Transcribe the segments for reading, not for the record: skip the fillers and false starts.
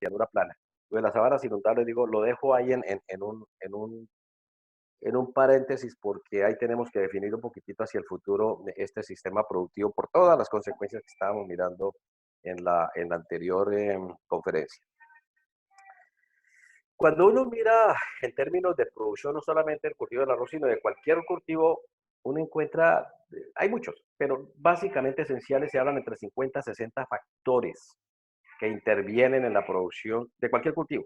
llanura plana. Lo de las sabanas inundables, digo, lo dejo ahí en un paréntesis porque ahí tenemos que definir un poquitito hacia el futuro de este sistema productivo por todas las consecuencias que estábamos mirando en la anterior conferencia. Cuando uno mira en términos de producción, no solamente el cultivo del arroz, sino de cualquier cultivo, uno encuentra, hay muchos, pero básicamente esenciales se hablan entre 50 a 60 factores que intervienen en la producción de cualquier cultivo.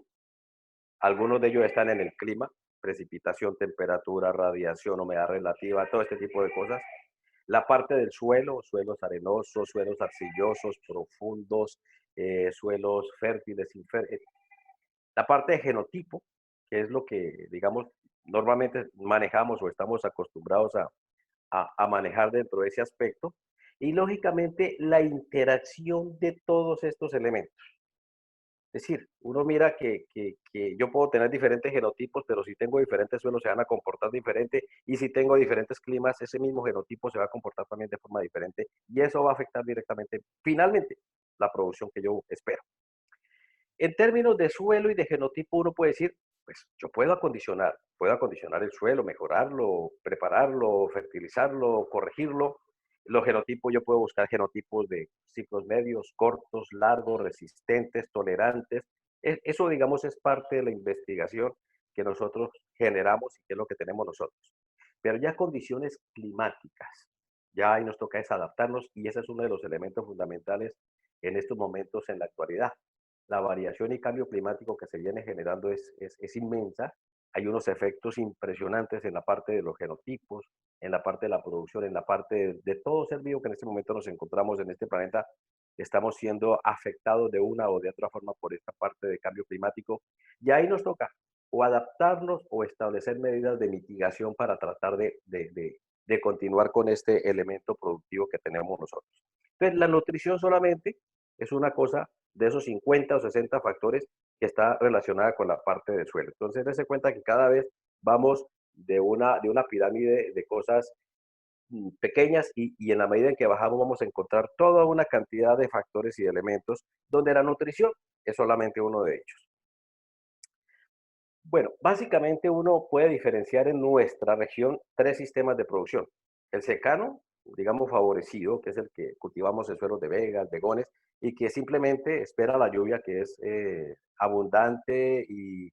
Algunos de ellos están en el clima, precipitación, temperatura, radiación, humedad relativa, todo este tipo de cosas. La parte del suelo, suelos arenosos, suelos arcillosos, profundos, suelos fértiles, infértiles. La parte de genotipo, que es lo que, digamos, normalmente manejamos o estamos acostumbrados a manejar dentro de ese aspecto. Y lógicamente la interacción de todos estos elementos. Es decir, uno mira que yo puedo tener diferentes genotipos, pero si tengo diferentes suelos se van a comportar diferente y si tengo diferentes climas, ese mismo genotipo se va a comportar también de forma diferente y eso va a afectar directamente, finalmente, la producción que yo espero. En términos de suelo y de genotipo, uno puede decir, pues yo puedo acondicionar el suelo, mejorarlo, prepararlo, fertilizarlo, corregirlo. Los genotipos, yo puedo buscar genotipos de ciclos medios, cortos, largos, resistentes, tolerantes. Eso, digamos, es parte de la investigación que nosotros generamos y que es lo que tenemos nosotros. Pero ya condiciones climáticas, ya ahí nos toca es adaptarnos y ese es uno de los elementos fundamentales en estos momentos en la actualidad. La variación y cambio climático que se viene generando es inmensa. Hay unos efectos impresionantes en la parte de los genotipos, en la parte de la producción, en la parte de todo ser vivo que en este momento nos encontramos en este planeta. Estamos siendo afectados de una o de otra forma por esta parte de cambio climático. Y ahí nos toca o adaptarnos o establecer medidas de mitigación para tratar de continuar con este elemento productivo que tenemos nosotros. Entonces, la nutrición solamente es una cosa de esos 50 o 60 factores que está relacionada con la parte del suelo. Entonces, dése cuenta que cada vez vamos de una pirámide de cosas pequeñas y en la medida en que bajamos vamos a encontrar toda una cantidad de factores y de elementos donde la nutrición es solamente uno de ellos. Bueno, básicamente uno puede diferenciar en nuestra región tres sistemas de producción. El secano, digamos favorecido, que es el que cultivamos en suelos de vegas, begones, y que simplemente espera la lluvia que es abundante y,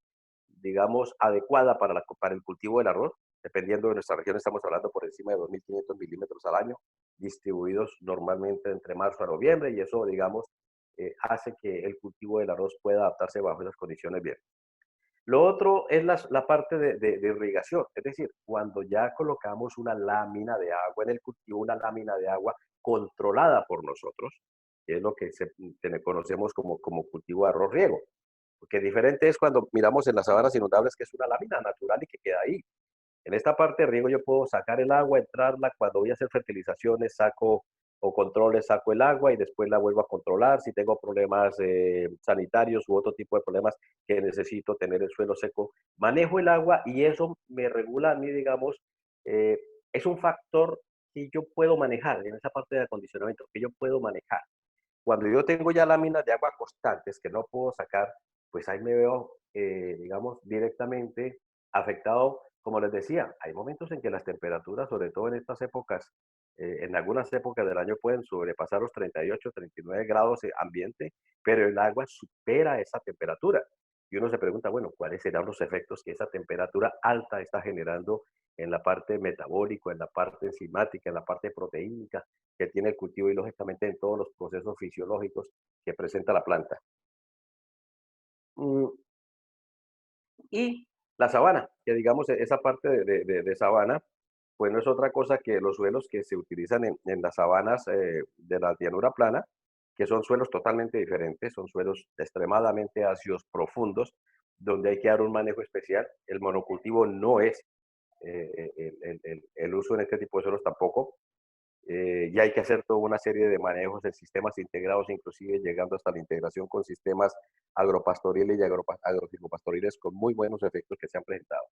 digamos, adecuada para el cultivo del arroz. Dependiendo de nuestra región, estamos hablando por encima de 2.500 milímetros al año, distribuidos normalmente entre marzo a noviembre, y eso, digamos, hace que el cultivo del arroz pueda adaptarse bajo esas condiciones bien. Lo otro es la parte de irrigación, es decir, cuando ya colocamos una lámina de agua en el cultivo, una lámina de agua controlada por nosotros, que es lo que conocemos como cultivo de arroz riego. Porque diferente es cuando miramos en las sabanas inundables, que es una lámina natural y que queda ahí. En esta parte de riego yo puedo sacar el agua, entrarla, cuando voy a hacer fertilizaciones saco o controles, saco el agua y después la vuelvo a controlar. Si tengo problemas sanitarios u otro tipo de problemas que necesito tener el suelo seco, manejo el agua y eso me regula a mí, digamos, eh, es un factor que yo puedo manejar en esa parte de acondicionamiento, que yo puedo manejar. Cuando yo tengo ya láminas de agua constantes que no puedo sacar, pues ahí me veo, digamos, directamente afectado. Como les decía, hay momentos en que las temperaturas, sobre todo en estas épocas, en algunas épocas del año pueden sobrepasar los 38, 39 grados de ambiente, pero el agua supera esa temperatura. Y uno se pregunta, bueno, ¿cuáles serán los efectos que esa temperatura alta está generando en la parte metabólica, en la parte enzimática, en la parte proteínica que tiene el cultivo y lógicamente en todos los procesos fisiológicos que presenta la planta? Mm, Y la sabana, que digamos esa parte de sabana, pues no es otra cosa que los suelos que se utilizan en las sabanas de la llanura plana, que son suelos totalmente diferentes, son suelos extremadamente ácidos, profundos, donde hay que dar un manejo especial. El monocultivo no es el uso en este tipo de suelos tampoco. Ya hay que hacer toda una serie de manejos en sistemas integrados, inclusive llegando hasta la integración con sistemas agropastoriles y agrofilopastoriles con muy buenos efectos que se han presentado.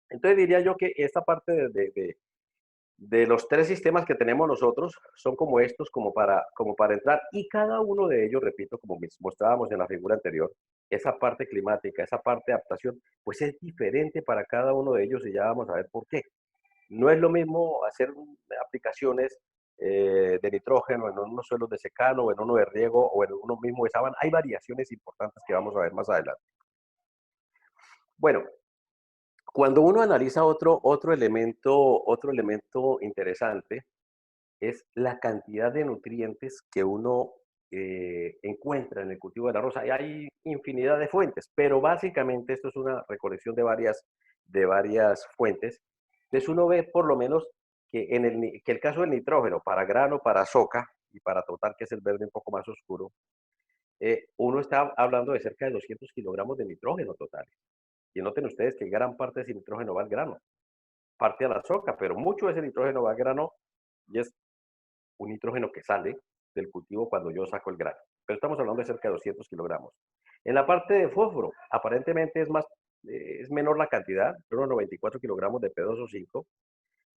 Entonces diría yo que esta parte de los tres sistemas que tenemos nosotros, son como estos, como para entrar, y cada uno de ellos, repito, como mostrábamos en la figura anterior, esa parte climática, esa parte de adaptación, pues es diferente para cada uno de ellos y ya vamos a ver por qué. No es lo mismo hacer aplicaciones de nitrógeno en unos suelos de secano, o en uno de riego, o en uno mismo de sabana. Hay variaciones importantes que vamos a ver más adelante. Bueno, cuando uno analiza otro elemento interesante es la cantidad de nutrientes que uno encuentra en el cultivo de la rosa. Y hay infinidad de fuentes, pero básicamente esto es una recolección de varias fuentes. Entonces uno ve por lo menos que el caso del nitrógeno para grano, para soca y para total, que es el verde un poco más oscuro, uno está hablando de cerca de 200 kilogramos de nitrógeno total. Y noten ustedes que gran parte de ese nitrógeno va al grano, parte a la soca, pero mucho de ese nitrógeno va al grano y es un nitrógeno que sale del cultivo cuando yo saco el grano. Pero estamos hablando de cerca de 200 kilogramos. En la parte de fósforo, aparentemente es menor la cantidad, unos 94 kilogramos de P2O5.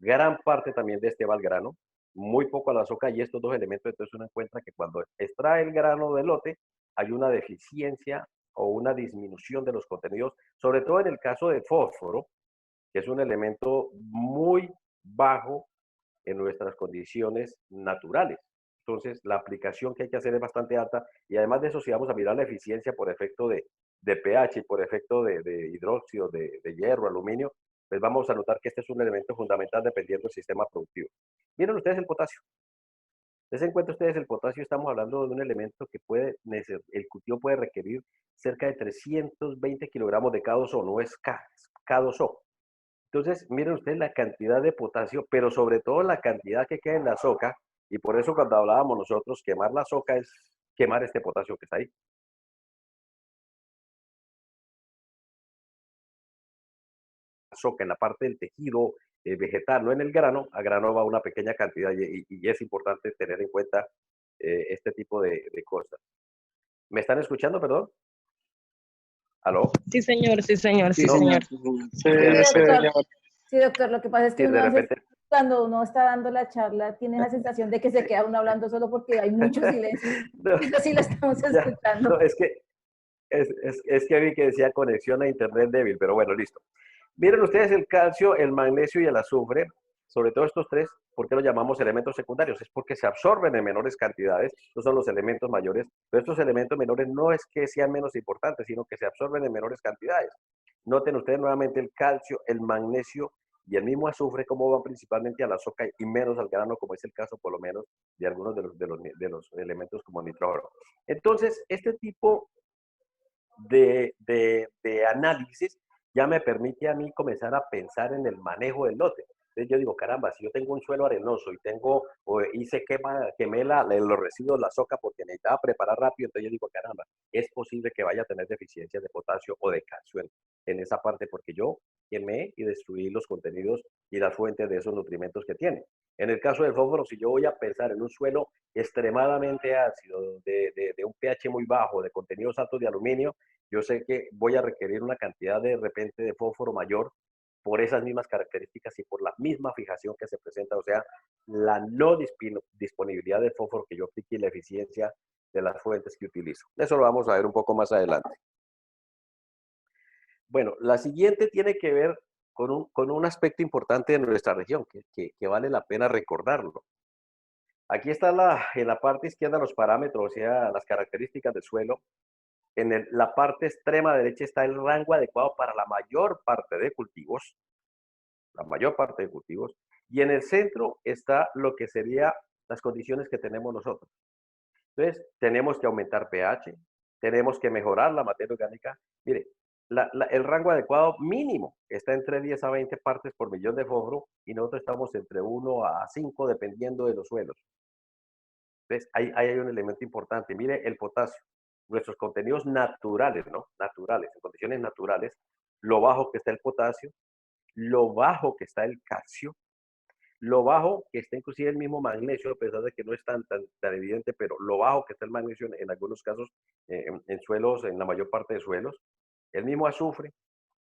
Gran parte también de este va al grano, muy poco a la soca, y estos dos elementos, entonces uno encuentra que cuando extrae el grano del lote, hay una deficiencia o una disminución de los contenidos, sobre todo en el caso de fósforo, que es un elemento muy bajo en nuestras condiciones naturales. Entonces, la aplicación que hay que hacer es bastante alta, y además de eso, si vamos a mirar la eficiencia por efecto de pH y por efecto de hidróxido, de hierro, aluminio, pues vamos a notar que este es un elemento fundamental dependiendo del sistema productivo. Miren ustedes el potasio. Des en cuenta ustedes el potasio, estamos hablando de un elemento que el cultivo puede requerir cerca de 320 kilogramos de K2O, no es K, es K2O. Entonces, miren ustedes la cantidad de potasio, pero sobre todo la cantidad que queda en la soca, y por eso cuando hablábamos nosotros, quemar la soca es quemar este potasio que está ahí. La soca en la parte del tejido vegetal, no en el grano, a grano va una pequeña cantidad, y es importante tener en cuenta este tipo de cosas. ¿Me están escuchando, perdón? ¿Aló? Sí, señor, sí, señor, Sí, sí, No, señor. señor. Sí, de Sí, se doctor. veía. Sí, doctor. Lo que pasa es que sí, uno de a veces, repente, cuando uno está dando la charla, tiene la sensación de que se queda uno hablando solo porque hay mucho silencio. no, Pero sí lo estamos ya, escuchando. no, es que vi que decía conexión a internet débil, pero bueno, listo. Miren ustedes el calcio, el magnesio y el azufre, sobre todo estos tres. ¿Por qué los llamamos elementos secundarios? Es porque se absorben en menores cantidades. Estos son los elementos mayores, pero estos elementos menores no es que sean menos importantes, sino que se absorben en menores cantidades. Noten ustedes nuevamente el calcio, el magnesio y el mismo azufre, cómo van principalmente a la soca y menos al grano, como es el caso por lo menos de algunos de los elementos como el nitrógeno. Entonces, este tipo de análisis ya me permite a mí comenzar a pensar en el manejo del lote. Entonces yo digo, caramba, si yo tengo un suelo arenoso y quemé los residuos, la soca, porque necesitaba preparar rápido, entonces yo digo, caramba, es posible que vaya a tener deficiencias de potasio o de calcio en esa parte, porque yo quemé y destruí los contenidos y las fuentes de esos nutrimentos que tiene. En el caso del fósforo, si yo voy a pensar en un suelo extremadamente ácido, de un pH muy bajo, de contenidos altos de aluminio, yo sé que voy a requerir una cantidad de repente de fósforo mayor por esas mismas características y por la misma fijación que se presenta, o sea, la no disponibilidad de fósforo que yo aplique y la eficiencia de las fuentes que utilizo. Eso lo vamos a ver un poco más adelante. Bueno, la siguiente tiene que ver con un aspecto importante de nuestra región, que vale la pena recordarlo. Aquí está en la parte izquierda los parámetros, o sea, las características del suelo. En la parte extrema derecha está el rango adecuado para la mayor parte de cultivos, y en el centro está lo que serían las condiciones que tenemos nosotros. Entonces, tenemos que aumentar pH, tenemos que mejorar la materia orgánica. Mire, el rango adecuado mínimo está entre 10 a 20 partes por millón de fósforo, y nosotros estamos entre 1 a 5 dependiendo de los suelos. Entonces, ahí hay un elemento importante. Mire el potasio. Nuestros contenidos naturales, ¿no? Naturales, en condiciones naturales, lo bajo que está el potasio, lo bajo que está el calcio, lo bajo que está inclusive el mismo magnesio, a pesar de que no es tan evidente, pero lo bajo que está el magnesio en algunos casos, en suelos, en la mayor parte de suelos, el mismo azufre,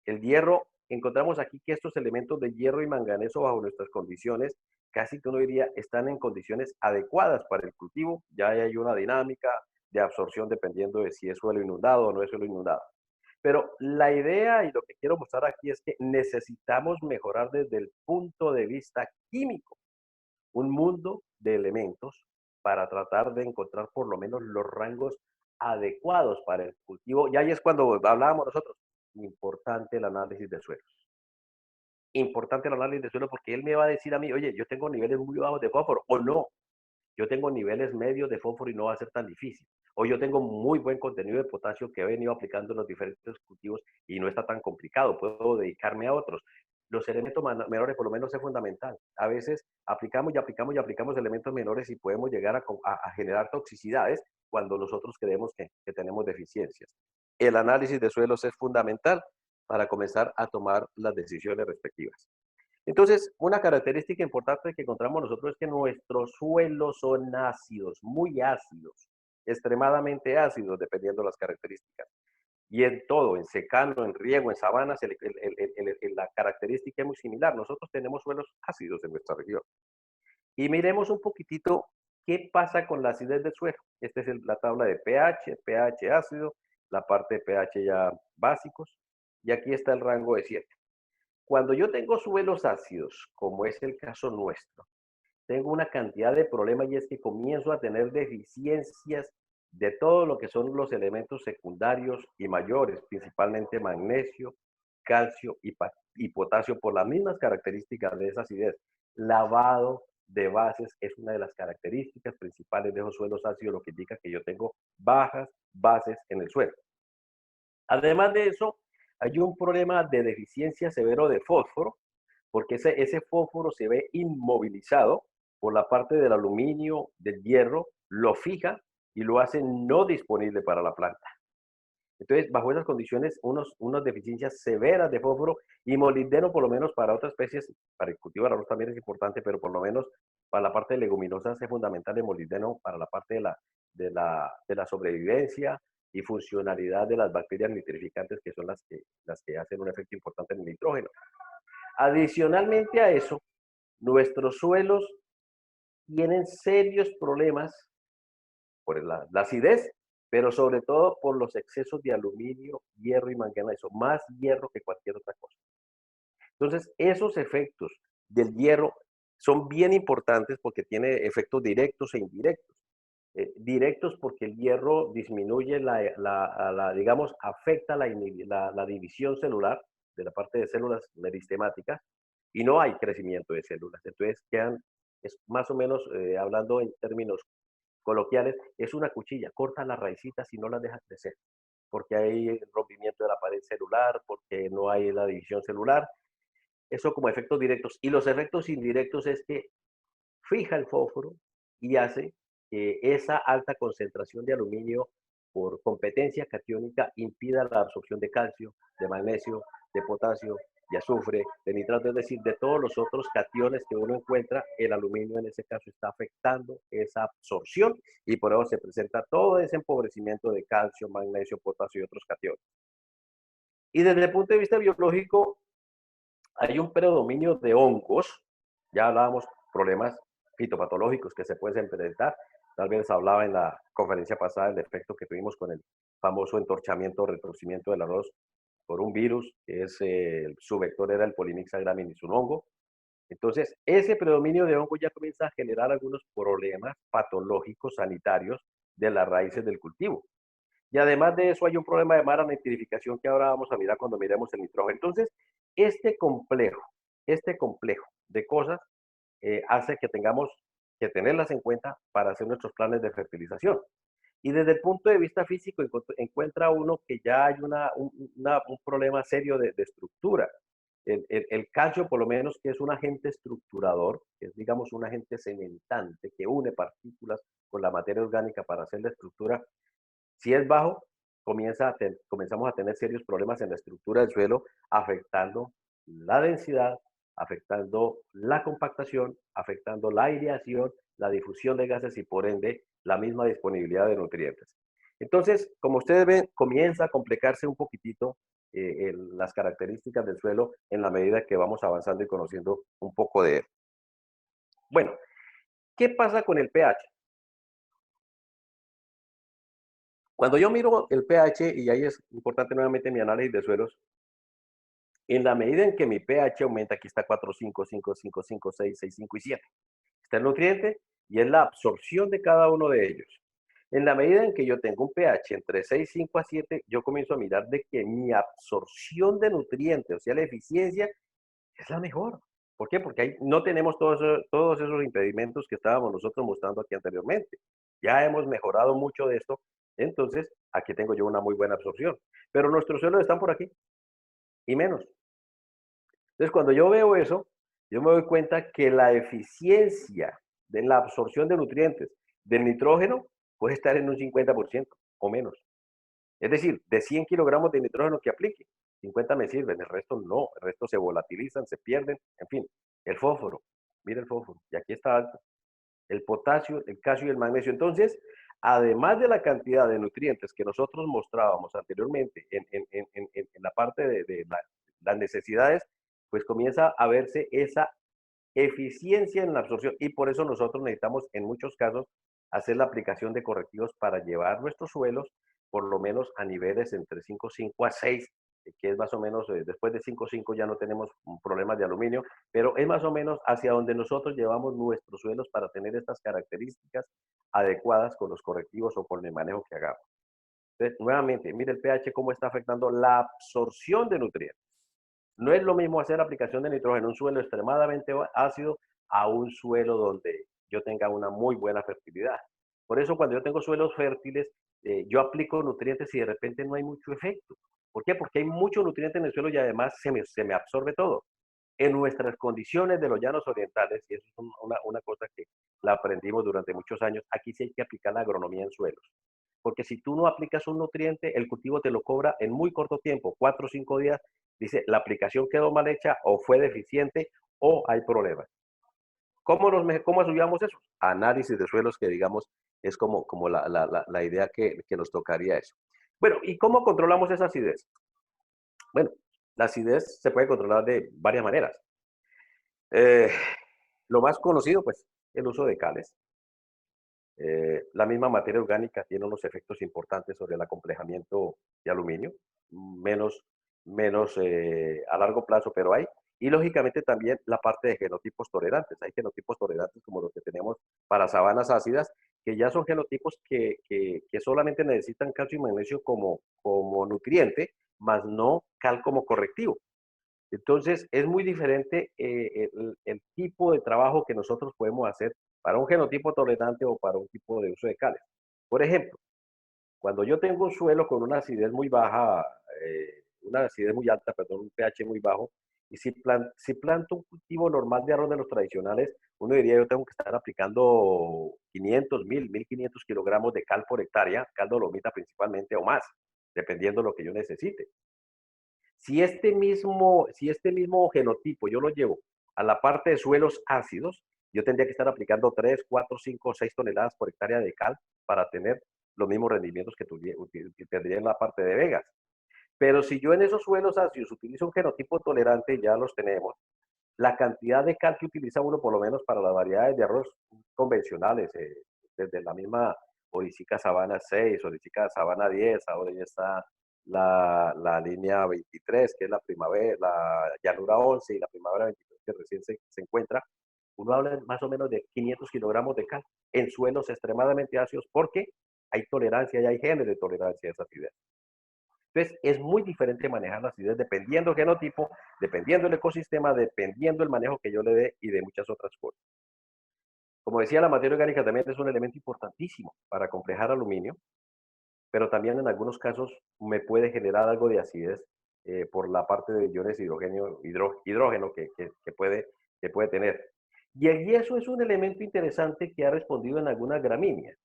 el hierro. Encontramos aquí que estos elementos de hierro y manganeso bajo nuestras condiciones casi que uno diría, están en condiciones adecuadas para el cultivo. Ya hay una dinámica de absorción dependiendo de si es suelo inundado o no es suelo inundado. Pero la idea y lo que quiero mostrar aquí es que necesitamos mejorar desde el punto de vista químico un mundo de elementos para tratar de encontrar por lo menos los rangos adecuados para el cultivo. Y ahí es cuando hablábamos nosotros, importante el análisis de suelos. Importante el análisis de suelo porque él me va a decir a mí, oye, yo tengo niveles muy bajos de fósforo, o no, yo tengo niveles medios de fósforo y no va a ser tan difícil. O yo tengo muy buen contenido de potasio que he venido aplicando en los diferentes cultivos y no está tan complicado, puedo dedicarme a otros. Los elementos menores por lo menos es fundamental. A veces aplicamos y aplicamos y aplicamos elementos menores y podemos llegar a generar toxicidades cuando nosotros creemos que tenemos deficiencias. El análisis de suelos es fundamental para comenzar a tomar las decisiones respectivas. Entonces, una característica importante que encontramos nosotros es que nuestros suelos son ácidos, muy ácidos, extremadamente ácidos, dependiendo de las características. Y en todo, en secano, en riego, en sabanas, la característica es muy similar. Nosotros tenemos suelos ácidos en nuestra región. Y miremos un poquitito qué pasa con la acidez del suelo. Esta es la tabla de pH, pH ácido, la parte de pH ya básicos, y aquí está el rango de 7. Cuando yo tengo suelos ácidos, como es el caso nuestro, tengo una cantidad de problemas y es que comienzo a tener deficiencias de todo lo que son los elementos secundarios y mayores, principalmente magnesio, calcio y potasio por las mismas características de esa acidez. Lavado de bases es una de las características principales de esos suelos ácidos, lo que indica que yo tengo bajas bases en el suelo. Además de eso, hay un problema de deficiencia severo de fósforo, porque ese fósforo se ve inmovilizado por la parte del aluminio, del hierro, lo fija y lo hace no disponible para la planta. Entonces, bajo esas condiciones, unas deficiencias severas de fósforo y molibdeno, por lo menos para otras especies, para el cultivo del arroz también es importante, pero por lo menos para la parte de leguminosas es fundamental el molibdeno para la parte de la sobrevivencia y funcionalidad de las bacterias nitrificantes, que son las que hacen un efecto importante en el nitrógeno. Adicionalmente a eso, nuestros suelos tienen serios problemas por la acidez, pero sobre todo por los excesos de aluminio, hierro y manganeso, más hierro que cualquier otra cosa. Entonces, esos efectos del hierro son bien importantes porque tiene efectos directos e indirectos. Directos porque el hierro disminuye digamos, afecta la división celular de la parte de células meristemáticas y no hay crecimiento de células. Entonces es más o menos, hablando en términos coloquiales, es una cuchilla, corta las raicitas y no las deja crecer, porque hay rompimiento de la pared celular, porque no hay la división celular. Eso como efectos directos. Y los efectos indirectos es que fija el fósforo y hace que esa alta concentración de aluminio por competencia catiónica impida la absorción de calcio, de magnesio, de potasio, de azufre, de nitrato, es decir, de todos los otros cationes que uno encuentra, el aluminio en ese caso está afectando esa absorción y por eso se presenta todo ese empobrecimiento de calcio, magnesio, potasio y otros cationes. Y desde el punto de vista biológico, hay un predominio de hongos, ya hablábamos problemas fitopatológicos que se pueden presentar, tal vez hablaba en la conferencia pasada del efecto que tuvimos con el famoso entorchamiento o retorcimiento del arroz por un virus, que es su vector era el Polymyxa graminis, un hongo. Entonces, ese predominio de hongo ya comienza a generar algunos problemas patológicos sanitarios de las raíces del cultivo. Y además de eso hay un problema de mala nitrificación que ahora vamos a mirar cuando miremos el nitrógeno. Entonces, este complejo de cosas hace que tengamos que tenerlas en cuenta para hacer nuestros planes de fertilización. Y desde el punto de vista físico encuentra uno que ya hay un problema serio de estructura. El calcio, por lo menos, que es un agente estructurador, que es, digamos, un agente cementante que une partículas con la materia orgánica para hacer la estructura, si es bajo, comenzamos a tener serios problemas en la estructura del suelo, afectando la densidad, afectando la compactación, afectando la aireación, la difusión de gases y por ende la misma disponibilidad de nutrientes. Entonces, como ustedes ven, comienza a complicarse un poquitito las características del suelo en la medida que vamos avanzando y conociendo un poco de él. Bueno, ¿qué pasa con el pH? Cuando yo miro el pH, y ahí es importante nuevamente mi análisis de suelos, en la medida en que mi pH aumenta, aquí está 4, 5, 5, 5, 5, 6, 6, 5 y 7. Está el nutriente y es la absorción de cada uno de ellos. En la medida en que yo tengo un pH entre 6, 5 a 7, yo comienzo a mirar de que mi absorción de nutrientes, o sea, la eficiencia, es la mejor. ¿Por qué? Porque ahí no tenemos todos esos impedimentos que estábamos nosotros mostrando aquí anteriormente. Ya hemos mejorado mucho de esto, entonces aquí tengo yo una muy buena absorción. Pero nuestros suelos están por aquí y menos. Entonces, cuando yo veo eso, yo me doy cuenta que la eficiencia de la absorción de nutrientes del nitrógeno puede estar en un 50% o menos. Es decir, de 100 kilogramos de nitrógeno que aplique, 50 me sirven, el resto no, el resto se volatilizan, se pierden, en fin. El fósforo, mira el fósforo, y aquí está alto. El potasio, el calcio y el magnesio. Entonces, además de la cantidad de nutrientes que nosotros mostrábamos anteriormente en la parte de las necesidades, pues comienza a verse esa eficiencia en la absorción y por eso nosotros necesitamos en muchos casos hacer la aplicación de correctivos para llevar nuestros suelos por lo menos a niveles entre 5,5 a 6, que es más o menos, después de 5,5 ya no tenemos problemas de aluminio, pero es más o menos hacia donde nosotros llevamos nuestros suelos para tener estas características adecuadas con los correctivos o con el manejo que hagamos. Entonces, nuevamente, mire el pH cómo está afectando la absorción de nutrientes. No es lo mismo hacer aplicación de nitrógeno en un suelo extremadamente ácido a un suelo donde yo tenga una muy buena fertilidad. Por eso cuando yo tengo suelos fértiles, yo aplico nutrientes y de repente no hay mucho efecto. ¿Por qué? Porque hay mucho nutriente en el suelo y además se me absorbe todo. En nuestras condiciones de los llanos orientales, y eso es una cosa que la aprendimos durante muchos años, aquí sí hay que aplicar la agronomía en suelos. Porque si tú no aplicas un nutriente, el cultivo te lo cobra en muy corto tiempo, 4 o 5 días, dice, la aplicación quedó mal hecha o fue deficiente o hay problemas. ¿Cómo ayudamos eso? Análisis de suelos que digamos es como la idea que nos tocaría eso. Bueno, ¿y cómo controlamos esa acidez? Bueno, la acidez se puede controlar de varias maneras. Eh, lo más conocido, pues, el uso de cales. La misma materia orgánica tiene unos efectos importantes sobre el acomplejamiento de aluminio, menos, menos a largo plazo, pero hay. Y lógicamente también la parte de genotipos tolerantes. Hay genotipos tolerantes como los que tenemos para sabanas ácidas, que ya son genotipos que solamente necesitan calcio y magnesio como nutriente, más no cal como correctivo. Entonces, es muy diferente el tipo de trabajo que nosotros podemos hacer para un genotipo tolerante o para un tipo de uso de cales. Por ejemplo, cuando yo tengo un suelo con una acidez muy baja, una acidez muy alta, perdón, un pH muy bajo, y si planto un cultivo normal de arroz de los tradicionales, uno diría yo tengo que estar aplicando 500, 1500 kilogramos de cal por hectárea, cal dolomita principalmente o más, dependiendo de lo que yo necesite. Si este mismo genotipo yo lo llevo a la parte de suelos ácidos, yo tendría que estar aplicando 3, 4, 5, 6 toneladas por hectárea de cal para tener los mismos rendimientos que tendría en la parte de vegas. Pero si yo en esos suelos ácidos utilizo un genotipo tolerante, ya los tenemos, la cantidad de cal que utiliza uno, por lo menos para las variedades de arroz convencionales, desde la misma Oricica Sabana 6, Oricica Sabana 10, ahora ya está la línea 23, que es la primavera, la llanura 11 y la primavera 23, que recién se encuentra, uno habla más o menos de 500 kilogramos de cal en suelos extremadamente ácidos, porque hay tolerancia y hay genes de tolerancia a esa acidez. Entonces, es muy diferente manejar la acidez dependiendo del genotipo, dependiendo del ecosistema, dependiendo del manejo que yo le dé y de muchas otras cosas. Como decía, la materia orgánica también es un elemento importantísimo para complejar aluminio, pero también en algunos casos me puede generar algo de acidez por la parte de iones de hidrógeno que puede tener. Y el yeso es un elemento interesante que ha respondido en algunas gramíneas.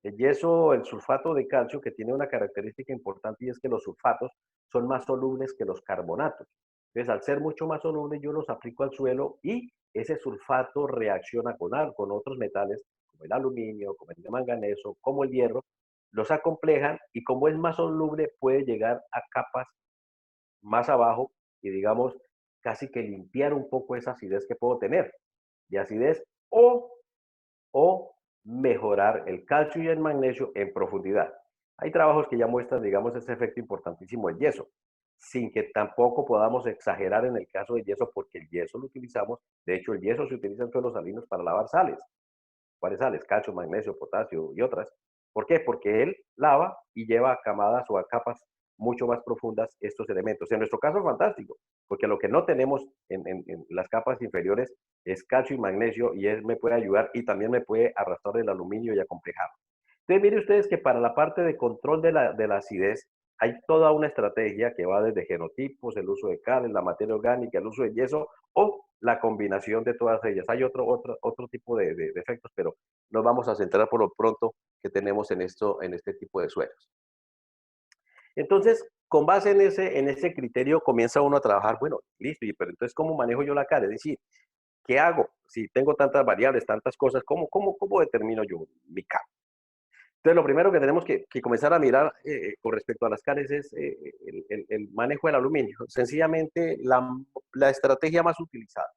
El yeso, el sulfato de calcio, que tiene una característica importante y es que los sulfatos son más solubles que los carbonatos. Entonces, al ser mucho más solubles, yo los aplico al suelo y ese sulfato reacciona con otros metales, como el aluminio, como el manganeso, como el hierro, los acomplejan y como es más soluble, puede llegar a capas más abajo y, digamos, casi que limpiar un poco esa acidez que puedo tener. Y acidez o mejorar el calcio y el magnesio en profundidad. Hay trabajos que ya muestran, digamos, ese efecto importantísimo del yeso, sin que tampoco podamos exagerar en el caso del yeso, porque el yeso lo utilizamos, de hecho el yeso se utiliza en suelos salinos para lavar sales. ¿Cuáles sales? Calcio, magnesio, potasio y otras. ¿Por qué? Porque él lava y lleva a camadas o a capas mucho más profundas estos elementos. En nuestro caso es fantástico, porque lo que no tenemos en las capas inferiores es calcio y magnesio y él me puede ayudar y también me puede arrastrar el aluminio y acomplejarlo. Entonces, miren ustedes que para la parte de control de la acidez hay toda una estrategia que va desde genotipos, el uso de cal, la materia orgánica, el uso de yeso o la combinación de todas ellas. Hay otro tipo de efectos, pero nos vamos a centrar por lo pronto que tenemos en este tipo de suelos. Entonces, con base en ese criterio, comienza uno a trabajar, bueno, listo, pero entonces, ¿cómo manejo yo la cal? Es decir, ¿qué hago? Si tengo tantas variables, tantas cosas, ¿cómo determino yo mi cal? Entonces, lo primero que tenemos que comenzar a mirar con respecto a las cales es el manejo del aluminio. Sencillamente, la estrategia más utilizada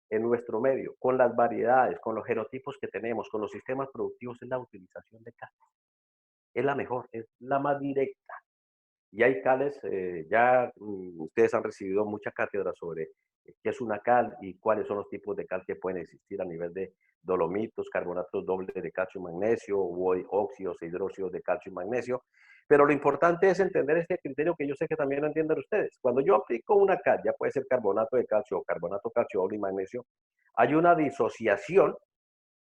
en nuestro medio, con las variedades, con los genotipos que tenemos, con los sistemas productivos, es la utilización de cal. Es la mejor, es la más directa. Y hay cales, ustedes han recibido mucha cátedra sobre qué es una cal y cuáles son los tipos de cal que pueden existir a nivel de dolomitos, carbonatos dobles de calcio y magnesio, o óxidos e hidróxidos de calcio y magnesio. Pero lo importante es entender este criterio que yo sé que también lo entienden ustedes. Cuando yo aplico una cal, ya puede ser carbonato de calcio o carbonato calcio doble y magnesio, hay una disociación,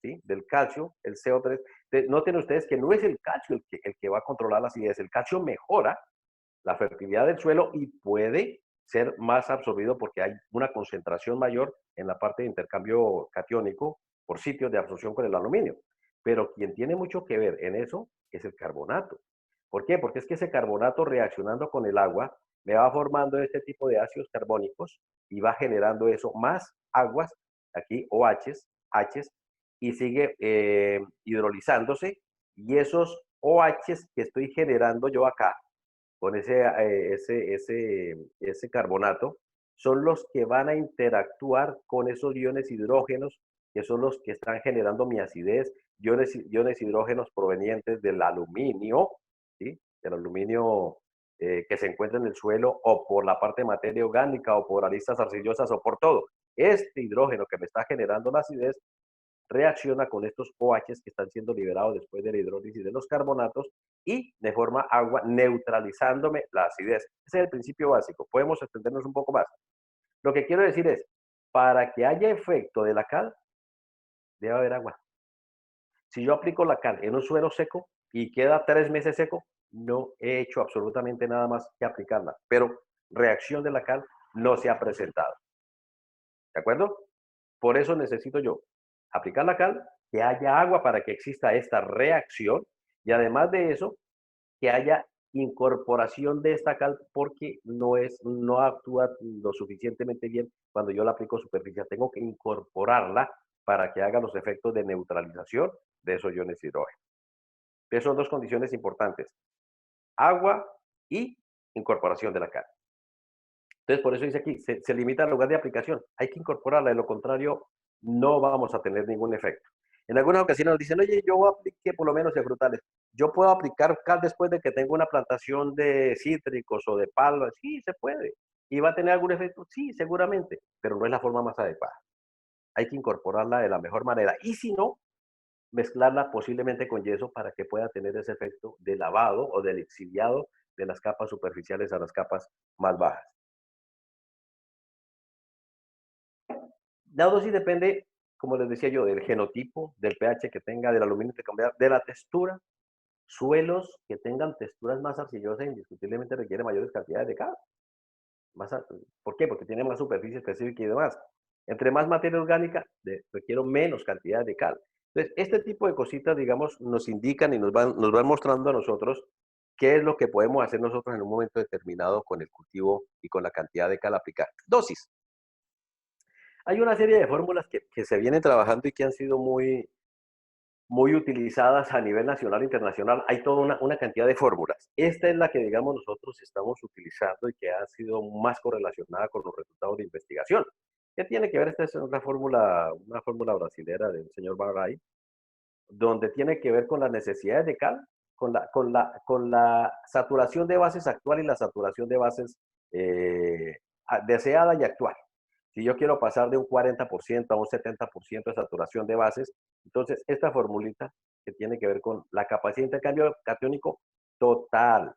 ¿sí?, del calcio, el CO3. Noten ustedes que no es el calcio el que va a controlar la acidez, el calcio mejora la fertilidad del suelo y puede ser más absorbido porque hay una concentración mayor en la parte de intercambio catiónico por sitios de absorción con el aluminio. Pero quien tiene mucho que ver en eso es el carbonato. ¿Por qué? Porque es que ese carbonato reaccionando con el agua me va formando este tipo de ácidos carbónicos y va generando eso, más aguas, aquí OHs, Hs, y sigue hidrolizándose y esos OHs que estoy generando yo acá con ese carbonato, son los que van a interactuar con esos iones hidrógenos, que son los que están generando mi acidez, iones hidrógenos provenientes del aluminio, ¿sí?, del aluminio que se encuentra en el suelo, o por la parte de materia orgánica, o por aristas arcillosas, o por todo. Este hidrógeno que me está generando la acidez reacciona con estos OHs que están siendo liberados después de la hidrólisis de los carbonatos y de forma agua neutralizándome la acidez. Ese es el principio básico. Podemos extendernos un poco más. Lo que quiero decir es, para que haya efecto de la cal, debe haber agua. Si yo aplico la cal en un suelo seco y queda 3 meses seco, no he hecho absolutamente nada más que aplicarla. Pero reacción de la cal no se ha presentado. ¿De acuerdo? Por eso necesito yo aplicar la cal, que haya agua para que exista esta reacción y además de eso, que haya incorporación de esta cal porque no actúa lo suficientemente bien cuando yo la aplico superficial. Tengo que incorporarla para que haga los efectos de neutralización de esos iones hidrógeno. Esas son dos condiciones importantes: agua y incorporación de la cal. Entonces, por eso dice aquí, se limita al lugar de aplicación. Hay que incorporarla, de lo contrario, no vamos a tener ningún efecto. En algunas ocasiones nos dicen, oye, yo apliqué por lo menos de frutales. Yo puedo aplicar cal después de que tengo una plantación de cítricos o de palmas. Sí, se puede. ¿Y va a tener algún efecto? Sí, seguramente, pero no es la forma más adecuada. Hay que incorporarla de la mejor manera. Y si no, mezclarla posiblemente con yeso para que pueda tener ese efecto de lavado o del exiliado de las capas superficiales a las capas más bajas. La dosis depende, como les decía yo, del genotipo, del pH que tenga, del aluminio que cambia, de la textura. Suelos que tengan texturas más arcillosas indiscutiblemente requieren mayores cantidades de cal. ¿Por qué? Porque tiene más superficie específica y demás. Entre más materia orgánica, requiero menos cantidad de cal. Entonces, este tipo de cositas, digamos, nos indican y nos van mostrando a nosotros qué es lo que podemos hacer nosotros en un momento determinado con el cultivo y con la cantidad de cal aplicada. Dosis. Hay una serie de fórmulas que se vienen trabajando y que han sido muy utilizadas a nivel nacional e internacional. Hay toda una cantidad de fórmulas. Esta es la que, digamos, nosotros estamos utilizando y que ha sido más correlacionada con los resultados de investigación. ¿Qué tiene que ver? Esta es una fórmula brasilera del señor Barray, donde tiene que ver con las necesidades de cal, con la saturación de bases actual y la saturación de bases deseada y actual. Si yo quiero pasar de un 40% a un 70% de saturación de bases, entonces esta formulita que tiene que ver con la capacidad de intercambio catiónico total,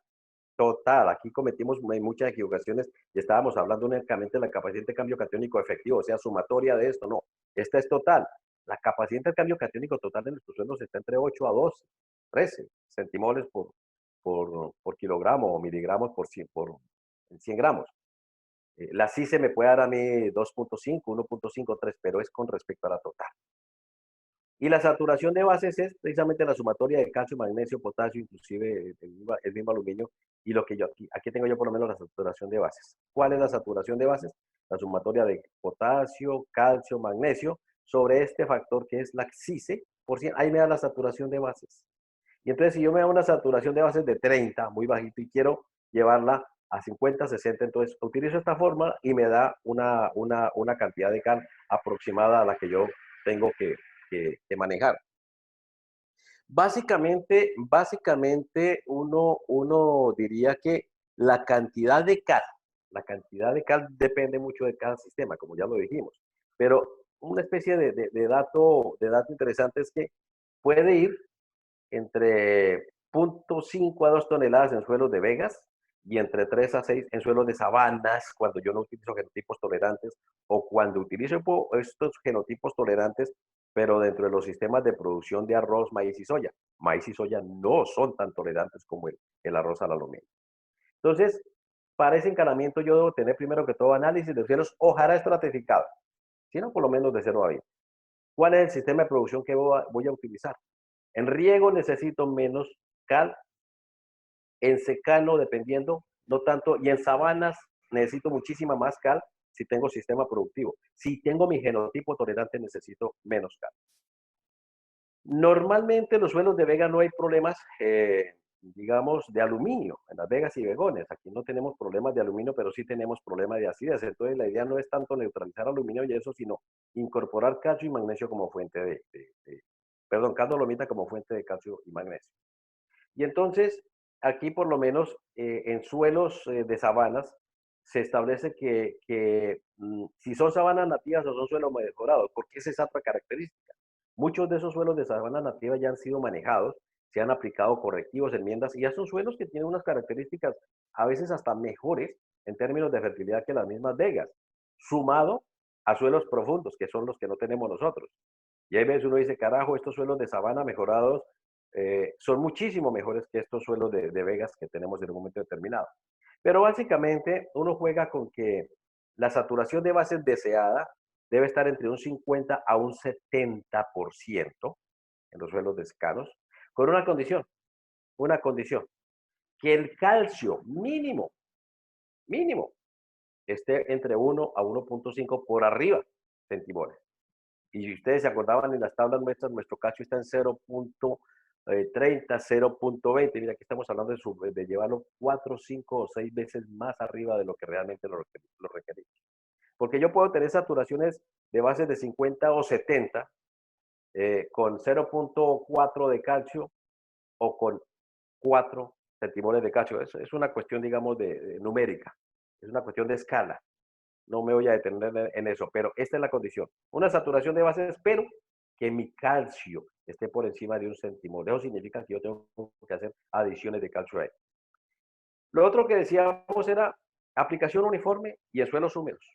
total. Aquí cometimos muchas equivocaciones y estábamos hablando únicamente de la capacidad de intercambio catiónico efectivo, o sea, sumatoria de esto. No, esta es total. La capacidad de intercambio catiónico total de nuestros suelos está entre 8 a 12, 13 centimoles por kilogramo o miligramos por 100 gramos. La sí se me puede dar a mí 2.5, 1.53, pero es con respecto a la total. Y la saturación de bases es precisamente la sumatoria de calcio, magnesio, potasio, inclusive el mismo aluminio. Y lo que yo aquí tengo yo por lo menos la saturación de bases. ¿Cuál es la saturación de bases? La sumatoria de potasio, calcio, magnesio, sobre este factor que es la CICE, por cien, ahí me da la saturación de bases. Y entonces si yo me da una saturación de bases de 30, muy bajito, y quiero llevarla a 50, 60, entonces utilizo esta fórmula y me da una cantidad de cal aproximada a la que yo tengo que manejar. Básicamente uno diría que la cantidad de cal depende mucho de cada sistema, como ya lo dijimos. Pero una especie de dato interesante es que puede ir entre 0.5 a 2 toneladas en suelos de vegas y entre 3 a 6 en suelos de sabanas, cuando yo no utilizo genotipos tolerantes, o cuando utilizo estos genotipos tolerantes, pero dentro de los sistemas de producción de arroz, maíz y soya. Maíz y soya no son tan tolerantes como el arroz al aluminio. Entonces, para ese encanamiento yo debo tener primero que todo análisis de suelos, ojalá estratificado, sino por lo menos de 0 a 20. ¿Cuál es el sistema de producción que voy a utilizar? En riego necesito menos cal, en secano dependiendo, no tanto, y en sabanas necesito muchísima más cal si tengo sistema productivo. Si tengo mi genotipo tolerante necesito menos cal. Normalmente en los suelos de vega no hay problemas, digamos, de aluminio, en las vegas y vegones. Aquí no tenemos problemas de aluminio, pero sí tenemos problemas de acidez. Entonces la idea no es tanto neutralizar aluminio y eso, sino incorporar calcio y magnesio como fuente perdón, caldo-lomita como fuente de calcio y magnesio. Y entonces, aquí por lo menos en suelos de sabanas, se establece que si son sabanas nativas o son suelos mejorados, porque esa es otra característica. Muchos de esos suelos de sabana nativa ya han sido manejados, se han aplicado correctivos, enmiendas, y ya son suelos que tienen unas características a veces hasta mejores en términos de fertilidad que las mismas vegas, sumado a suelos profundos, que son los que no tenemos nosotros. Y hay veces uno dice, carajo, estos suelos de sabana mejorados son muchísimo mejores que estos suelos de vegas que tenemos en un momento determinado. Pero básicamente uno juega con que la saturación de bases deseada debe estar entre un 50 a un 70% en los suelos descanos, con una condición, que el calcio mínimo, esté entre 1 a 1.5 por arriba centimoles. Y si ustedes se acordaban en las tablas nuestras, nuestro calcio está en 0.30, 0.20. Mira, aquí estamos hablando de llevarlo 4, 5 o 6 veces más arriba de lo que realmente lo requerimos. Porque yo puedo tener saturaciones de bases de 50 o 70 con 0.4 de calcio o con 4 centimoles de calcio. Es una cuestión, digamos, de numérica. Es una cuestión de escala. No me voy a detener en eso, pero esta es la condición. Una saturación de bases, pero que mi calcio esté por encima de un centimol. Eso significa que yo tengo que hacer adiciones de calcio ahí. Lo otro que decíamos era aplicación uniforme y en suelos húmedos.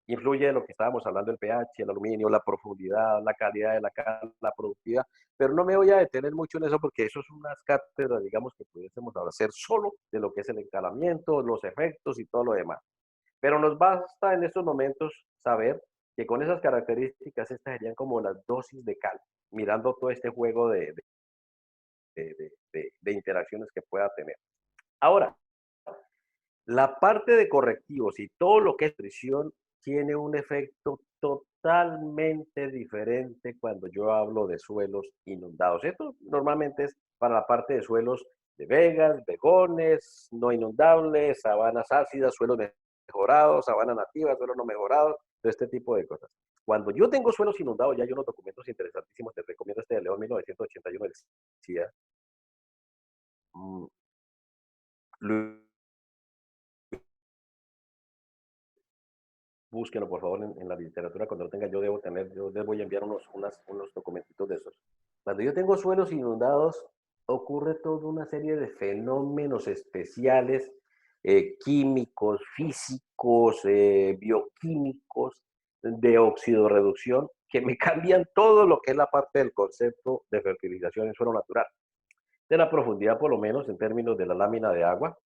Influye lo que estábamos hablando, el pH, el aluminio, la profundidad, la calidad de la cal, la productividad, pero no me voy a detener mucho en eso porque eso es unas cátedras, digamos, que pudiésemos hacer solo de lo que es el encalamiento, los efectos y todo lo demás. Pero nos basta en estos momentos saber que con esas características estas serían como las dosis de cal, mirando todo este juego de interacciones que pueda tener. Ahora, la parte de correctivos y todo lo que es nutrición tiene un efecto totalmente diferente cuando yo hablo de suelos inundados. Esto normalmente es para la parte de suelos de vegas, vegones, no inundables, sabanas ácidas, suelos mejorados, sabana nativa, suelos no mejorados, todo este tipo de cosas. Cuando yo tengo suelos inundados, ya hay unos documentos interesantísimos, te recomiendo este de León 1981 del CIDA. Mm, Búsquenlo por favor en la literatura cuando lo tenga, yo les voy a enviar unos documentitos de esos. Cuando yo tengo suelos inundados, ocurre toda una serie de fenómenos especiales, químicos, físicos, bioquímicos, de oxidorreducción, que me cambian todo lo que es la parte del concepto de fertilización en suelo natural. De la profundidad, por lo menos, en términos de la lámina de agua,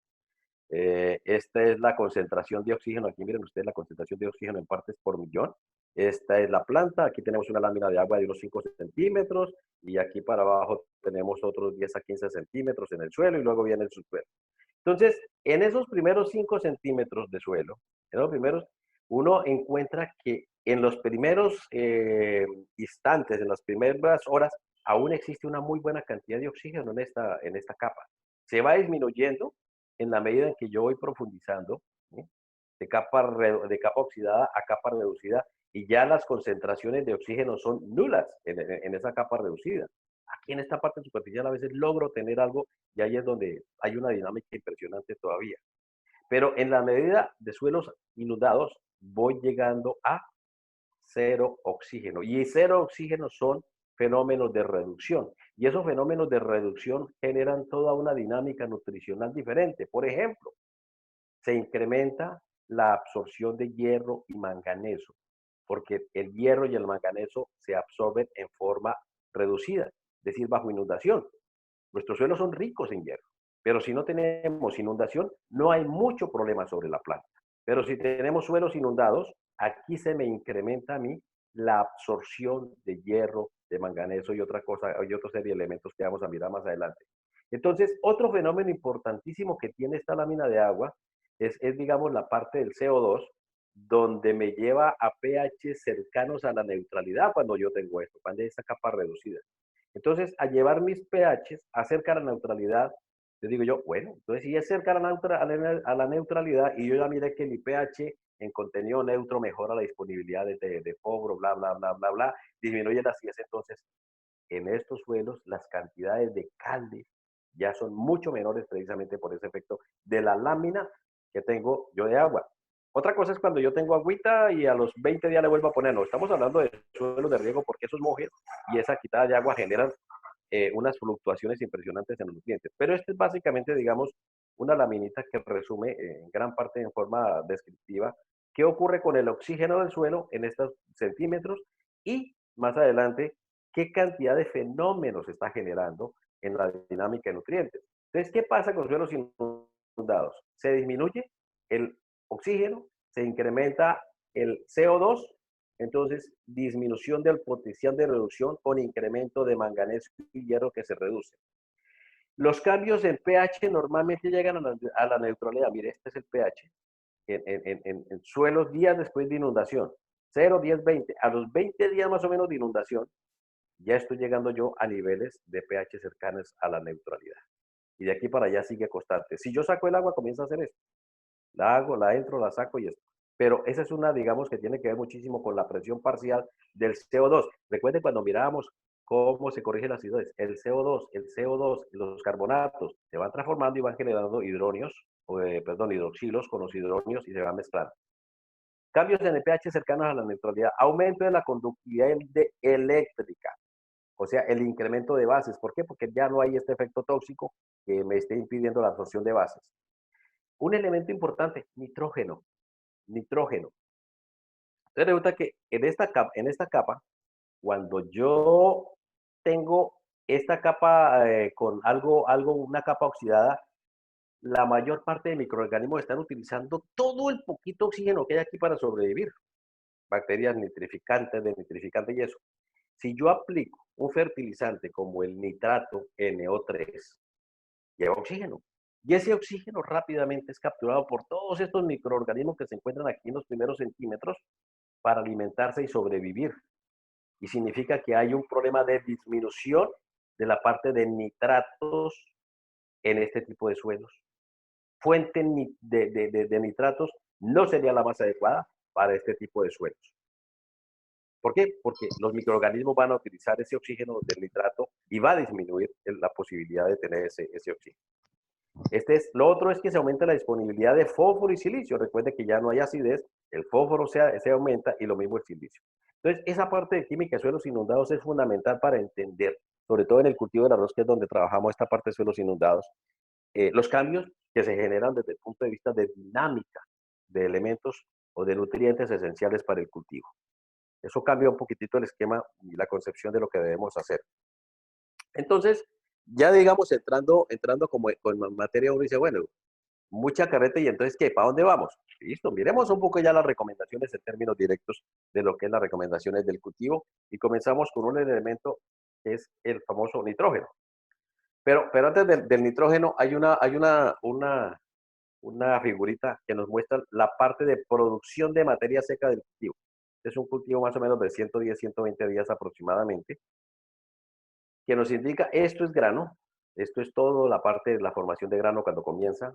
esta es la concentración de oxígeno. Aquí miren ustedes la concentración de oxígeno en partes por millón. Esta es la planta. Aquí tenemos una lámina de agua de unos 5 centímetros y aquí para abajo tenemos otros 10 a 15 centímetros en el suelo y luego viene el subsuelo. Entonces, en esos primeros 5 centímetros de suelo, en los primeros, uno encuentra que en los primeros instantes, en las primeras horas, aún existe una muy buena cantidad de oxígeno en esta capa. Se va disminuyendo en la medida en que yo voy profundizando, ¿sí? De capa oxidada a capa reducida, y ya las concentraciones de oxígeno son nulas en esa capa reducida. Aquí en esta parte superficial a veces logro tener algo y ahí es donde hay una dinámica impresionante todavía. Pero en la medida de suelos inundados voy llegando a cero oxígeno. Y cero oxígeno son fenómenos de reducción. Y esos fenómenos de reducción generan toda una dinámica nutricional diferente. Por ejemplo, se incrementa la absorción de hierro y manganeso, porque el hierro y el manganeso se absorben en forma reducida, es decir, bajo inundación. Nuestros suelos son ricos en hierro, pero si no tenemos inundación, no hay mucho problema sobre la planta. Pero si tenemos suelos inundados, aquí se me incrementa a mí la absorción de hierro, de manganeso y otra cosa, y otra serie de elementos que vamos a mirar más adelante. Entonces, otro fenómeno importantísimo que tiene esta lámina de agua digamos, la parte del CO2, donde me lleva a pH cercanos a la neutralidad cuando yo tengo esto, cuando hay esta capa reducida. Entonces, al llevar mis pHs a cerca a la neutralidad, les digo yo, bueno, entonces si es cerca a la neutralidad y yo ya miré que mi pH en contenido neutro mejora la disponibilidad de fósforo, bla, bla, bla, bla, bla, disminuye la acidez, entonces en estos suelos las cantidades de caldes ya son mucho menores precisamente por ese efecto de la lámina que tengo yo de agua. Otra cosa es cuando yo tengo agüita y a los 20 días le vuelvo a poner. No, estamos hablando de suelos de riego porque esos mojes y esa quitada de agua generan unas fluctuaciones impresionantes en los nutrientes. Pero este es básicamente, digamos, una laminita que resume en gran parte en forma descriptiva qué ocurre con el oxígeno del suelo en estos centímetros y más adelante qué cantidad de fenómenos está generando en la dinámica de nutrientes. Entonces, ¿qué pasa con suelos inundados? Se disminuye el oxígeno, se incrementa el CO2, entonces disminución del potencial de reducción con incremento de manganeso y hierro que se reduce. Los cambios en pH normalmente llegan a la neutralidad. Mire, este es el pH en suelos días después de inundación. 0, 10, 20. A los 20 días más o menos de inundación, ya estoy llegando yo a niveles de pH cercanos a la neutralidad. Y de aquí para allá sigue constante. Si yo saco el agua, comienza a hacer esto. La hago, la entro, la saco y esto. Pero esa es una, digamos, que tiene que ver muchísimo con la presión parcial del CO2. Recuerden cuando mirábamos cómo se corrige la acidez. El CO2, los carbonatos se van transformando y van generando hidronios, hidroxilos con los hidronios y se van mezclando. Cambios en el pH cercanos a la neutralidad. Aumento de la conductividad eléctrica. O sea, el incremento de bases. ¿Por qué? Porque ya no hay este efecto tóxico que me esté impidiendo la absorción de bases. Un elemento importante, nitrógeno. Nitrógeno. Entonces resulta que en esta capa, cuando yo tengo esta capa con una capa oxidada, la mayor parte de microorganismos están utilizando todo el poquito oxígeno que hay aquí para sobrevivir. Bacterias nitrificantes, desnitrificantes y eso. Si yo aplico un fertilizante como el nitrato NO3, lleva oxígeno. Y ese oxígeno rápidamente es capturado por todos estos microorganismos que se encuentran aquí en los primeros centímetros para alimentarse y sobrevivir. Y significa que hay un problema de disminución de la parte de nitratos en este tipo de suelos. Fuente de nitratos no sería la más adecuada para este tipo de suelos. ¿Por qué? Porque los microorganismos van a utilizar ese oxígeno del nitrato y va a disminuir la posibilidad de tener ese oxígeno. Lo otro es que se aumenta la disponibilidad de fósforo y silicio. Recuerde que ya no hay acidez, el fósforo se aumenta y lo mismo el silicio. Entonces, esa parte de química de suelos inundados es fundamental para entender, sobre todo en el cultivo del arroz, que es donde trabajamos esta parte de suelos inundados, los cambios que se generan desde el punto de vista de dinámica de elementos o de nutrientes esenciales para el cultivo. Eso cambia un poquitito el esquema y la concepción de lo que debemos hacer. Entonces, ya digamos, entrando como con materia, uno dice, bueno, mucha carreta y entonces, ¿qué? ¿Para dónde vamos? Listo, miremos un poco ya las recomendaciones en términos directos de lo que es las recomendaciones del cultivo y comenzamos con un elemento que es el famoso nitrógeno. Pero antes del nitrógeno hay una figurita que nos muestra la parte de producción de materia seca del cultivo. Es un cultivo más o menos de 110, 120 días aproximadamente, que nos indica esto es grano, esto es todo la parte de la formación de grano cuando comienza.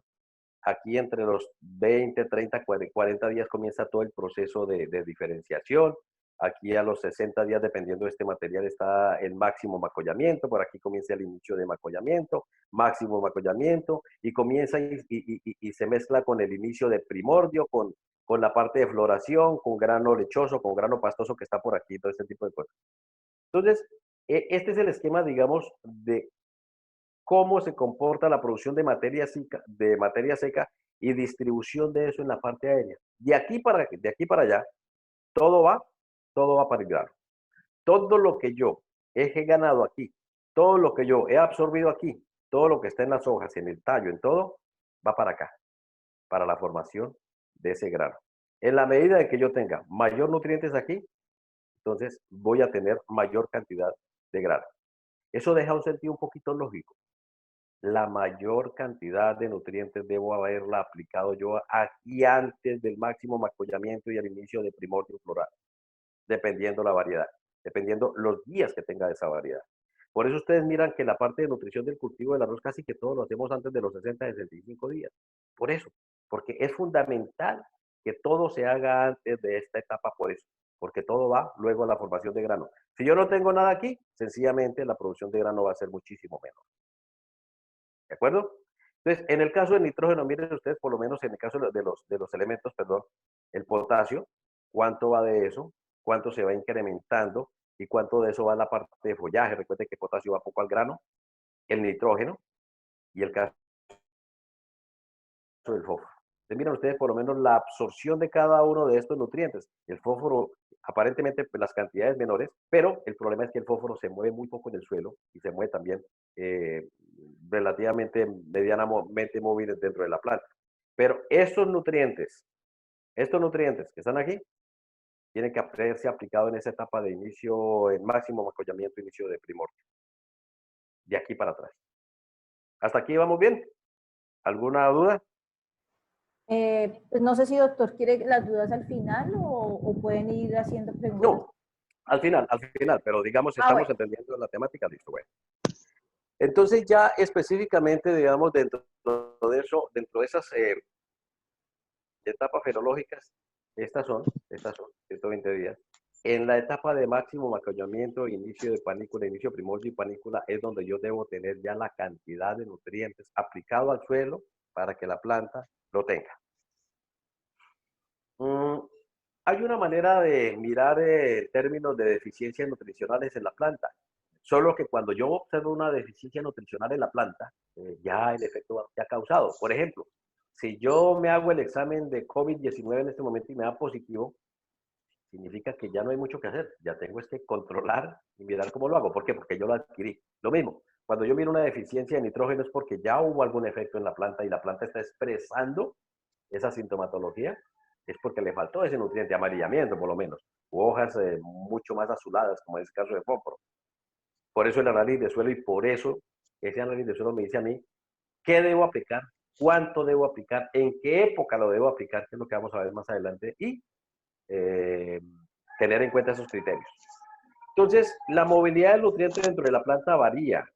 Aquí entre los 20, 30, 40 días comienza todo el proceso de diferenciación. Aquí a los 60 días, dependiendo de este material, está el máximo macollamiento. Por aquí comienza el inicio de macollamiento, máximo macollamiento, y comienza y se mezcla con el inicio de primordio, con la parte de floración, con grano lechoso, con grano pastoso que está por aquí, todo este tipo de cosas. Entonces, este es el esquema, digamos, de cómo se comporta la producción de materia seca y distribución de eso en la parte aérea. De aquí para allá, todo va, todo va para el grano. Todo lo que yo he ganado aquí, todo lo que yo he absorbido aquí, todo lo que está en las hojas, en el tallo, en todo, va para acá, para la formación de ese grano. En la medida de que yo tenga mayor nutrientes aquí, entonces voy a tener mayor cantidad de grano. Eso deja un sentido un poquito lógico. La mayor cantidad de nutrientes debo haberla aplicado yo aquí antes del máximo macollamiento y el inicio de primordio floral, dependiendo la variedad, dependiendo los días que tenga esa variedad. Por eso ustedes miran que la parte de nutrición del cultivo del arroz casi que todo lo hacemos antes de los 65 días. Por eso, porque es fundamental que todo se haga antes de esta etapa, por eso, porque todo va luego a la formación de grano. Si yo no tengo nada aquí, sencillamente la producción de grano va a ser muchísimo menor. ¿De acuerdo? Entonces, en el caso del nitrógeno, miren ustedes, por lo menos en el caso de los elementos, perdón, el potasio, cuánto va de eso, cuánto se va incrementando y cuánto de eso va a la parte de follaje. Recuerden que el potasio va poco al grano, el nitrógeno y el caso del fósforo. Entonces, miren ustedes por lo menos la absorción de cada uno de estos nutrientes. El fósforo, aparentemente, pues, las cantidades menores, pero el problema es que el fósforo se mueve muy poco en el suelo y se mueve también relativamente medianamente móviles dentro de la planta. Pero estos nutrientes que están aquí, tienen que haberse aplicado en esa etapa de inicio, en máximo macollamiento, inicio de primordio, de aquí para atrás. ¿Hasta aquí vamos bien? ¿Alguna duda? Pues no sé si doctor quiere las dudas al final o pueden ir haciendo preguntas. No, al final, pero digamos, estamos entendiendo la temática, listo, bueno. Entonces ya específicamente, digamos, dentro de eso, dentro de esas etapas fenológicas, estas son 120 días. En la etapa de máximo macollamiento, inicio de panícula, inicio primordio y panícula, es donde yo debo tener ya la cantidad de nutrientes aplicado al suelo para que la planta lo tenga. Hay una manera de mirar términos de deficiencias nutricionales en la planta. Solo que cuando yo observo una deficiencia nutricional en la planta, ya el efecto ya ha causado. Por ejemplo, si yo me hago el examen de COVID-19 en este momento y me da positivo, significa que ya no hay mucho que hacer. Ya tengo que controlar y mirar cómo lo hago. ¿Por qué? Porque yo lo adquirí. Lo mismo, cuando yo miro una deficiencia de nitrógeno es porque ya hubo algún efecto en la planta y la planta está expresando esa sintomatología, es porque le faltó ese nutriente, amarillamiento por lo menos, u hojas mucho más azuladas, como es el caso de fósforo. Por eso el análisis de suelo y por eso ese análisis de suelo me dice a mí qué debo aplicar, cuánto debo aplicar, en qué época lo debo aplicar, que es lo que vamos a ver más adelante, y tener en cuenta esos criterios. Entonces, la movilidad del nutriente dentro de la planta varía.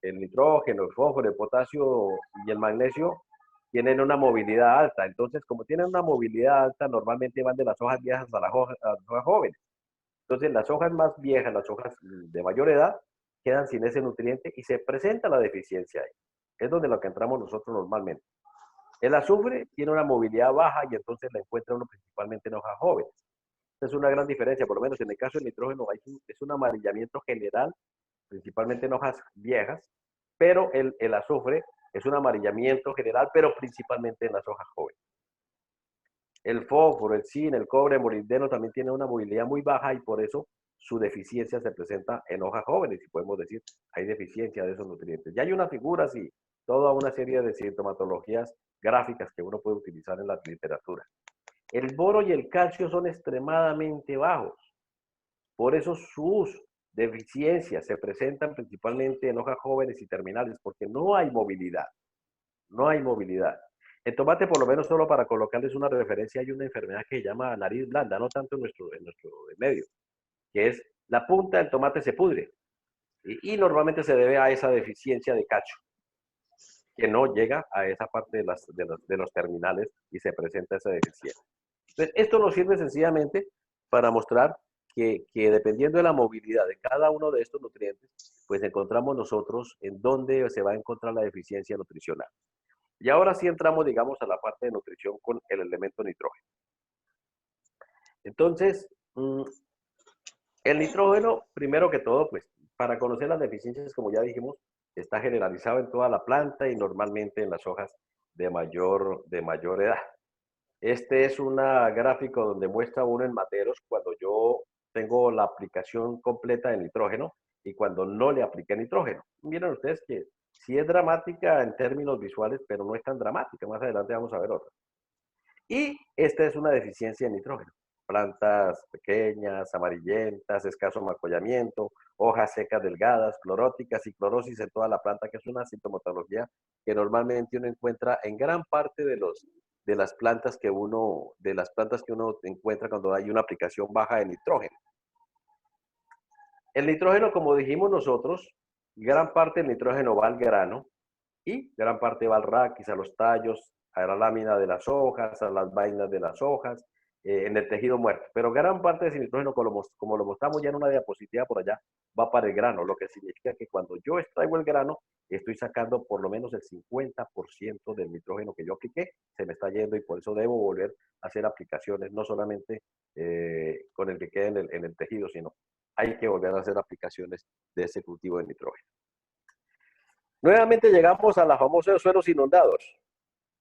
El nitrógeno, el fósforo, el potasio y el magnesio tienen una movilidad alta. Entonces, como tienen una movilidad alta, normalmente van de las hojas viejas a las hojas jóvenes. Entonces, las hojas más viejas, las hojas de mayor edad, quedan sin ese nutriente y se presenta la deficiencia ahí. Es donde lo que entramos nosotros normalmente. El azufre tiene una movilidad baja y entonces la encuentra uno principalmente en hojas jóvenes. Esa es una gran diferencia, por lo menos en el caso del nitrógeno es un amarillamiento general, principalmente en hojas viejas, pero el azufre es un amarillamiento general, pero principalmente en las hojas jóvenes. El fósforo, el zinc, el cobre, el molibdeno también tiene una movilidad muy baja y por eso su deficiencia se presenta en hojas jóvenes y podemos decir hay deficiencia de esos nutrientes. Ya hay unas figuras y toda una serie de sintomatologías gráficas que uno puede utilizar en la literatura. El boro y el calcio son extremadamente bajos, por eso sus deficiencias se presentan principalmente en hojas jóvenes y terminales porque no hay movilidad, no hay movilidad. El tomate, por lo menos solo para colocarles una referencia, hay una enfermedad que se llama nariz blanda, no tanto en nuestro medio, que es la punta del tomate se pudre y normalmente se debe a esa deficiencia de cacho, que no llega a esa parte de los terminales y se presenta esa deficiencia. Entonces, esto nos sirve sencillamente para mostrar que dependiendo de la movilidad de cada uno de estos nutrientes, pues encontramos nosotros en dónde se va a encontrar la deficiencia nutricional. Y ahora sí entramos, digamos, a la parte de nutrición con el elemento nitrógeno. Entonces, el nitrógeno, primero que todo, pues para conocer las deficiencias, como ya dijimos, está generalizado en toda la planta y normalmente en las hojas de mayor edad. Este es un gráfico donde muestra uno en materos cuando yo tengo la aplicación completa de nitrógeno y cuando no le apliqué nitrógeno. Miren ustedes que sí es dramática en términos visuales, pero no es tan dramática. Más adelante vamos a ver otra. Y esta es una deficiencia de nitrógeno. Plantas pequeñas, amarillentas, escaso macollamiento, hojas secas delgadas, cloróticas y clorosis en toda la planta, que es una sintomatología que normalmente uno encuentra en gran parte de las plantas que uno encuentra cuando hay una aplicación baja de nitrógeno. El nitrógeno, como dijimos nosotros, gran parte del nitrógeno va al grano y gran parte va al raquis, a los tallos, a la lámina de las hojas, a las vainas de las hojas, en el tejido muerto. Pero gran parte de ese nitrógeno, como lo mostramos ya en una diapositiva por allá, va para el grano, lo que significa que cuando yo extraigo el grano, estoy sacando por lo menos el 50% del nitrógeno que yo apliqué, se me está yendo y por eso debo volver a hacer aplicaciones, no solamente con el que quede en el tejido, sino hay que volver a hacer aplicaciones de ese cultivo de nitrógeno. Nuevamente llegamos a la famosa suelos inundados.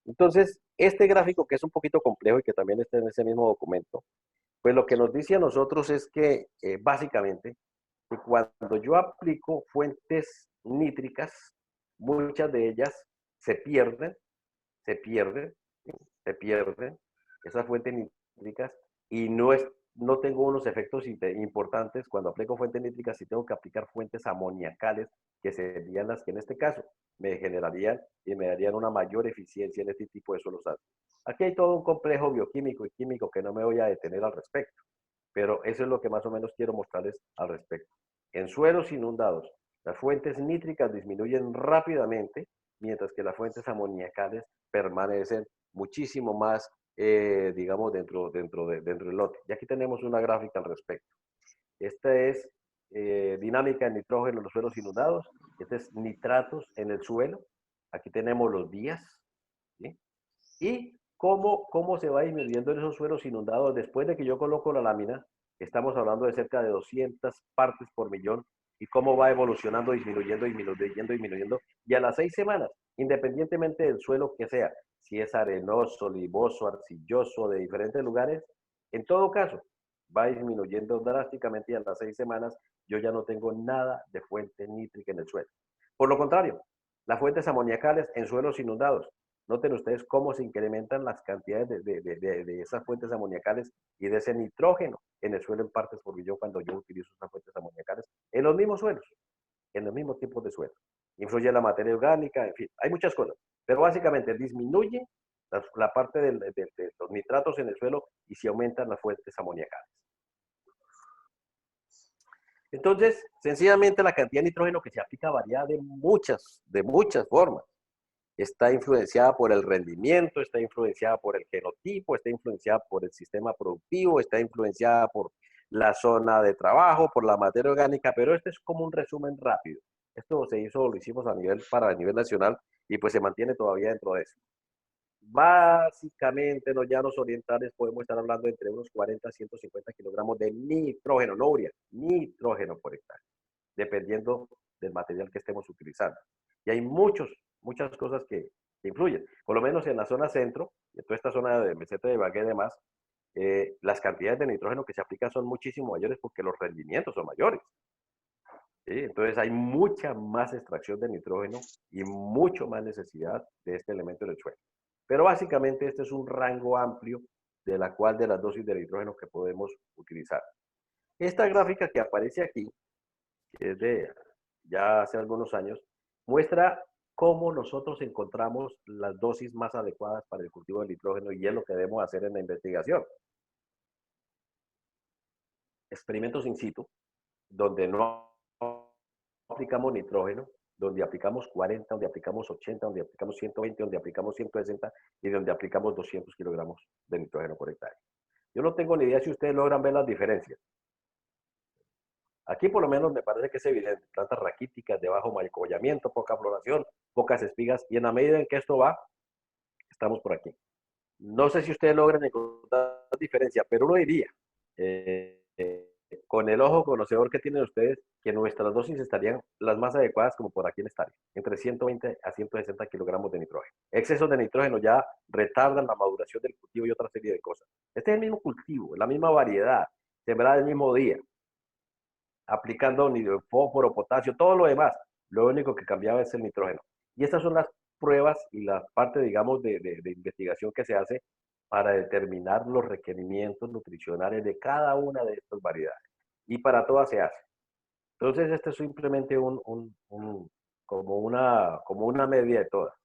Entonces, este gráfico que es un poquito complejo y que también está en ese mismo documento, pues lo que nos dice a nosotros es que básicamente que cuando yo aplico fuentes nítricas, muchas de ellas se pierden, se pierden, se pierden esas fuentes nítricas y no tengo unos efectos importantes cuando aplico fuentes nítricas si tengo que aplicar fuentes amoniacales, que serían las que en este caso me generarían y me darían una mayor eficiencia en este tipo de suelos ácidos. Aquí hay todo un complejo bioquímico y químico que no me voy a detener al respecto, pero eso es lo que más o menos quiero mostrarles al respecto. En suelos inundados, las fuentes nítricas disminuyen rápidamente, mientras que las fuentes amoniacales permanecen muchísimo más, digamos, dentro del lote. Y aquí tenemos una gráfica al respecto. Esta es dinámica de nitrógeno en los suelos inundados. Este es nitratos en el suelo. Aquí tenemos los días. ¿Sí? Y cómo se va disminuyendo en esos suelos inundados después de que yo coloco la lámina. Estamos hablando de cerca de 200 partes por millón y cómo va evolucionando, disminuyendo, disminuyendo, disminuyendo. Y a las 6 semanas, independientemente del suelo que sea, si es arenoso, liboso, arcilloso, de diferentes lugares, en todo caso, va disminuyendo drásticamente y a las 6 semanas yo ya no tengo nada de fuente nítrica en el suelo. Por lo contrario, las fuentes amoniacales en suelos inundados. Noten ustedes cómo se incrementan las cantidades de esas fuentes amoniacales y de ese nitrógeno en el suelo en partes por millón cuando yo utilizo esas fuentes amoniacales en los mismos suelos, en los mismos tipos de suelos. Influye la materia orgánica, en fin, hay muchas cosas. Pero básicamente disminuye la parte de los nitratos en el suelo y se aumentan las fuentes amoniacales. Entonces, sencillamente la cantidad de nitrógeno que se aplica varía de muchas formas. está influenciada por el rendimiento, está influenciada por el genotipo, está influenciada por el sistema productivo, está influenciada por la zona de trabajo, por la materia orgánica, pero este es como un resumen rápido. Esto se hizo, lo hicimos para el nivel nacional y pues se mantiene todavía dentro de eso. Básicamente, en los llanos orientales podemos estar hablando entre unos 40 a 150 kilogramos de nitrógeno, no urea, nitrógeno por hectárea, dependiendo del material que estemos utilizando. Y hay muchas cosas que influyen. Por lo menos en la zona centro, en toda esta zona de meseta de Ibagué y demás, las cantidades de nitrógeno que se aplican son muchísimo mayores porque los rendimientos son mayores. ¿Sí? Entonces hay mucha más extracción de nitrógeno y mucho más necesidad de este elemento en el suelo. Pero básicamente este es un rango amplio de la cual de las dosis de nitrógeno que podemos utilizar. Esta gráfica que aparece aquí, que es de ya hace algunos años, muestra cómo nosotros encontramos las dosis más adecuadas para el cultivo del nitrógeno y es lo que debemos hacer en la investigación. Experimentos in situ, donde no aplicamos nitrógeno, donde aplicamos 40, donde aplicamos 80, donde aplicamos 120, donde aplicamos 160 y donde aplicamos 200 kilogramos de nitrógeno por hectárea. Yo no tengo ni idea si ustedes logran ver las diferencias. Aquí por lo menos me parece que es evidente, plantas raquíticas de bajo macollamiento, poca floración, pocas espigas, y en la medida en que esto va, estamos por aquí. No sé si ustedes logran encontrar diferencia, pero uno diría, con el ojo conocedor que tienen ustedes, que nuestras dosis estarían las más adecuadas como por aquí en esta área, entre 120 a 160 kilogramos de nitrógeno. Excesos de nitrógeno ya retardan la maduración del cultivo y otra serie de cosas. Este es el mismo cultivo, la misma variedad, sembrada el mismo día, aplicando fósforo, potasio, todo lo demás. Lo único que cambiaba es el nitrógeno. Y estas son las pruebas y la parte, digamos, de investigación que se hace para determinar los requerimientos nutricionales de cada una de estas variedades. Y para todas se hace. Entonces, este es simplemente como una media de todas.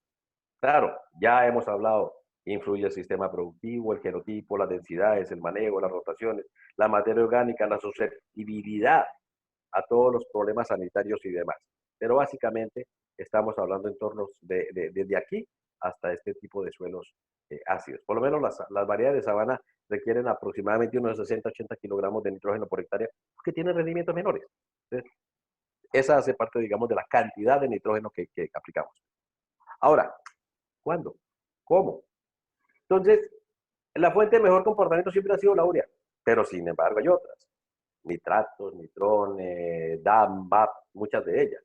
Claro, ya hemos hablado, influye el sistema productivo, el genotipo, las densidades, el manejo, las rotaciones, la materia orgánica, la susceptibilidad a todos los problemas sanitarios y demás. Pero básicamente estamos hablando en torno desde aquí hasta este tipo de suelos ácidos. Por lo menos las variedades de sabana requieren aproximadamente unos 60-80 kilogramos de nitrógeno por hectárea, porque tienen rendimientos menores. Entonces, esa hace parte, digamos, de la cantidad de nitrógeno que aplicamos. Ahora, ¿cuándo? ¿Cómo? Entonces, la fuente de mejor comportamiento siempre ha sido la urea, pero sin embargo hay otras. Nitratos, nitrones, DAM, MAP, muchas de ellas.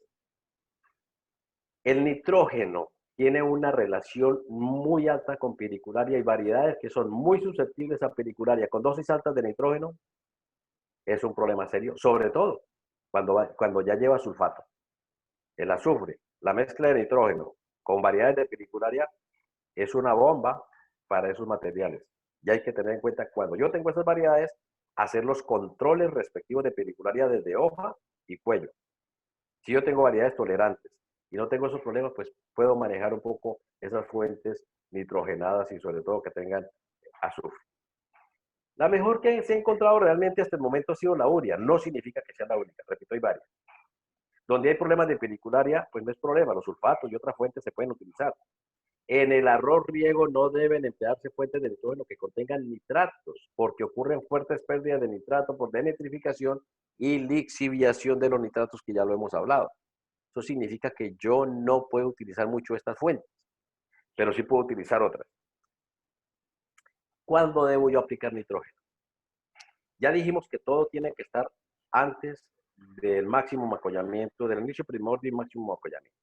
El nitrógeno tiene una relación muy alta con piricularia y variedades que son muy susceptibles a piricularia. Con dosis altas de nitrógeno es un problema serio, sobre todo cuando ya lleva sulfato. El azufre, la mezcla de nitrógeno con variedades de piricularia es una bomba para esos materiales. Y hay que tener en cuenta cuando yo tengo esas variedades, hacer los controles respectivos de piricularia desde hoja y cuello. Si yo tengo variedades tolerantes y no tengo esos problemas, pues puedo manejar un poco esas fuentes nitrogenadas y sobre todo que tengan azufre. La mejor que se ha encontrado realmente hasta el momento ha sido la urea. No significa que sea la única, repito, hay varias. Donde hay problemas de piricularia, pues no es problema, los sulfatos y otras fuentes se pueden utilizar. En el arroz riego no deben emplearse fuentes de nitrógeno que contengan nitratos, porque ocurren fuertes pérdidas de nitrato por denitrificación y lixiviación de los nitratos, que ya lo hemos hablado. Eso significa que yo no puedo utilizar mucho estas fuentes, pero sí puedo utilizar otras. ¿Cuándo debo yo aplicar nitrógeno? Ya dijimos que todo tiene que estar antes del máximo macollamiento, del inicio primordio y máximo macollamiento.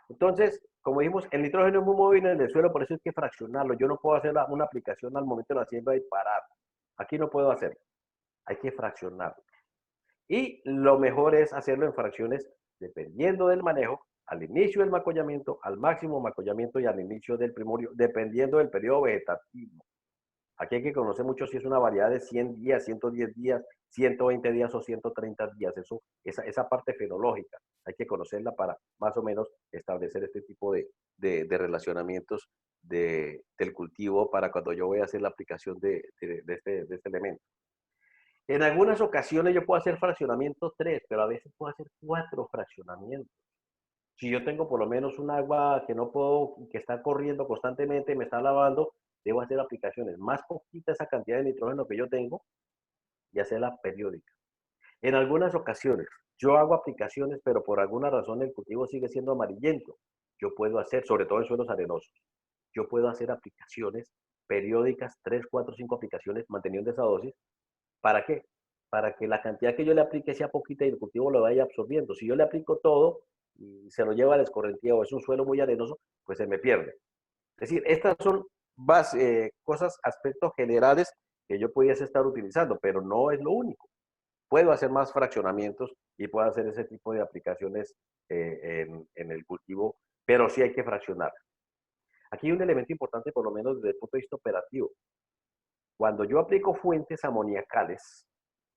Entonces, como dijimos, el nitrógeno es muy móvil en el suelo, por eso hay que fraccionarlo. Yo no puedo hacer una aplicación al momento de la siembra y parar. Aquí no puedo hacerlo. Hay que fraccionarlo. Y lo mejor es hacerlo en fracciones dependiendo del manejo, al inicio del macollamiento, al máximo macollamiento y al inicio del primorio, dependiendo del periodo vegetativo. Aquí hay que conocer mucho si es una variedad de 100 días, 110 días, 120 días o 130 días. Esa parte fenológica hay que conocerla para más o menos establecer este tipo de relacionamientos del cultivo para cuando yo voy a hacer la aplicación de este elemento. En algunas ocasiones yo puedo hacer fraccionamiento 3, pero a veces puedo hacer 4 fraccionamientos. Si yo tengo por lo menos un agua que no puedo, que está corriendo constantemente, me está lavando, debo hacer aplicaciones más poquita esa cantidad de nitrógeno que yo tengo y hacerla periódica. En algunas ocasiones, yo hago aplicaciones, pero por alguna razón el cultivo sigue siendo amarillento. Yo puedo hacer, sobre todo en suelos arenosos, yo puedo hacer aplicaciones periódicas, 3, 4, 5 aplicaciones, manteniendo esa dosis. ¿Para qué? Para que la cantidad que yo le aplique sea poquita y el cultivo lo vaya absorbiendo. Si yo le aplico todo y se lo lleva al escorrentía o es un suelo muy arenoso, pues se me pierde. Es decir, estas son cosas, aspectos generales que yo pudiese estar utilizando, pero no es lo único. Puedo hacer más fraccionamientos y puedo hacer ese tipo de aplicaciones en el cultivo, pero sí hay que fraccionar. Aquí hay un elemento importante, por lo menos desde el punto de vista operativo. Cuando yo aplico fuentes amoníacales,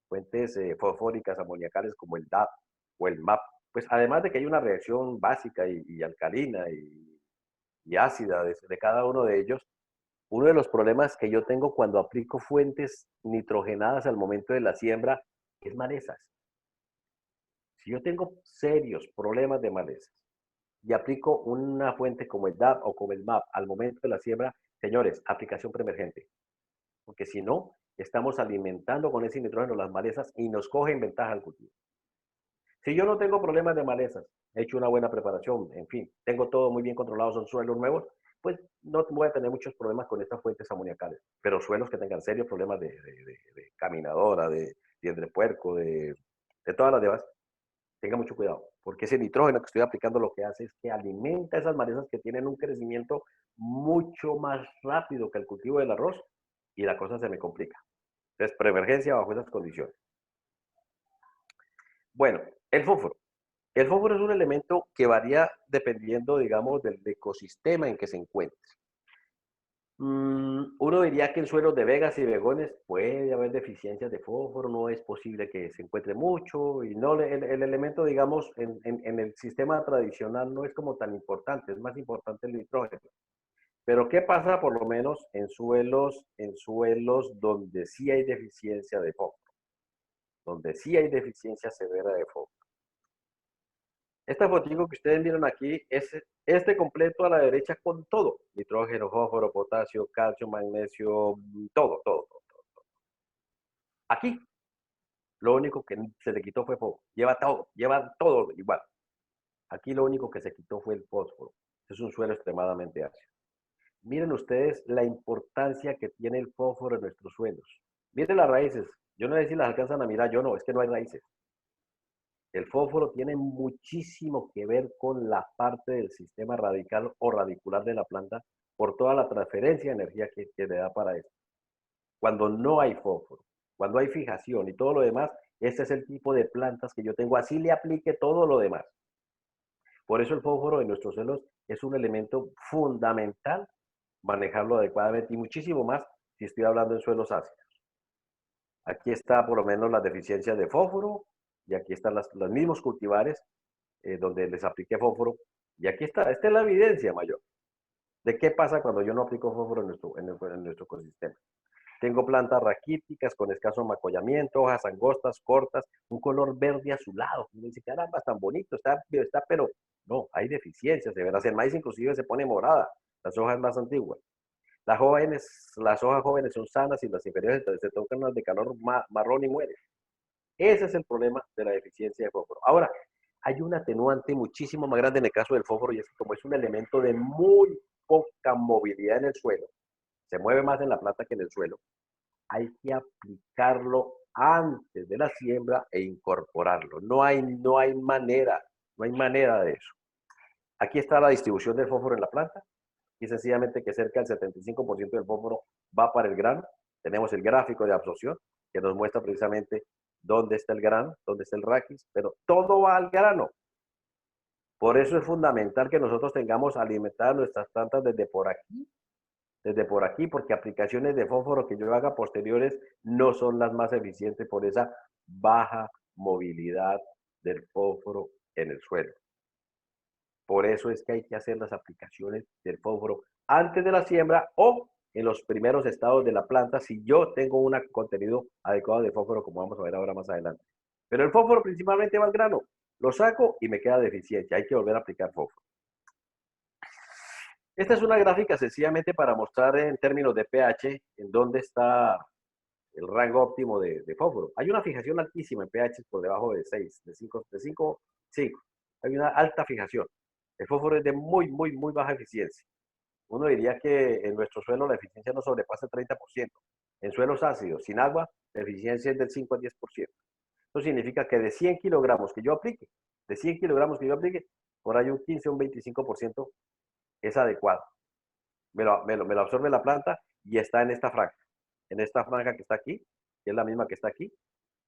fuentes fosfóricas amoníacales como el DAP o el MAP, pues además de que hay una reacción básica y alcalina y ácida de cada uno de ellos, uno de los problemas que yo tengo cuando aplico fuentes nitrogenadas al momento de la siembra es malezas. Si yo tengo serios problemas de malezas y aplico una fuente como el DAP o como el MAP al momento de la siembra, señores, aplicación preemergente. Porque si no, estamos alimentando con ese nitrógeno las malezas y nos cogen ventaja al cultivo. Si yo no tengo problemas de malezas, he hecho una buena preparación, en fin, tengo todo muy bien controlado, son suelos nuevos, pues no voy a tener muchos problemas con estas fuentes amoníacales. Pero suelos que tengan serios problemas de caminadora, de diente de puerco, de todas las demás, tenga mucho cuidado, porque ese nitrógeno que estoy aplicando lo que hace es que alimenta esas malezas que tienen un crecimiento mucho más rápido que el cultivo del arroz y la cosa se me complica. Entonces, preemergencia bajo esas condiciones. Bueno, el fósforo. El fósforo es un elemento que varía dependiendo, digamos, del ecosistema en que se encuentre. Uno diría que en suelos de vegas y begones puede haber deficiencias de fósforo, no es posible que se encuentre mucho y no el elemento, digamos, en el sistema tradicional no es como tan importante, es más importante el nitrógeno. Pero ¿qué pasa por lo menos en suelos donde sí hay deficiencia de fósforo? Donde sí hay deficiencia severa de fósforo. Esta fotico que ustedes miran aquí es este completo a la derecha con todo. Nitrógeno, fósforo, potasio, calcio, magnesio, todo. Aquí lo único que se le quitó fue fósforo. Lleva todo igual. Aquí lo único que se quitó fue el fósforo. Es un suelo extremadamente ácido. Miren ustedes la importancia que tiene el fósforo en nuestros suelos. Miren las raíces. Yo no sé si las alcanzan a mirar, yo no, es que no hay raíces. El fósforo tiene muchísimo que ver con la parte del sistema radical o radicular de la planta por toda la transferencia de energía que le da para esto. Cuando no hay fósforo, cuando hay fijación y todo lo demás, ese es el tipo de plantas que yo tengo. Así le aplique todo lo demás. Por eso el fósforo en nuestros suelos es un elemento fundamental manejarlo adecuadamente y muchísimo más si estoy hablando en suelos ácidos. Aquí está por lo menos las deficiencias de fósforo y aquí están los mismos cultivares donde les apliqué fósforo. Y aquí está, esta es la evidencia mayor de qué pasa cuando yo no aplico fósforo en nuestro ecosistema. Tengo plantas raquíticas con escaso amacollamiento, hojas angostas, cortas, un color verde azulado. Uno dice, caramba, es tan bonito, está, pero no, hay deficiencias, de veras. El maíz inclusive se pone morada, las hojas más antiguas. Las hojas jóvenes son sanas y las inferiores se tocan las de color marrón y mueren. Ese es el problema de la deficiencia de fósforo. Ahora, hay un atenuante muchísimo más grande en el caso del fósforo y es que como es un elemento de muy poca movilidad en el suelo, se mueve más en la planta que en el suelo, hay que aplicarlo antes de la siembra e incorporarlo. No hay manera de eso. Aquí está la distribución del fósforo en la planta y sencillamente que cerca del 75% del fósforo va para el grano. Tenemos el gráfico de absorción que nos muestra precisamente dónde está el grano, dónde está el raquis, pero todo va al grano. Por eso es fundamental que nosotros tengamos alimentadas nuestras plantas desde por aquí, porque aplicaciones de fósforo que yo haga posteriores no son las más eficientes por esa baja movilidad del fósforo en el suelo. Por eso es que hay que hacer las aplicaciones del fósforo antes de la siembra o en los primeros estados de la planta si yo tengo un contenido adecuado de fósforo, como vamos a ver ahora más adelante. Pero el fósforo principalmente va al grano. Lo saco y me queda deficiencia. Hay que volver a aplicar fósforo. Esta es una gráfica sencillamente para mostrar en términos de pH en dónde está el rango óptimo de fósforo. Hay una fijación altísima en pH por debajo de 6, de 5, de 5, 5. Hay una alta fijación. El fósforo es de muy baja eficiencia. Uno diría que en nuestro suelo la eficiencia no sobrepasa el 30%. En suelos ácidos, sin agua, la eficiencia es del 5 al 10%. Eso significa que de 100 kilogramos que yo aplique, por ahí un 15 o un 25% es adecuado. Me lo absorbe la planta y está en esta franja que está aquí, que es la misma que está aquí,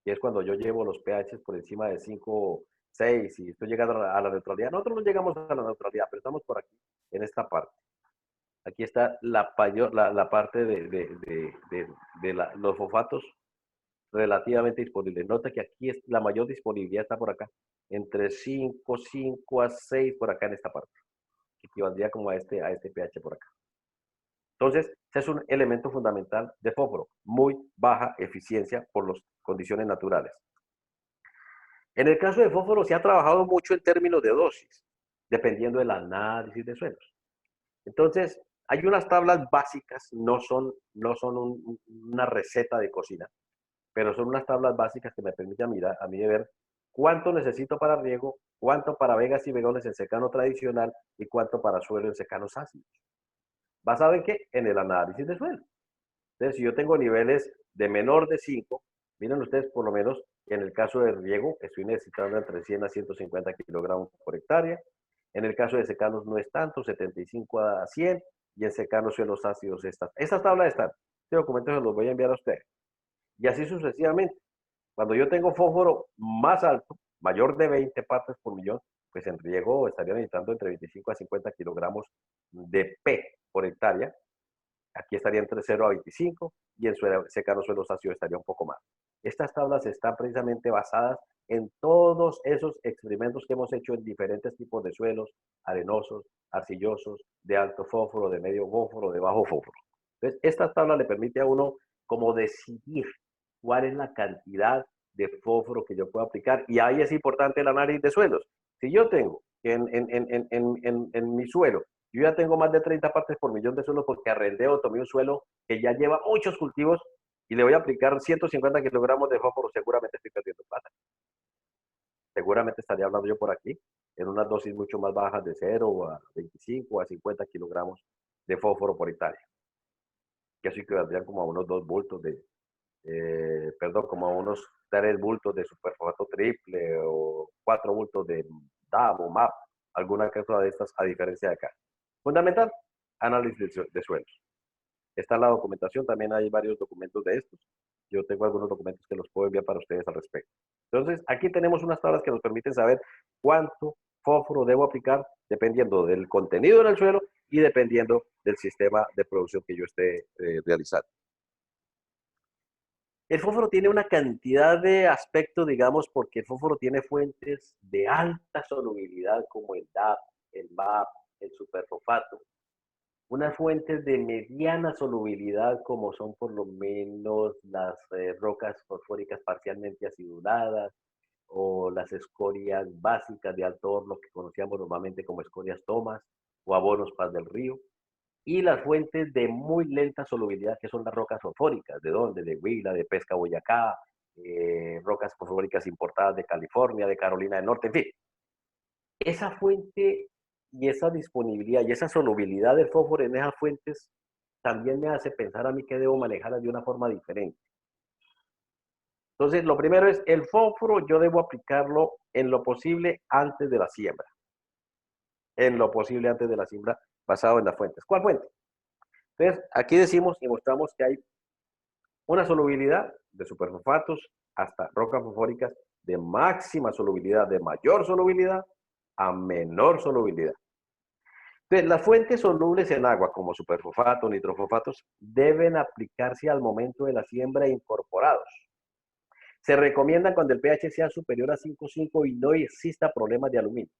que es cuando yo llevo los pH por encima de 5, 6 y estoy llegando a la neutralidad. Nosotros no llegamos a la neutralidad, pero estamos por aquí, en esta parte. Aquí está la parte de los fosfatos relativamente disponibles. Nota que aquí es, la mayor disponibilidad está por acá, entre 5 a 6 por acá en esta parte, que equivaldría como a este pH por acá. Entonces, ese es un elemento fundamental de fósforo, muy baja eficiencia por las condiciones naturales. En el caso de fósforo se ha trabajado mucho en términos de dosis, dependiendo del análisis de suelos. Entonces, hay unas tablas básicas, no son una receta de cocina, pero son unas tablas básicas que me permiten a mí de ver cuánto necesito para riego, cuánto para vegas y begones en secano tradicional y cuánto para suelo en secanos ácidos. ¿Basado en qué? En el análisis de suelo. Entonces, si yo tengo niveles de menor de 5, miren ustedes por lo menos que en el caso de riego estoy necesitando entre 100 a 150 kilogramos por hectárea. En el caso de secanos no es tanto, 75 a 100, y en secanos suelos ácidos estas tablas están. Este documento se los voy a enviar a ustedes. Y así sucesivamente. Cuando yo tengo fósforo más alto, mayor de 20 partes por millón, pues en riego estaría necesitando entre 25 a 50 kilogramos de P por hectárea. Aquí estaría entre 0 a 25 y en secano suelos ácidos estaría un poco más. Estas tablas están precisamente basadas en todos esos experimentos que hemos hecho en diferentes tipos de suelos, arenosos, arcillosos, de alto fósforo, de medio fósforo, de bajo fósforo. Entonces, esta tabla le permite a uno como decidir cuál es la cantidad de fósforo que yo puedo aplicar. Y ahí es importante el análisis de suelos. Si yo tengo en mi suelo, yo ya tengo más de 30 partes por millón de suelo porque arrendé o tomé un suelo que ya lleva muchos cultivos y le voy a aplicar 150 kilogramos de fósforo, seguramente estoy perdiendo plata. Seguramente estaría hablando yo por aquí en unas dosis mucho más bajas de 0 a 25 a 50 kilogramos de fósforo por hectárea. Que eso equivaldrían como a unos 2 bultos como a unos 3 bultos de superfosfato triple o 4 bultos de DAP o MAP, alguna cosa de estas a diferencia de acá. Fundamental, análisis de suelos. Está en la documentación, también hay varios documentos de estos. Yo tengo algunos documentos que los puedo enviar para ustedes al respecto. Entonces, aquí tenemos unas tablas que nos permiten saber cuánto fósforo debo aplicar dependiendo del contenido en el suelo y dependiendo del sistema de producción que yo esté realizando. El fósforo tiene una cantidad de aspectos, digamos, porque el fósforo tiene fuentes de alta solubilidad como el DAP, el MAP, el superfosfato. Unas fuentes de mediana solubilidad como son por lo menos las rocas fosfóricas parcialmente aciduladas o las escorias básicas de alto horno que conocíamos normalmente como escorias tomas o abonos paz del río. Y las fuentes de muy lenta solubilidad, que son las rocas fosfóricas. ¿De dónde? De Huila, de Pesca, Boyacá, rocas fosfóricas importadas de California, de Carolina del Norte, en fin. Esa fuente y esa disponibilidad y esa solubilidad del fósforo en esas fuentes también me hace pensar a mí que debo manejarlas de una forma diferente. Entonces, lo primero es, el fósforo yo debo aplicarlo en lo posible antes de la siembra. En lo posible antes de la siembra, basado en las fuentes. ¿Cuál fuente? Entonces, aquí decimos y mostramos que hay una solubilidad de superfosfatos hasta rocas fosfóricas de máxima solubilidad, de mayor solubilidad a menor solubilidad. Entonces, las fuentes solubles en agua, como superfosfatos, nitrofosfatos, deben aplicarse al momento de la siembra incorporados. Se recomienda cuando el pH sea superior a 5,5 y no exista problemas de aluminio.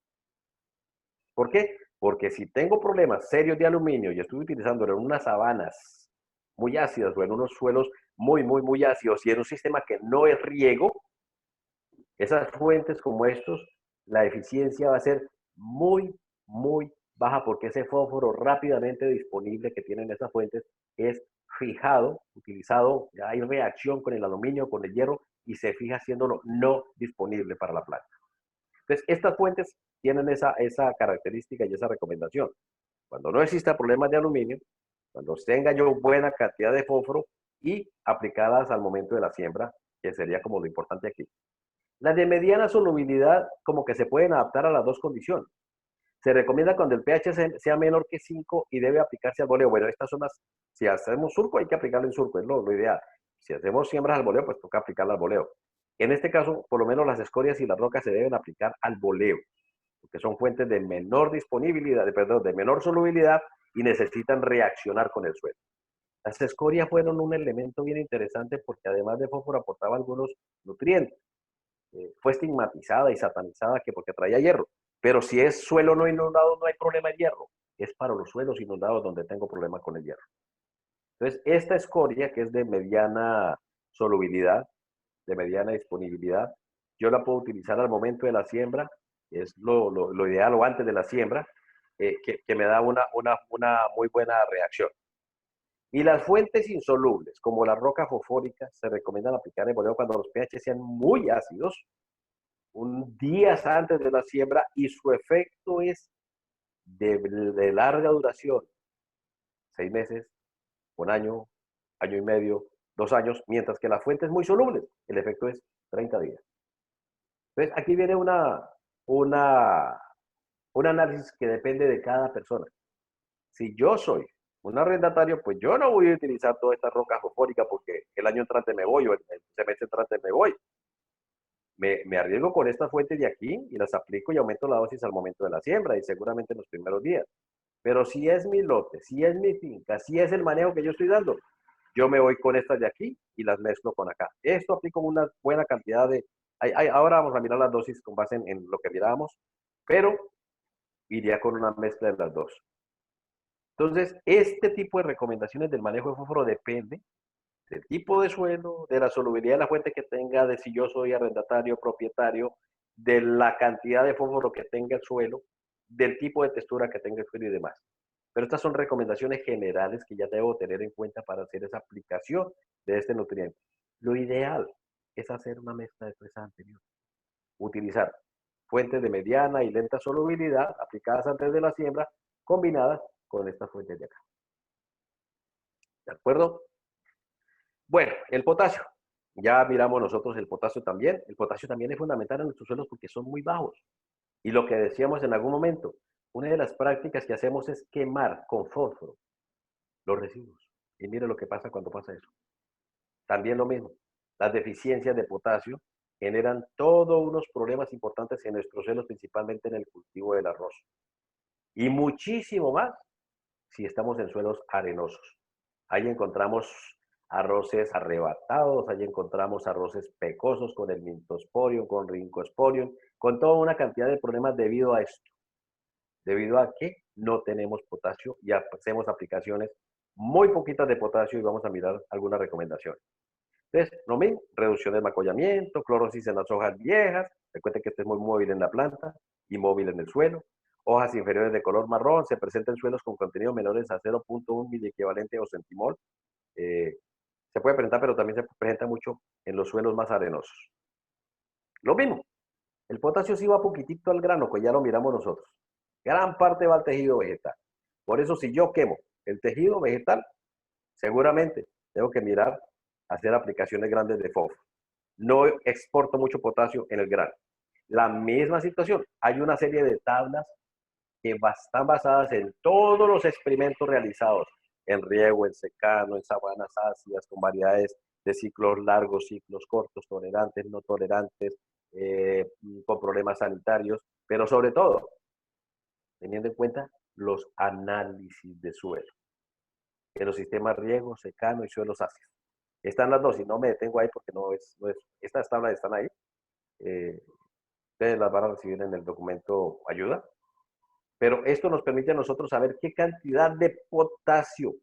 ¿Por qué? Porque si tengo problemas serios de aluminio y estoy utilizándolo en unas sabanas muy ácidas o en unos suelos muy ácidos y en un sistema que no es riego, esas fuentes como estos la eficiencia va a ser muy, muy baja porque ese fósforo rápidamente disponible que tienen esas fuentes es fijado, utilizado, ya hay reacción con el aluminio, con el hierro y se fija haciéndolo no disponible para la planta. Entonces, estas fuentes tienen esa característica y esa recomendación. Cuando no exista problemas de aluminio, cuando tenga yo buena cantidad de fósforo y aplicadas al momento de la siembra, que sería como lo importante aquí. Las de mediana solubilidad como que se pueden adaptar a las dos condiciones. Se recomienda cuando el pH sea menor que 5 y debe aplicarse al boleo. Bueno, estas son las, si hacemos surco hay que aplicarlo en surco, es lo ideal. Si hacemos siembras al boleo, pues toca aplicarla al boleo. En este caso, por lo menos las escorias y las rocas se deben aplicar al boleo, porque son fuentes de menor disponibilidad, perdón, de menor solubilidad y necesitan reaccionar con el suelo. Las escorias fueron un elemento bien interesante porque además de fósforo aportaba algunos nutrientes. Fue estigmatizada y satanizada que porque traía hierro. Pero si es suelo no inundado, no hay problema de hierro. Es para los suelos inundados donde tengo problema con el hierro. Entonces, esta escoria, que es de mediana solubilidad, de mediana disponibilidad, yo la puedo utilizar al momento de la siembra, es lo ideal o antes de la siembra, que me da una muy buena reacción. Y las fuentes insolubles, como las rocas fosfóricas, se recomiendan aplicar en boleo cuando los pH sean muy ácidos, un días antes de la siembra, y su efecto es de larga duración, 6 meses, un año, año y medio, 2 años, mientras que la fuente es muy soluble, el efecto es 30 días. Entonces, aquí viene una, un análisis que depende de cada persona. Si yo soy un arrendatario, pues yo no voy a utilizar todas estas rocas fosfóricas porque el año entrante me voy o el semestre entrante me voy. Me arriesgo con estas fuentes de aquí y las aplico y aumento la dosis al momento de la siembra y seguramente en los primeros días. Pero si es mi lote, si es mi finca, si es el manejo que yo estoy dando, yo me voy con estas de aquí y las mezclo con acá. Esto aplico una buena cantidad de... ahora vamos a mirar las dosis con base en lo que mirábamos, pero iría con una mezcla de las dos. Entonces, este tipo de recomendaciones del manejo de fósforo depende del tipo de suelo, de la solubilidad de la fuente que tenga, de si yo soy arrendatario, propietario, de la cantidad de fósforo que tenga el suelo, del tipo de textura que tenga el suelo y demás. Pero estas son recomendaciones generales que ya debo tener en cuenta para hacer esa aplicación de este nutriente. Lo ideal es hacer una mezcla de tres anteriores. Utilizar fuentes de mediana y lenta solubilidad aplicadas antes de la siembra, combinadas con estas fuentes de acá. ¿De acuerdo? Bueno, el potasio. Ya miramos nosotros el potasio también. El potasio también es fundamental en nuestros suelos porque son muy bajos. Y lo que decíamos en algún momento, una de las prácticas que hacemos es quemar con fósforo los residuos. Y mire lo que pasa cuando pasa eso. También lo mismo. Las deficiencias de potasio generan todos unos problemas importantes en nuestros suelos, principalmente en el cultivo del arroz. Y muchísimo más si estamos en suelos arenosos. Ahí encontramos arroces arrebatados, ahí encontramos arroces pecosos con el mintosporium, con rincosporium, con toda una cantidad de problemas debido a esto. Debido a que no tenemos potasio y hacemos aplicaciones muy poquitas de potasio y vamos a mirar algunas recomendaciones. Entonces, lo mismo, reducción del macollamiento, clorosis en las hojas viejas, recuerden que este es muy móvil en la planta y móvil en el suelo. Hojas inferiores de color marrón, se presentan en suelos con contenido menores a 0.1 miliequivalente o centimol. Se puede presentar, pero también se presenta mucho en los suelos más arenosos. Lo mismo, el potasio sí va poquitito al grano, que ya lo miramos nosotros. Gran parte va al tejido vegetal. Por eso, si yo quemo el tejido vegetal, seguramente tengo que mirar hacer aplicaciones grandes de fósforo. No exporto mucho potasio en el grano. La misma situación. Hay una serie de tablas que están basadas en todos los experimentos realizados en riego, en secano, en sabanas ácidas, con variedades de ciclos largos, ciclos cortos, tolerantes, no tolerantes, con problemas sanitarios, pero sobre todo, teniendo en cuenta los análisis de suelo, en los sistemas riego, secano y suelos ácidos. Están las dos y no me detengo ahí porque no es estas tablas están ahí. Ustedes las van a recibir en el documento ayuda. Pero esto nos permite a nosotros saber qué cantidad de potasio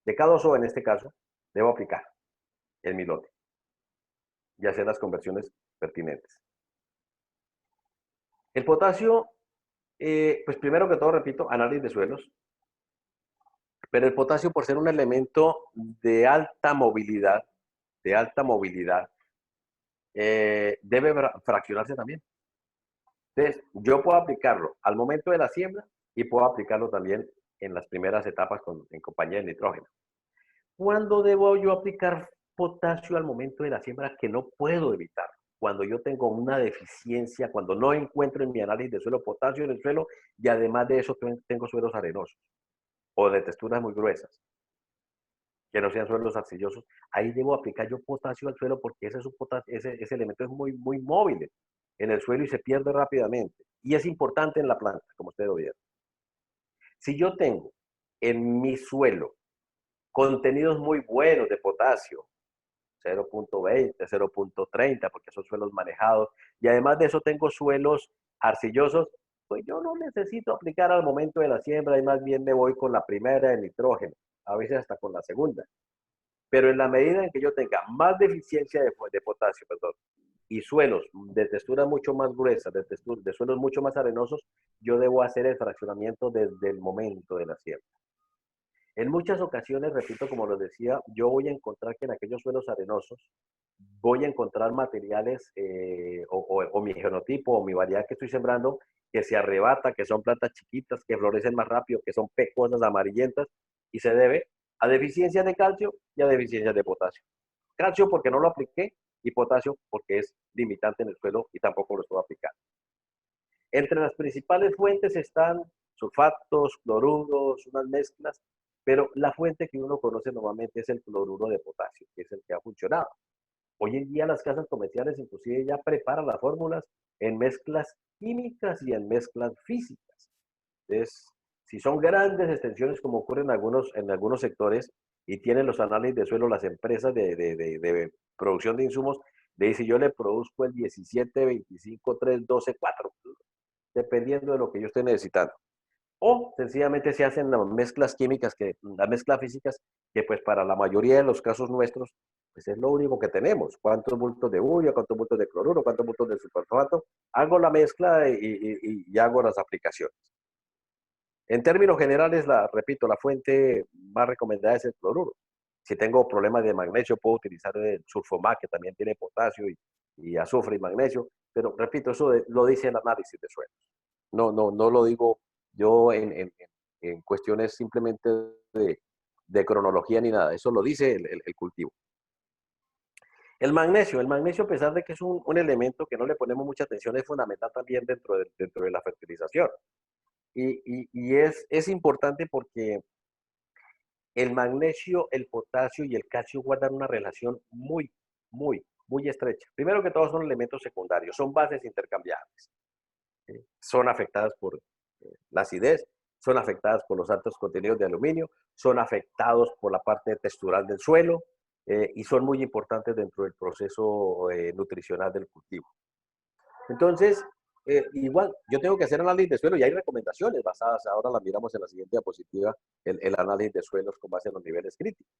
de cada oso, en este caso, debo aplicar en mi lote y hacer las conversiones pertinentes. El potasio, pues primero que todo, repito, análisis de suelos, pero el potasio por ser un elemento de alta movilidad, debe fraccionarse también. Entonces, yo puedo aplicarlo al momento de la siembra y puedo aplicarlo también en las primeras etapas en compañía de nitrógeno. ¿Cuándo debo yo aplicar potasio al momento de la siembra que no puedo evitar? Cuando yo tengo una deficiencia, cuando no encuentro en mi análisis de suelo potasio en el suelo y además de eso tengo suelos arenosos o de texturas muy gruesas, que no sean suelos arcillosos, ahí debo aplicar yo potasio al suelo porque ese elemento es muy móvil en el suelo y se pierde rápidamente. Y es importante en la planta, como ustedes lo vieron. Si yo tengo en mi suelo contenidos muy buenos de potasio, 0.20, 0.30, porque son suelos manejados, y además de eso tengo suelos arcillosos, pues yo no necesito aplicar al momento de la siembra y más bien me voy con la primera de nitrógeno, a veces hasta con la segunda. Pero en la medida en que yo tenga más deficiencia de potasio, perdón, y suelos de textura mucho más gruesa, de suelos mucho más arenosos, yo debo hacer el fraccionamiento desde el momento de la siembra. En muchas ocasiones, repito, como lo decía, yo voy a encontrar que en aquellos suelos arenosos voy a encontrar materiales o mi genotipo o mi variedad que estoy sembrando que se arrebata, que son plantas chiquitas, que florecen más rápido, que son pecosas, amarillentas, y se debe a deficiencias de calcio y a deficiencias de potasio. Calcio porque no lo apliqué y potasio porque es limitante en el suelo y tampoco lo estoy aplicando. Entre las principales fuentes están sulfatos, cloruros, unas mezclas, pero la fuente que uno conoce normalmente es el cloruro de potasio, que es el que ha funcionado. Hoy en día las casas comerciales inclusive ya preparan las fórmulas en mezclas químicas y en mezclas físicas. Entonces, si son grandes extensiones como ocurre en algunos sectores y tienen los análisis de suelo las empresas de producción de insumos, le dice yo le produzco el 17, 25, 3, 12, 4, dependiendo de lo que yo esté necesitando. O sencillamente se hacen las mezclas químicas, las mezclas físicas, que pues para la mayoría de los casos nuestros, pues es lo único que tenemos. ¿Cuántos bultos de urea, cuántos bultos de cloruro, cuántos bultos de superfato? Hago la mezcla y hago las aplicaciones. En términos generales, repito, la fuente más recomendada es el cloruro. Si tengo problemas de magnesio, puedo utilizar el sulfomac, que también tiene potasio y azufre y magnesio, pero repito, eso lo dice el análisis de suelos. No lo digo yo en cuestiones simplemente de cronología ni nada, eso lo dice el cultivo. El magnesio, a pesar de que es un elemento que no le ponemos mucha atención, es fundamental también dentro de la fertilización. Y es importante porque el magnesio, el potasio y el calcio guardan una relación muy estrecha. Primero que todo son elementos secundarios, son bases intercambiables. Son afectadas por la acidez, son afectadas por los altos contenidos de aluminio, son afectados por la parte textural del suelo y son muy importantes dentro del proceso nutricional del cultivo. Entonces, igual, yo tengo que hacer análisis de suelo y hay recomendaciones basadas, ahora las miramos en la siguiente diapositiva, el análisis de suelos con base en los niveles críticos.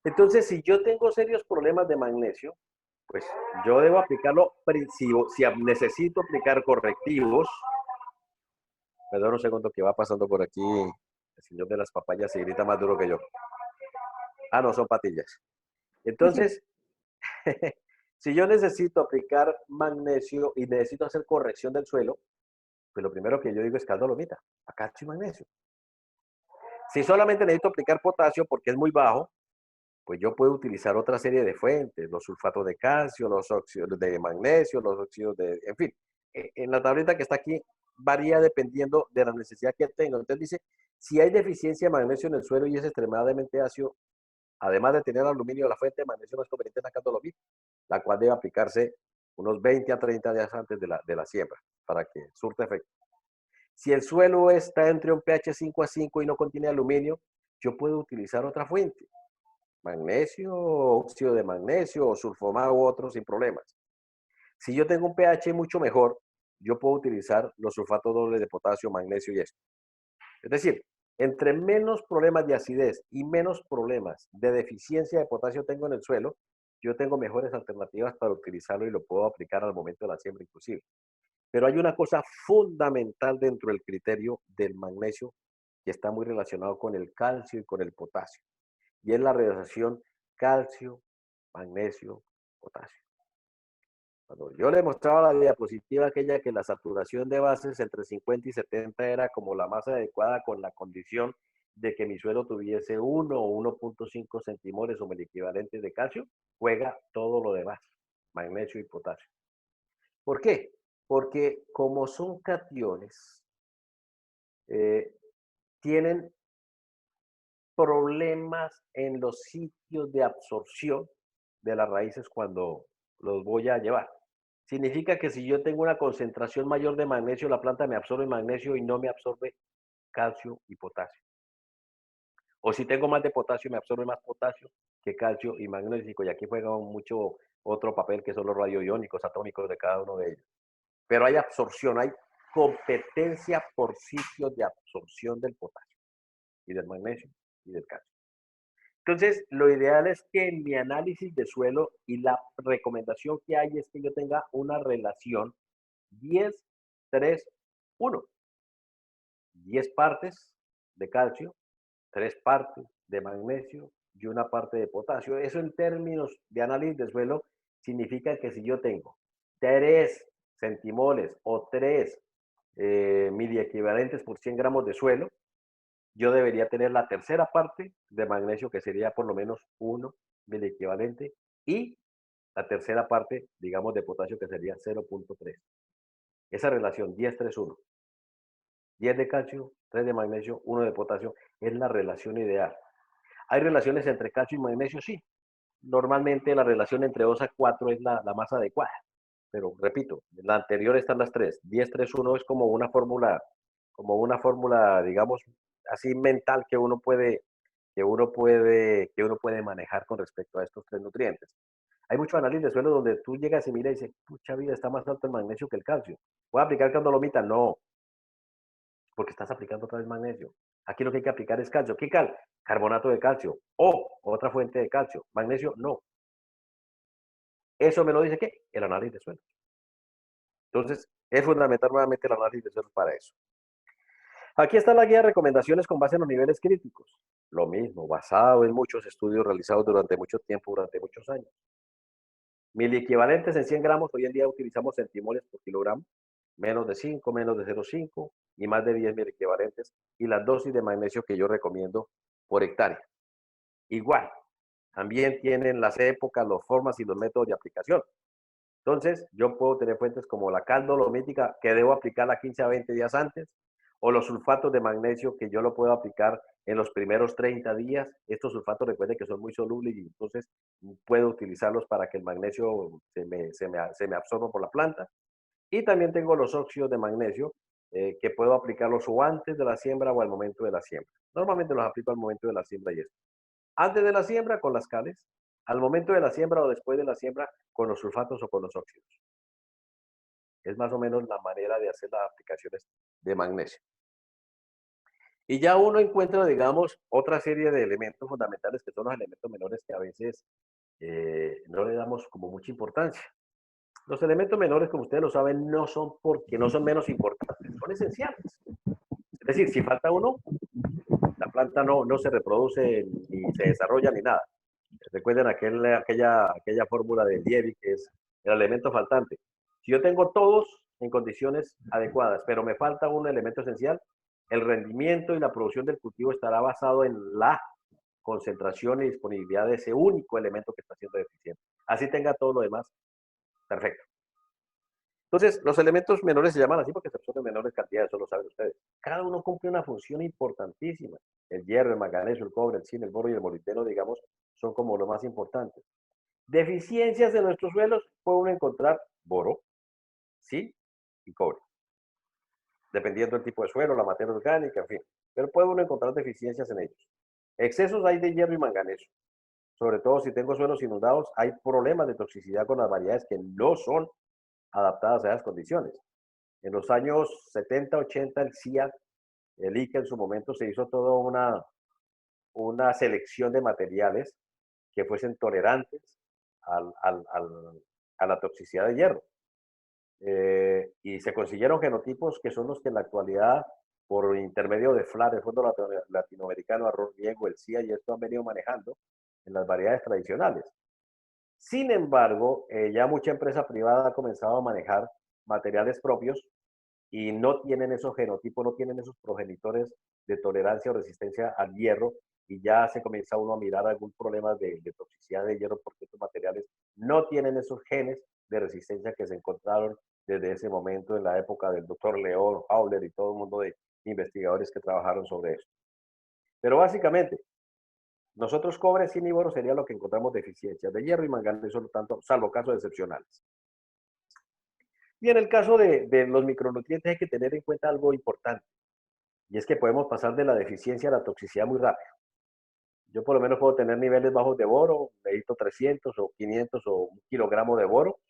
Entonces, si yo tengo serios problemas de magnesio, pues yo debo aplicarlo, si necesito aplicar correctivos, perdón un segundo que va pasando por aquí, el señor de las papayas se grita más duro que yo. Ah, no, son patillas. Entonces, si yo necesito aplicar magnesio y necesito hacer corrección del suelo, pues lo primero que yo digo es caldo-lomita, a calcio y magnesio. Si solamente necesito aplicar potasio porque es muy bajo, pues yo puedo utilizar otra serie de fuentes, los sulfatos de calcio, los óxidos de magnesio, los óxidos de, en fin, en la tableta que está aquí varía dependiendo de la necesidad que tengo. Entonces dice, si hay deficiencia de magnesio en el suelo y es extremadamente ácido, además de tener aluminio, la fuente de magnesio más conveniente es la candolomita, la cual debe aplicarse unos 20 a 30 días antes de la siembra para que surta efecto. Si el suelo está entre un pH 5 a 5 y no contiene aluminio, yo puedo utilizar otra fuente, magnesio, óxido de magnesio o sulfomato u otro sin problemas. Si yo tengo un pH mucho mejor, yo puedo utilizar los sulfatos dobles de potasio, magnesio y esto. Es decir, entre menos problemas de acidez y menos problemas de deficiencia de potasio tengo en el suelo, yo tengo mejores alternativas para utilizarlo y lo puedo aplicar al momento de la siembra inclusive. Pero hay una cosa fundamental dentro del criterio del magnesio que está muy relacionado con el calcio y con el potasio, y es la relación calcio, magnesio, potasio. Cuando yo le mostraba la diapositiva aquella que la saturación de bases entre 50 y 70 era como la más adecuada con la condición de que mi suelo tuviese 1 o 1.5 centimoles o el equivalente de calcio, juega todo lo demás, magnesio y potasio. ¿Por qué? Porque como son cationes, eh, tienen problemas en los sitios de absorción de las raíces cuando los voy a llevar. Significa que si yo tengo una concentración mayor de magnesio, la planta me absorbe magnesio y no me absorbe calcio y potasio. O si tengo más de potasio, me absorbe más potasio que calcio y magnesio. Y aquí juega mucho otro papel que son los radioiónicos atómicos de cada uno de ellos. Pero hay absorción, hay competencia por sitios de absorción del potasio y del magnesio y del calcio. Entonces, lo ideal es que en mi análisis de suelo y la recomendación que hay es que yo tenga una relación 10, 3, 1. 10 partes de calcio, 3 partes de magnesio y una parte de potasio. Eso en términos de análisis de suelo significa que si yo tengo 3 centimoles o 3 miliequivalentes por 100 gramos de suelo, yo debería tener la tercera parte de magnesio, que sería por lo menos 1 miliequivalente, y la tercera parte, digamos, de potasio, que sería 0.3. Esa relación 10-3-1. 10 de calcio, 3 de magnesio, 1 de potasio, es la relación ideal. ¿Hay relaciones entre calcio y magnesio? Sí. Normalmente la relación entre 2 a 4 es la más adecuada. Pero repito, la anterior están las 3. 10-3-1 es como una fórmula, digamos, así mental que uno puede manejar con respecto a estos tres nutrientes. Hay mucho análisis de suelo donde tú llegas y miras y dices, pucha vida, está más alto el magnesio que el calcio. ¿Voy a aplicar candolomita? No, porque estás aplicando otra vez magnesio. Aquí lo que hay que aplicar es calcio. ¿Qué cal? Carbonato de calcio o otra fuente de calcio. Magnesio, no. ¿Eso me lo dice qué? El análisis de suelo. Entonces, es fundamental nuevamente el análisis de suelo para eso. Aquí está la guía de recomendaciones con base en los niveles críticos. Lo mismo, basado en muchos estudios realizados durante mucho tiempo, durante muchos años. Miliequivalentes en 100 gramos, hoy en día utilizamos centimoles por kilogramo, menos de 5, menos de 0,5 y más de 10 miliequivalentes. Y la dosis de magnesio que yo recomiendo por hectárea. Igual, también tienen las épocas, las formas y los métodos de aplicación. Entonces, yo puedo tener fuentes como la cal dolomítica, que debo aplicarla 15 a 20 días antes, o los sulfatos de magnesio, que yo lo puedo aplicar en los primeros 30 días. Estos sulfatos, recuerden que son muy solubles y entonces puedo utilizarlos para que el magnesio se me absorba por la planta. Y también tengo los óxidos de magnesio, que puedo aplicarlos o antes de la siembra o al momento de la siembra. Normalmente los aplico al momento de la siembra y esto. Antes de la siembra con las cales, al momento de la siembra o después de la siembra con los sulfatos o con los óxidos. Es más o menos la manera de hacer las aplicaciones de magnesio. Y ya uno encuentra, digamos, otra serie de elementos fundamentales que son los elementos menores que a veces no le damos como mucha importancia. Los elementos menores, como ustedes lo saben, no son porque no son menos importantes, son esenciales. Es decir, si falta uno, la planta no se reproduce ni se desarrolla ni nada. Recuerden aquella fórmula de Liebig, que es el elemento faltante. Si yo tengo todos en condiciones adecuadas, pero me falta un elemento esencial, el rendimiento y la producción del cultivo estará basado en la concentración y disponibilidad de ese único elemento que está siendo deficiente. Así tenga todo lo demás, perfecto. Entonces, los elementos menores se llaman así porque se absorben menores cantidades, eso lo saben ustedes. Cada uno cumple una función importantísima. El hierro, el manganeso, el cobre, el zinc, el boro y el molibdeno, digamos, son como lo más importantes. Deficiencias de nuestros suelos, puede uno encontrar boro, zinc y cobre, dependiendo del tipo de suelo, la materia orgánica, en fin. Pero puede uno encontrar deficiencias en ellos. Excesos hay de hierro y manganeso. Sobre todo si tengo suelos inundados, hay problemas de toxicidad con las variedades que no son adaptadas a esas condiciones. En los años 70, 80, el CIA, el ICA en su momento se hizo toda una selección de materiales que fuesen tolerantes al, al, al, a la toxicidad de hierro. y se consiguieron genotipos que son los que en la actualidad, por intermedio de FLAR, el Fondo Latinoamericano de Arroz Riego, el CIA y esto han venido manejando en las variedades tradicionales. Sin embargo, ya mucha empresa privada ha comenzado a manejar materiales propios y no tienen esos genotipos, no tienen esos progenitores de tolerancia o resistencia al hierro, y ya se comienza uno a mirar algún problema de toxicidad de hierro porque estos materiales no tienen esos genes de resistencia que se encontraron desde ese momento en la época del doctor León, Fowler y todo el mundo de investigadores que trabajaron sobre eso. Pero básicamente, nosotros cobre, zinc y boro sería lo que encontramos deficiencias de hierro y manganeso, tanto, salvo casos excepcionales. Y en el caso de los micronutrientes hay que tener en cuenta algo importante, y es que podemos pasar de la deficiencia a la toxicidad muy rápido. Yo por lo menos puedo tener niveles bajos de boro, necesito 300 o 500 o 1 kilogramo de boro,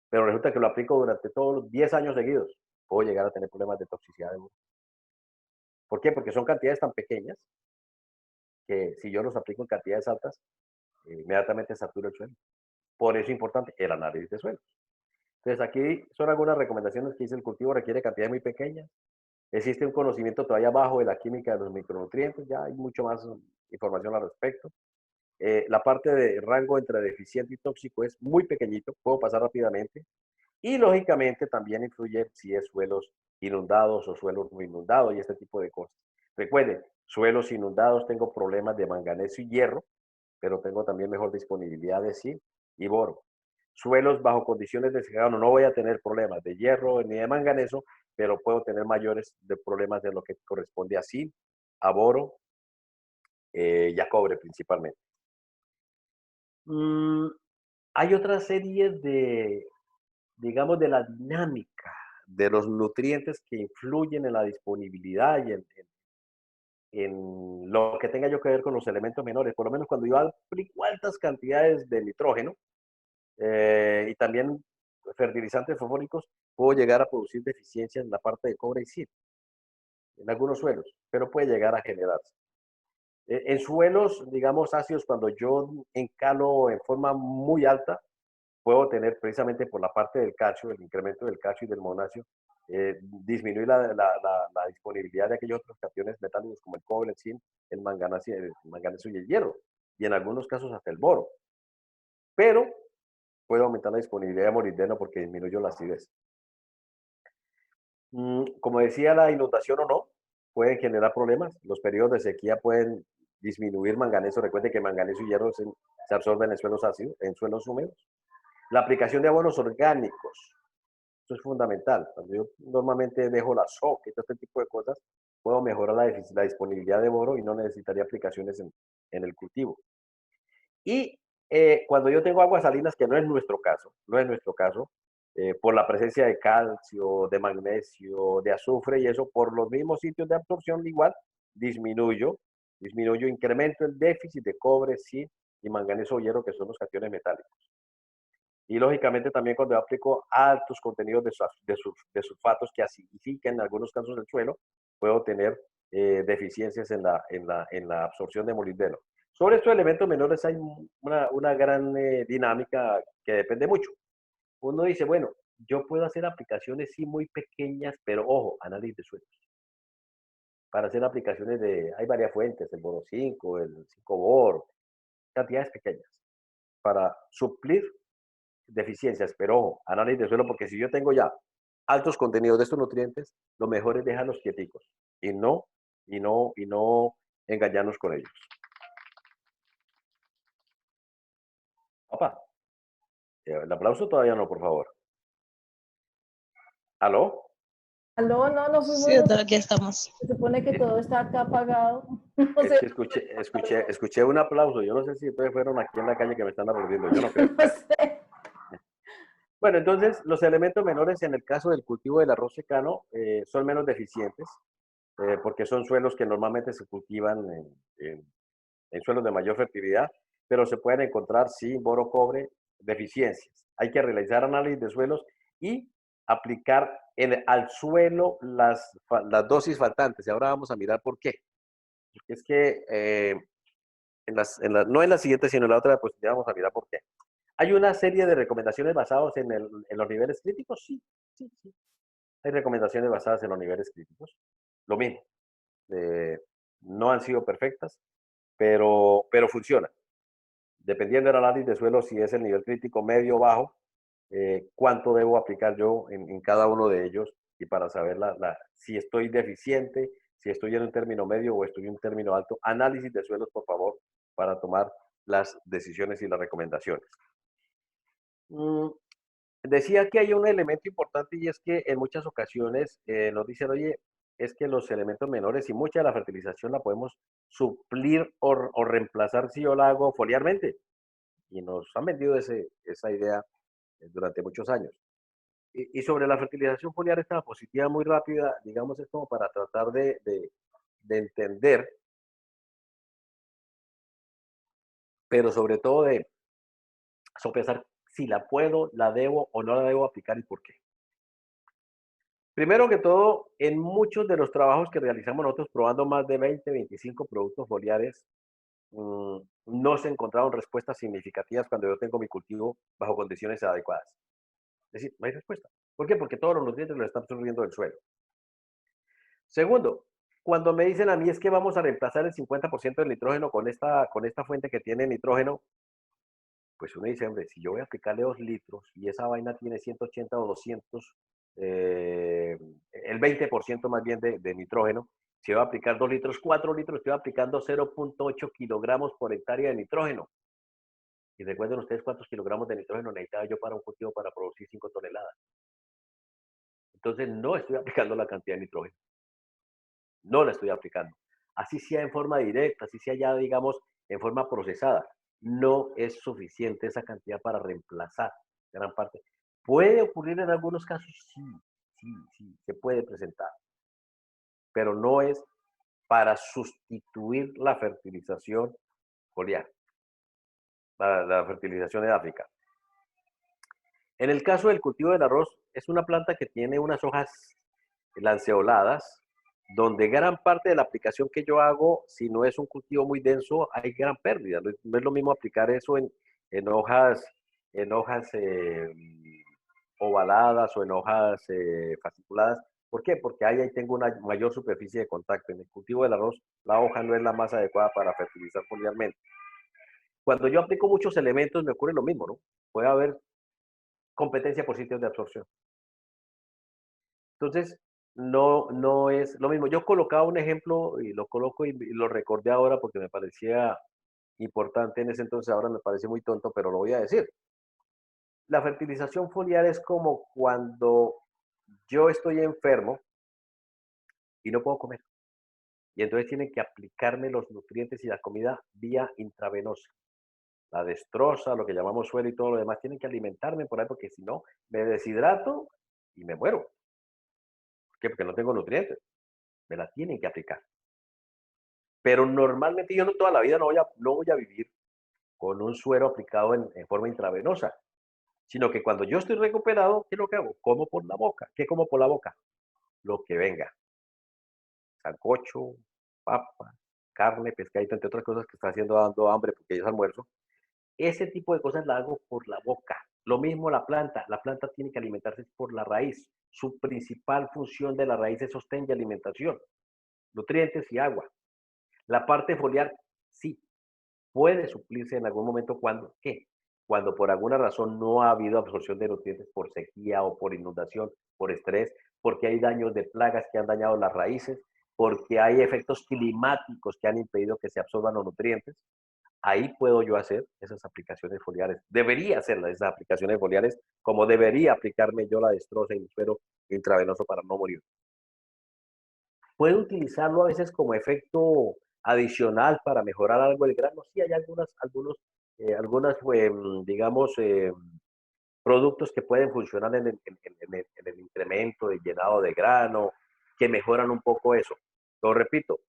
pero resulta que lo aplico durante todos los 10 años seguidos. Puedo llegar a tener problemas de toxicidad de boro. ¿Por qué? Porque son cantidades tan pequeñas que si yo los aplico en cantidades altas, inmediatamente saturo el suelo. Por eso es importante el análisis de suelo. Entonces aquí son algunas recomendaciones que dice el cultivo requiere cantidades muy pequeñas. Existe un conocimiento todavía bajo de la química de los micronutrientes, ya hay mucho más información al respecto. La parte de rango entre deficiente y tóxico es muy pequeñito, puedo pasar rápidamente. Y lógicamente también influye si es suelos inundados o suelos no inundados y este tipo de cosas. Recuerden, suelos inundados tengo problemas de manganeso y hierro, pero tengo también mejor disponibilidad de zinc y boro. Suelos bajo condiciones de secado no voy a tener problemas de hierro ni de manganeso, pero puedo tener mayores problemas de lo que corresponde a zinc, a boro y a cobre principalmente. Hay otra serie de, digamos, de la dinámica de los nutrientes que influyen en la disponibilidad y en lo que tenga yo que ver con los elementos menores. Por lo menos cuando yo aplico altas cantidades de nitrógeno y también fertilizantes fosfóricos, puedo llegar a producir deficiencias en la parte de cobre y zinc en algunos suelos, pero puede llegar a generarse. En suelos, digamos, ácidos, cuando yo encalo en forma muy alta, puedo tener precisamente por la parte del calcio, el incremento del calcio y del magnesio, disminuir la disponibilidad de aquellos otros cationes metálicos como el cobre, el zinc, el manganeso y el hierro, y en algunos casos hasta el boro. Pero puedo aumentar la disponibilidad de molibdeno porque disminuyo la acidez. Como decía, la inundación o no pueden generar problemas. Los periodos de sequía pueden disminuir manganeso. Recuerden que manganeso y hierro se absorben en suelos ácidos, en suelos húmedos. La aplicación de abonos orgánicos, eso es fundamental. Cuando yo normalmente dejo la soca y todo este tipo de cosas, puedo mejorar la disponibilidad de boro y no necesitaría aplicaciones en el cultivo. Y cuando yo tengo aguas salinas, que no es nuestro caso, no es nuestro caso, por la presencia de calcio, de magnesio, de azufre y eso, por los mismos sitios de absorción, igual disminuyo, incremento el déficit de cobre, zinc y manganeso o hierro, que son los cationes metálicos. Y lógicamente también cuando yo aplico altos contenidos de sulfatos que acidifican en algunos casos el suelo, puedo tener deficiencias en la absorción de molibdeno. Sobre estos elementos menores hay una gran dinámica que depende mucho. Uno dice, bueno, yo puedo hacer aplicaciones sí muy pequeñas, pero ojo, análisis de suelos. Para hacer aplicaciones hay varias fuentes, el boro 5, el 5-bor, cantidades pequeñas, para suplir deficiencias, pero ojo, análisis de suelo, porque si yo tengo ya altos contenidos de estos nutrientes, lo mejor es dejarlos quieticos y no engañarnos con ellos. Papá, el aplauso todavía no, por favor. ¿Aló? Aló, no, no fuimos. Sí, doctor, aquí estamos. Se supone que todo está acá apagado. No Es sé. que escuché un aplauso. Yo no sé si ustedes fueron aquí en la calle que me están aplaudiendo. Yo no creo. No sé. Bueno, entonces los elementos menores en el caso del cultivo del arroz secano son menos deficientes porque son suelos que normalmente se cultivan en suelos de mayor fertilidad, pero se pueden encontrar sin boro, cobre, deficiencias. Hay que realizar análisis de suelos y aplicar al suelo las dosis faltantes. Y ahora vamos a mirar por qué. Porque es que no en la siguiente, sino en la otra, pues ya vamos a mirar por qué. ¿Hay una serie de recomendaciones basadas en los niveles críticos? Sí, sí, sí. Hay recomendaciones basadas en los niveles críticos. Lo mismo. eh, no han sido perfectas, pero funcionan. Dependiendo del análisis de suelo, si es el nivel crítico medio o bajo, cuánto debo aplicar yo en cada uno de ellos y para saber si estoy deficiente, si estoy en un término medio o estoy en un término alto. Análisis de suelos, por favor, para tomar las decisiones y las recomendaciones. Mm, Decía que hay un elemento importante y es que en muchas ocasiones nos dicen, oye, es que los elementos menores y mucha de la fertilización la podemos suplir o reemplazar si yo la hago foliarmente. Y nos han vendido esa idea durante muchos años. Y sobre la fertilización foliar, esta diapositiva muy rápida, digamos, es como para tratar de entender, pero sobre todo de sopesar si la puedo, la debo o no la debo aplicar y por qué. Primero que todo, en muchos de los trabajos que realizamos nosotros probando más de 20, 25 productos foliares, no se encontraron respuestas significativas cuando yo tengo mi cultivo bajo condiciones adecuadas. Es decir, no hay respuesta. ¿Por qué? Porque todos los nutrientes los están absorbiendo del suelo. Segundo, cuando me dicen a mí es que vamos a reemplazar el 50% del nitrógeno con esta fuente que tiene nitrógeno, pues uno dice, hombre, si yo voy a aplicarle 2 litros y esa vaina tiene 180 o 200, el 20% más bien de nitrógeno, si voy a aplicar 2 litros, 4 litros, estoy aplicando 0.8 kilogramos por hectárea de nitrógeno. Y recuerden ustedes cuántos kilogramos de nitrógeno necesitaba yo para un cultivo para producir 5 toneladas. Entonces no estoy aplicando la cantidad de nitrógeno. No la estoy aplicando. Así sea en forma directa, así sea ya, digamos, en forma procesada. No es suficiente esa cantidad para reemplazar gran parte. ¿Puede ocurrir en algunos casos? Sí, sí, sí, se puede presentar, pero no es para sustituir la fertilización foliar, la fertilización edáfica. En el caso del cultivo del arroz, es una planta que tiene unas hojas lanceoladas, donde gran parte de la aplicación que yo hago, si no es un cultivo muy denso, hay gran pérdida. No es lo mismo aplicar eso en hojas, en hojas ovaladas o en hojas fasciculadas. ¿Por qué? Porque ahí tengo una mayor superficie de contacto. En el cultivo del arroz, la hoja no es la más adecuada para fertilizar foliarmente. Cuando yo aplico muchos elementos, me ocurre lo mismo, ¿no? Puede haber competencia por sitios de absorción. Entonces, no es lo mismo. Yo colocaba un ejemplo y lo coloco y lo recordé ahora porque me parecía importante en ese entonces, ahora me parece muy tonto, pero lo voy a decir. La fertilización foliar es como cuando yo estoy enfermo y no puedo comer. Y entonces tienen que aplicarme los nutrientes y la comida vía intravenosa. La destroza, lo que llamamos suelo y todo lo demás, tienen que alimentarme por ahí porque si no, me deshidrato y me muero. ¿Por qué? Porque no tengo nutrientes. Me la tienen que aplicar. Pero normalmente yo no toda la vida no voy a vivir con un suero aplicado en forma intravenosa, sino que cuando yo estoy recuperado, ¿qué es lo que hago? Como por la boca. ¿Qué como por la boca? Lo que venga. Sancocho, papa, carne, pescadito, entre otras cosas que está haciendo dando hambre porque ya es almuerzo. Ese tipo de cosas la hago por la boca. Lo mismo la planta. La planta tiene que alimentarse por la raíz. Su principal función de la raíz es sostén y alimentación, nutrientes y agua. La parte foliar, sí, puede suplirse en algún momento cuando, ¿qué? Cuando por alguna razón no ha habido absorción de nutrientes por sequía o por inundación, por estrés, porque hay daños de plagas que han dañado las raíces, porque hay efectos climáticos que han impedido que se absorban los nutrientes. Ahí puedo yo hacer esas aplicaciones foliares. Debería hacerlas, esas aplicaciones foliares, como debería aplicarme yo la destroza y el suero intravenoso para no morir. Puedo utilizarlo a veces como efecto adicional para mejorar algo el grano. Sí, hay digamos, productos que pueden funcionar en el incremento de llenado de grano, que mejoran un poco eso. Lo repito,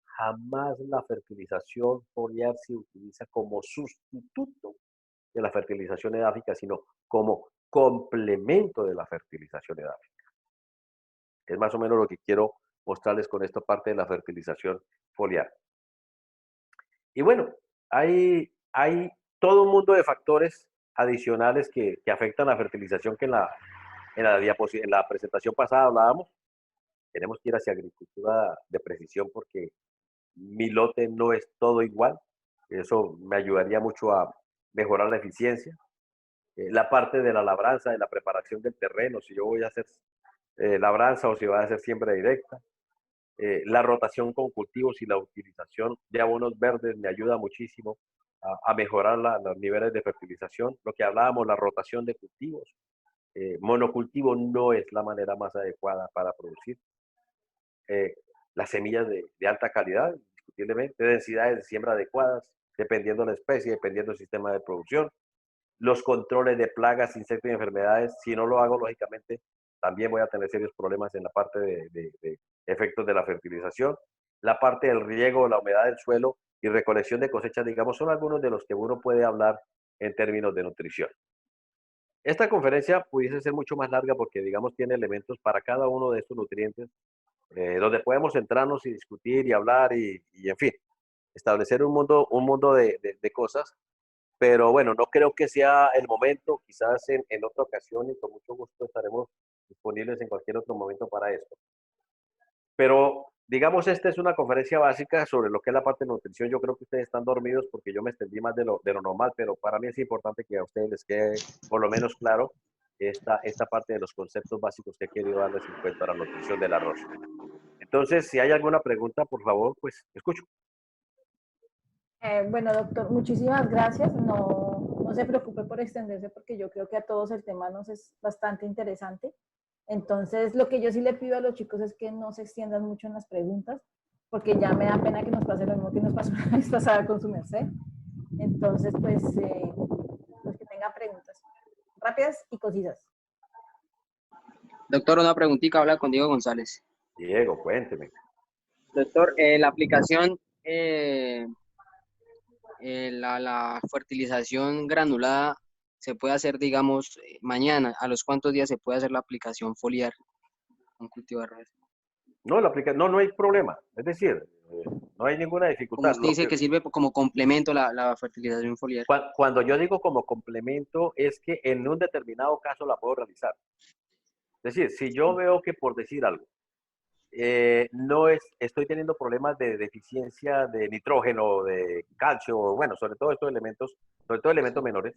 jamás la fertilización foliar se utiliza como sustituto de la fertilización edáfica, sino como complemento de la fertilización edáfica. Es más o menos lo que quiero mostrarles con esta parte de la fertilización foliar. Y bueno, hay todo un mundo de factores adicionales que afectan la fertilización que en la presentación pasada hablábamos. Tenemos que ir hacia agricultura de precisión porque mi lote no es todo igual. Eso me ayudaría mucho a mejorar la eficiencia. La parte de la labranza, de la preparación del terreno, si yo voy a hacer labranza o si voy a hacer siembra directa. La rotación con cultivos y la utilización de abonos verdes me ayuda muchísimo a mejorar los niveles de fertilización. Lo que hablábamos, la rotación de cultivos. Monocultivo no es la manera más adecuada para producir. Las semillas de alta calidad, indiscutiblemente, densidades de siembra adecuadas, dependiendo de la especie, dependiendo del sistema de producción. Los controles de plagas, insectos y enfermedades, si no lo hago, lógicamente, también voy a tener serios problemas en la parte de efectos de la fertilización. La parte del riego, la humedad del suelo y recolección de cosechas, digamos, son algunos de los que uno puede hablar en términos de nutrición. Esta conferencia pudiese ser mucho más larga porque, digamos, tiene elementos para cada uno de estos nutrientes, donde podemos centrarnos y discutir y hablar en fin, establecer un mundo de cosas. Pero bueno, no creo que sea el momento, quizás en otra ocasión y con mucho gusto estaremos disponibles en cualquier otro momento para esto. Pero digamos, esta es una conferencia básica sobre lo que es la parte de nutrición. Yo creo que ustedes están dormidos porque yo me extendí más de lo normal, pero para mí es importante que a ustedes les quede por lo menos claro esta parte de los conceptos básicos que he querido darles en cuanto a la nutrición del arroz. Entonces, si hay alguna pregunta, por favor, pues escucho. Bueno, doctor, muchísimas gracias. No se preocupe por extenderse porque yo creo que a todos el tema nos es bastante interesante. Entonces, lo que yo sí le pido a los chicos es que no se extiendan mucho en las preguntas, porque ya me da pena que nos pase lo mismo que nos pasó la vez pasada con su merced. Entonces, pues que tengan preguntas rápidas y concisas. Doctor, una preguntita, habla con Diego González. Diego, cuénteme. Doctor, la aplicación, la fertilización granulada, se puede hacer, digamos, mañana. ¿A los cuántos días se puede hacer la aplicación foliar con cultivo de arroz? No, no hay problema. Es decir, no hay ninguna Como dificultad. usted dice que sirve como complemento la fertilización foliar. Cuando yo digo como complemento, es que en un determinado caso la puedo realizar. Es decir, si yo veo que por decir algo, estoy teniendo problemas de deficiencia de nitrógeno, de calcio, bueno, sobre todo estos elementos, sobre todo elementos menores,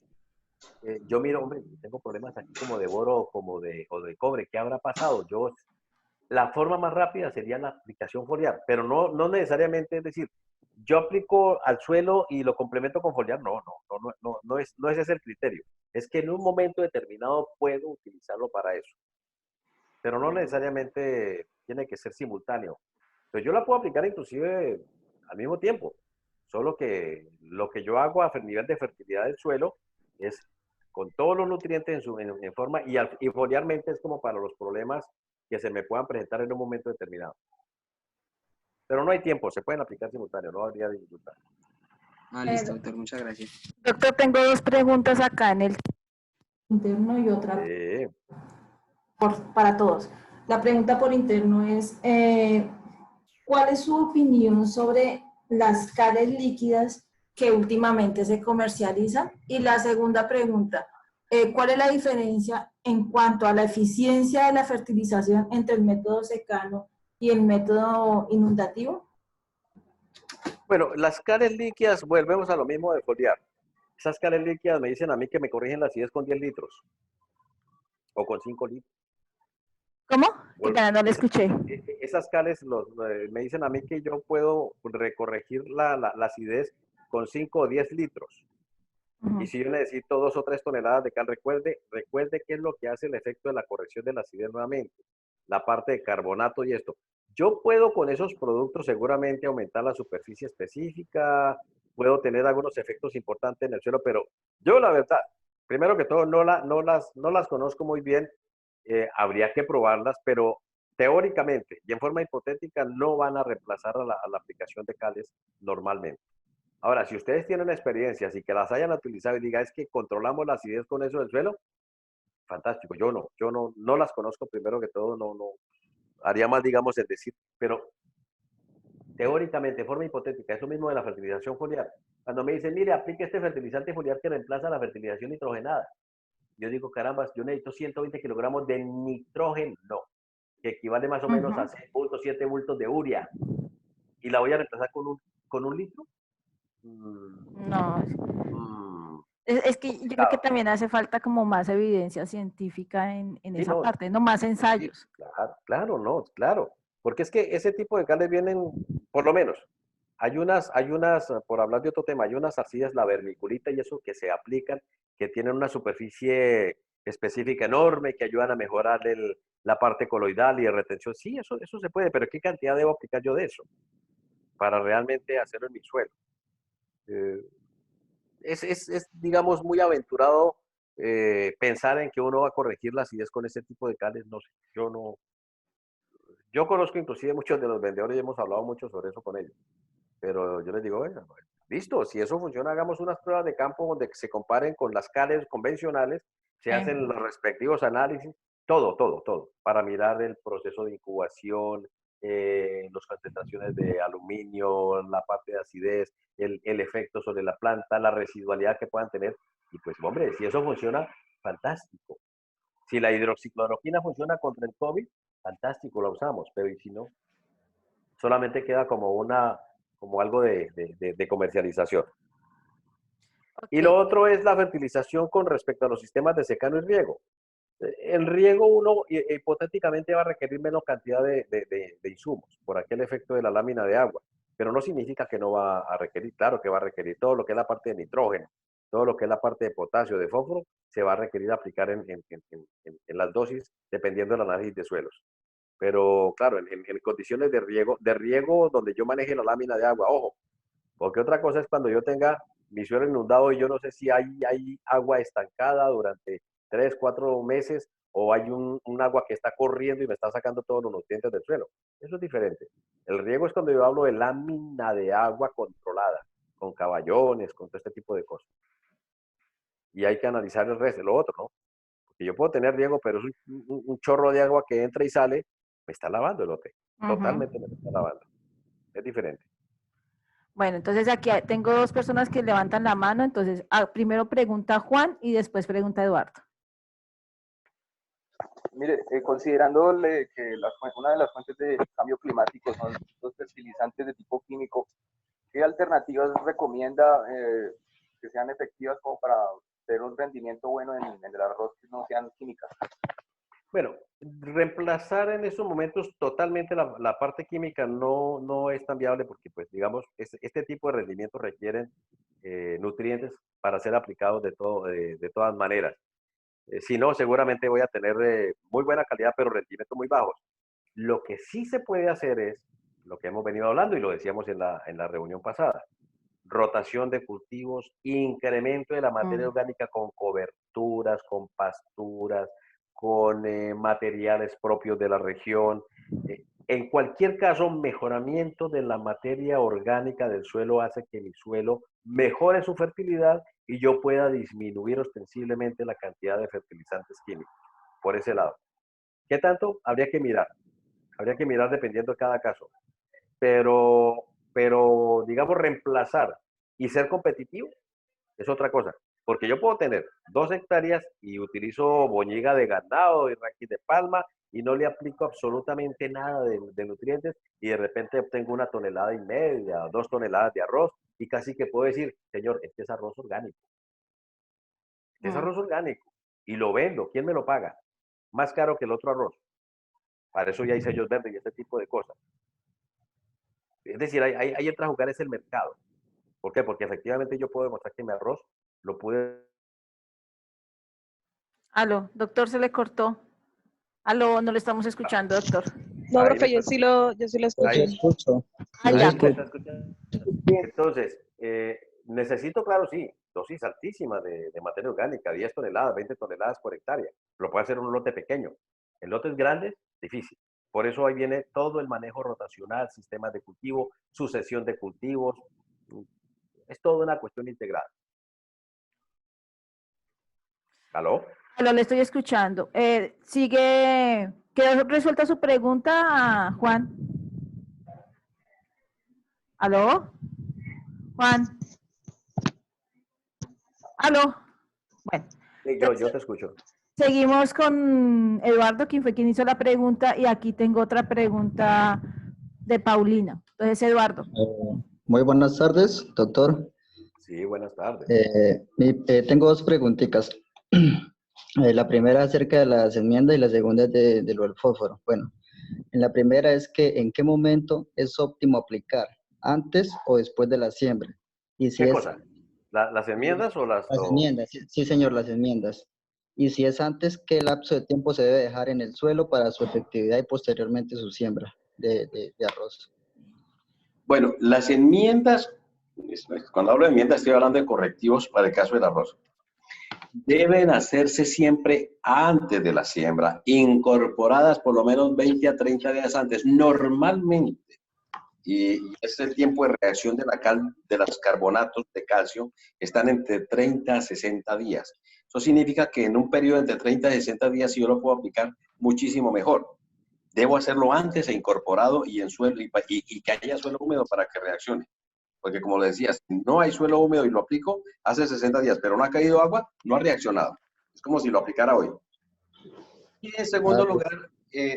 yo miro, hombre, tengo problemas aquí como de boro o de cobre, ¿qué habrá pasado? La forma más rápida sería la aplicación foliar, pero no necesariamente, es decir, yo aplico al suelo y lo complemento con foliar, no es ese el criterio. Es que en un momento determinado puedo utilizarlo para eso, pero no necesariamente tiene que ser simultáneo. Pero yo la puedo aplicar inclusive al mismo tiempo, solo que lo que yo hago a nivel de fertilidad del suelo es con todos los nutrientes en forma y foliarmente es como para los problemas que se me puedan presentar en un momento determinado. Pero no hay tiempo, se pueden aplicar simultáneos, no habría dificultad. Listo, doctor, muchas gracias. Doctor, tengo dos preguntas acá en el interno y otra para todos. La pregunta por interno es, ¿cuál es su opinión sobre las cales líquidas que últimamente se comercializan? Y la segunda pregunta, ¿cuál es la diferencia en cuanto a la eficiencia de la fertilización entre el método secano y el método inundativo? Bueno, las cales líquidas, volvemos a lo mismo de foliar. Esas cales líquidas me dicen a mí que me corrigen la acidez con 10 litros o con 5 litros. ¿Cómo? No lo escuché. Esas cales me dicen a mí que yo puedo recorregir la acidez con 5 o 10 litros. Y si yo necesito 2 o 3 toneladas de cal, recuerde qué es lo que hace el efecto de la corrección de la acidez nuevamente. La parte de carbonato y esto. Yo puedo con esos productos seguramente aumentar la superficie específica, puedo tener algunos efectos importantes en el suelo, pero yo la verdad, primero que todo, no las conozco muy bien, habría que probarlas, pero teóricamente y en forma hipotética no van a reemplazar a la aplicación de cales normalmente. Ahora, si ustedes tienen experiencias y que las hayan utilizado y digan es que controlamos la acidez con eso del suelo, fantástico. Yo no las conozco primero que todo, no haría más, digamos, el decir, pero teóricamente, de forma hipotética, eso mismo de la fertilización foliar. Cuando me dicen, mire, aplique este fertilizante foliar que reemplaza la fertilización nitrogenada. Yo digo, caramba, yo necesito 120 kilogramos de nitrógeno, que equivale más o menos a 6 bultos, 7 bultos de urea. ¿Y la voy a reemplazar con un litro? No, es que yo creo que también hace falta como más evidencia científica en Sí, esa no, parte, no más ensayos. claro, claro, no, claro. Porque es que ese tipo de cales vienen, por lo menos, hay unas, por hablar de otro tema, hay unas arcillas, la vermiculita y eso que se aplican, que tienen una superficie específica enorme, que ayudan a mejorar la parte coloidal y de retención. Sí, eso se puede, pero ¿qué cantidad debo aplicar yo de eso para realmente hacerlo en mi suelo? Eh, digamos, muy aventurado pensar en que uno va a corregir la acidez con ese tipo de cales. No sé, yo no. Yo conozco inclusive muchos de los vendedores y hemos hablado mucho sobre eso con ellos. Pero yo les digo, bueno, listo, si eso funciona, hagamos unas pruebas de campo donde se comparen con las cales convencionales, se hacen los respectivos análisis, todo, para mirar el proceso de incubación, las concentraciones de aluminio, la parte de acidez, el efecto sobre la planta, la residualidad que puedan tener. Y pues, hombre, si eso funciona, fantástico. Si la hidroxicloroquina funciona contra el COVID, fantástico, la usamos, pero ¿y si no? Solamente queda como algo de comercialización. Y lo Ok. otro es la fertilización con respecto a los sistemas de secano y riego. El riego uno hipotéticamente va a requerir menos cantidad de insumos por aquel efecto de la lámina de agua, pero no significa que no va a requerir, claro que va a requerir todo lo que es la parte de nitrógeno, todo lo que es la parte de potasio, de fósforo, se va a requerir aplicar en las dosis dependiendo del análisis de suelos. Pero claro, en condiciones de riego donde yo maneje la lámina de agua, ojo, porque otra cosa es cuando yo tenga mi suelo inundado y yo no sé si hay agua estancada durante 3, 4 meses o hay un agua que está corriendo y me está sacando todos los nutrientes del suelo. Eso es diferente. El riego es cuando yo hablo de lámina de agua controlada, con caballones, con todo este tipo de cosas. Y hay que analizar el resto, lo otro, ¿no? Porque yo puedo tener riego, pero es un chorro de agua que entra y sale, me está lavando el lote. Totalmente me está lavando. Es diferente. Bueno, entonces aquí tengo dos personas que levantan la mano, entonces primero pregunta Juan y después pregunta Eduardo. Mire, considerando que una de las fuentes de cambio climático son los fertilizantes de tipo químico, ¿qué alternativas recomienda que sean efectivas como para tener un rendimiento bueno en el arroz que no sean químicas? Bueno, reemplazar en esos momentos totalmente la parte química no es tan viable porque, pues, digamos, este tipo de rendimientos requieren nutrientes para ser aplicados de todas maneras. Si no, seguramente voy a tener muy buena calidad, pero rendimientos muy bajos. Lo que sí se puede hacer es lo que hemos venido hablando y lo decíamos en la reunión pasada. Rotación de cultivos, incremento de la materia orgánica con coberturas, con pasturas, con materiales propios de la región. En cualquier caso, mejoramiento de la materia orgánica del suelo hace que mi suelo mejore su fertilidad y yo pueda disminuir ostensiblemente la cantidad de fertilizantes químicos. Por ese lado. ¿Qué tanto? Habría que mirar. Habría que mirar dependiendo de cada caso. Pero digamos, reemplazar y ser competitivo es otra cosa. Porque yo puedo tener 2 hectáreas y utilizo boñiga de ganado y raquis de palma y no le aplico absolutamente nada de nutrientes y de repente obtengo 1,5 toneladas, 2 toneladas de arroz y casi que puedo decir, señor, este es arroz orgánico. Este es arroz orgánico y lo vendo. ¿Quién me lo paga? Más caro que el otro arroz. Para eso ya hay sellos verdes y este tipo de cosas. Es decir, ahí entra a jugar es el mercado. ¿Por qué? Porque efectivamente yo puedo demostrar que mi arroz lo pude. Aló, doctor, se le cortó. Aló, no le estamos escuchando, doctor. No, Ahí me profe, yo está, sí lo escucho. ahí, escucho. Ah, Yo ya. ahí me escucho. está escuchando. Entonces, necesito, claro, sí, dosis altísimas de materia orgánica, 10 toneladas, 20 toneladas por hectárea. Lo puede hacer en un lote pequeño. En lotes grandes, difícil. Por eso ahí viene todo el manejo rotacional, sistemas de cultivo, sucesión de cultivos. Es toda una cuestión integrada. ¿Aló? Aló, le estoy escuchando. Quedó resuelta su pregunta, Juan. ¿Aló? Juan. ¿Aló? Bueno, Sí, yo te escucho. seguimos con Eduardo, quien fue quien hizo la pregunta, y aquí tengo otra pregunta de Paulina. Entonces, Eduardo. Muy buenas tardes, doctor. Sí, buenas tardes. Tengo dos preguntitas. La primera acerca de las enmiendas y la segunda es de lo del fósforo. Bueno, en la primera es que ¿en qué momento es óptimo aplicar? ¿Antes o después de la siembra? Y si ¿Qué es cosa? ¿Las enmiendas o las...? las enmiendas, sí, sí, señor, las enmiendas. Y si es antes, ¿qué lapso de tiempo se debe dejar en el suelo para su efectividad y posteriormente su siembra de arroz? Bueno, las enmiendas, cuando hablo de enmiendas estoy hablando de correctivos para el caso del arroz. Deben hacerse siempre antes de la siembra, incorporadas por lo menos 20 a 30 días antes, normalmente. Y es el tiempo de reacción de de los carbonatos de calcio, están entre 30 a 60 días. Eso significa que en un periodo entre 30 y 60 días yo lo puedo aplicar muchísimo mejor. Debo hacerlo antes e incorporado y en suelo y que haya suelo húmedo para que reaccione. Porque como le decía, si no hay suelo húmedo y lo aplico hace 60 días, pero no ha caído agua, no ha reaccionado. Es como si lo aplicara hoy. Y en segundo lugar,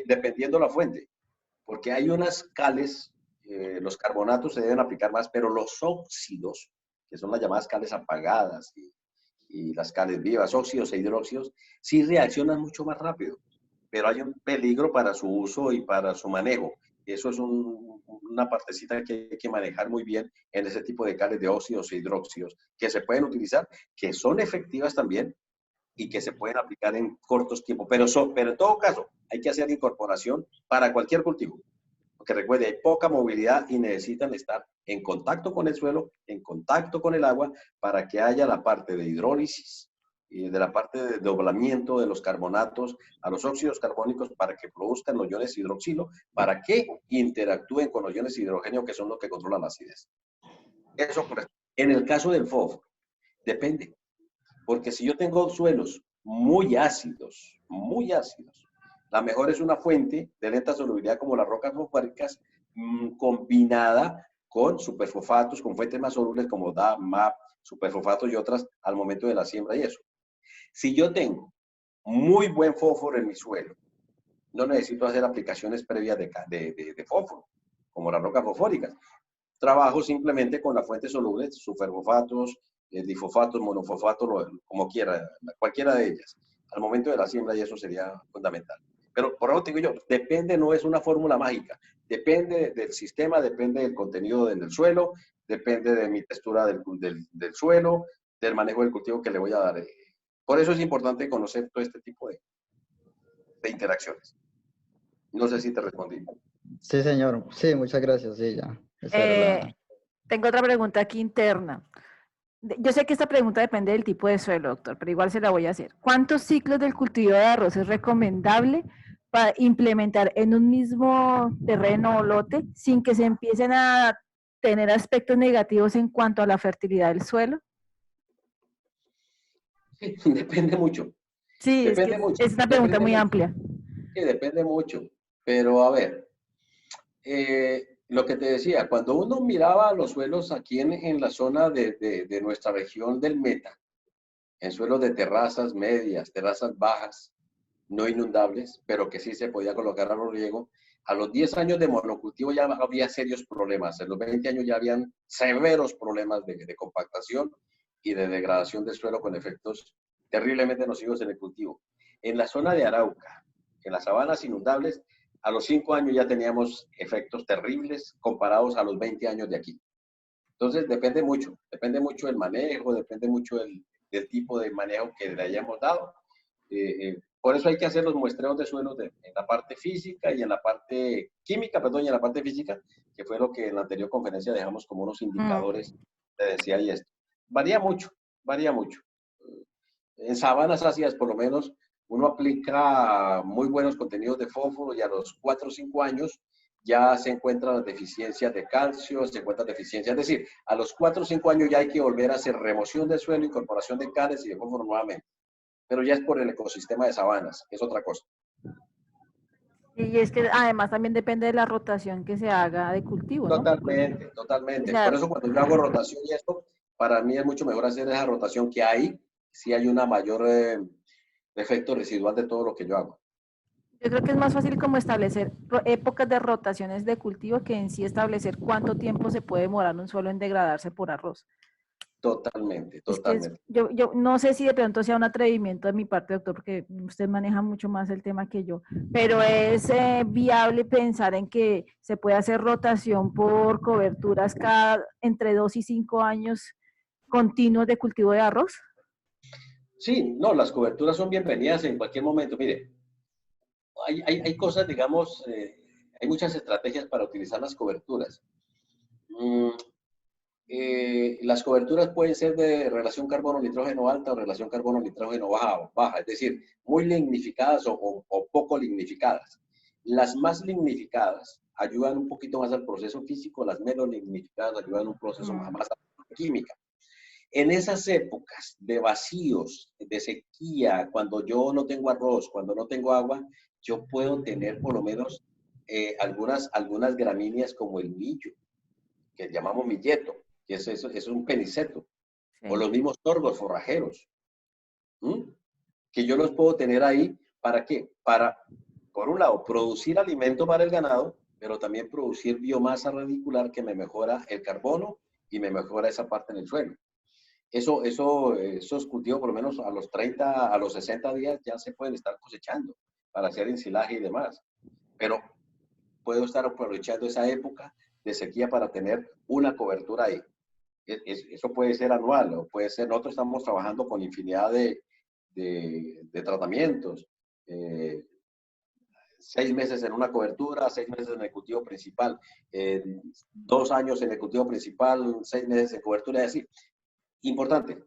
dependiendo la fuente, porque hay unas cales, los carbonatos se deben aplicar más, pero los óxidos, que son las llamadas cales apagadas y las cales vivas, óxidos e hidróxidos, sí reaccionan mucho más rápido, pero hay un peligro para su uso y para su manejo. Eso es una partecita que hay que manejar muy bien en ese tipo de cales de óxidos e hidróxidos, que se pueden utilizar, que son efectivas también y que se pueden aplicar en cortos tiempos. Pero en todo caso, hay que hacer incorporación para cualquier cultivo. Porque recuerde, hay poca movilidad y necesitan estar en contacto con el suelo, en contacto con el agua, para que haya la parte de hidrólisis y de la parte de doblamiento de los carbonatos a los óxidos carbónicos para que produzcan los iones hidroxilo, para que interactúen con los iones hidrógeno, que son los que controlan la acidez. Eso correcto. En el caso del fósforo, depende. Porque si yo tengo suelos muy ácidos, la mejor es una fuente de lenta solubilidad como las rocas fosfóricas combinada con superfosfatos, con fuentes más solubles como DAP, MAP, superfosfatos y otras al momento de la siembra y eso. Si yo tengo muy buen fósforo en mi suelo, no necesito hacer aplicaciones previas de fósforo, como las rocas fosfóricas. Trabajo simplemente con las fuentes solubles, superfosfatos, difosfatos, monofosfatos, como quiera, cualquiera de ellas, al momento de la siembra, y eso sería fundamental. Pero por eso digo yo, depende, no es una fórmula mágica, depende del sistema, depende del contenido del suelo, depende de mi textura del suelo, del manejo del cultivo que le voy a dar. Por eso es importante conocer todo este tipo de interacciones. No sé si te respondí. Sí, señor. Sí, muchas gracias. Sí, ya. Esa era Tengo otra pregunta aquí interna. Yo sé que esta pregunta depende del tipo de suelo, doctor, pero igual se la voy a hacer. ¿Cuántos ciclos del cultivo de arroz es recomendable para implementar en un mismo terreno o lote sin que se empiecen a tener aspectos negativos en cuanto a la fertilidad del suelo? Sí, depende mucho. Sí, Depende mucho. es una pregunta muy amplia. Sí, depende mucho. Pero a ver, lo que te decía, cuando uno miraba los suelos aquí en la zona de nuestra región del Meta, en suelos de terrazas medias, terrazas bajas, no inundables, pero que sí se podía colocar a los riego, a los 10 años de monocultivo ya había serios problemas. En los 20 años ya habían severos problemas de compactación y de degradación del suelo con efectos terriblemente nocivos en el cultivo. En la zona de Arauca, en las sabanas inundables, a los 5 años ya teníamos efectos terribles comparados a los 20 años de aquí. Entonces depende mucho el manejo, depende mucho del tipo de manejo que le hayamos dado. Por eso hay que hacer los muestreos de suelos en la parte física y en la parte química, perdón, y en la parte física, que fue lo que en la anterior conferencia dejamos como unos indicadores de densidad y esto. Varía mucho, varía mucho. En sabanas ácidas, por lo menos, uno aplica muy buenos contenidos de fósforo y a los 4 o 5 años ya se encuentran las deficiencias de calcio, se encuentran deficiencias, es decir, a los 4 o 5 años ya hay que volver a hacer remoción del suelo, incorporación de cales y de fósforo nuevamente. Pero ya es por el ecosistema de sabanas, que es otra cosa. Y es que además también depende de la rotación que se haga de cultivo, ¿no? Totalmente, O totalmente. Por sea, eso cuando yo hago rotación y esto, para mí es mucho mejor hacer esa rotación que hay, si hay una mayor efecto residual de todo lo que yo hago. yo creo que es más fácil como establecer épocas de rotaciones de cultivo que en sí establecer cuánto tiempo se puede demorar un suelo en degradarse por arroz. Totalmente, Es que totalmente. yo no sé si de pronto sea un atrevimiento de mi parte, doctor, porque usted maneja mucho más el tema que yo, pero es viable pensar en que se puede hacer rotación por coberturas cada entre 2 y 5 años continuos de cultivo de arroz. Sí, no, las coberturas son bienvenidas en cualquier momento. Mire, hay cosas, digamos, hay muchas estrategias para utilizar las coberturas. Mm, las coberturas pueden ser de relación carbono-nitrógeno alta o relación carbono-nitrógeno baja, es decir, muy lignificadas o poco lignificadas. Las más lignificadas ayudan un poquito más al proceso físico, las menos lignificadas ayudan a un proceso más a la química. En esas épocas de vacíos, de sequía, cuando yo no tengo arroz, cuando no tengo agua, yo puedo tener por lo menos algunas gramíneas como el millo, que llamamos milleto, que es un peniceto, o Sí. los mismos tordos forrajeros, ¿m? Que yo los puedo tener ahí, ¿para qué? Para, por un lado, producir alimento para el ganado, pero también producir biomasa radicular que me mejora el carbono y me mejora esa parte en el suelo. Esos cultivos, por lo menos a los 30, a los 60 días, ya se pueden estar cosechando para hacer ensilaje y demás. Pero puedo estar aprovechando esa época de sequía para tener una cobertura ahí. Eso puede ser anual o puede ser, nosotros estamos trabajando con infinidad de tratamientos. 6 meses en una cobertura, 6 meses en el cultivo principal, 2 años en el cultivo principal, 6 meses en cobertura, y así. Importante,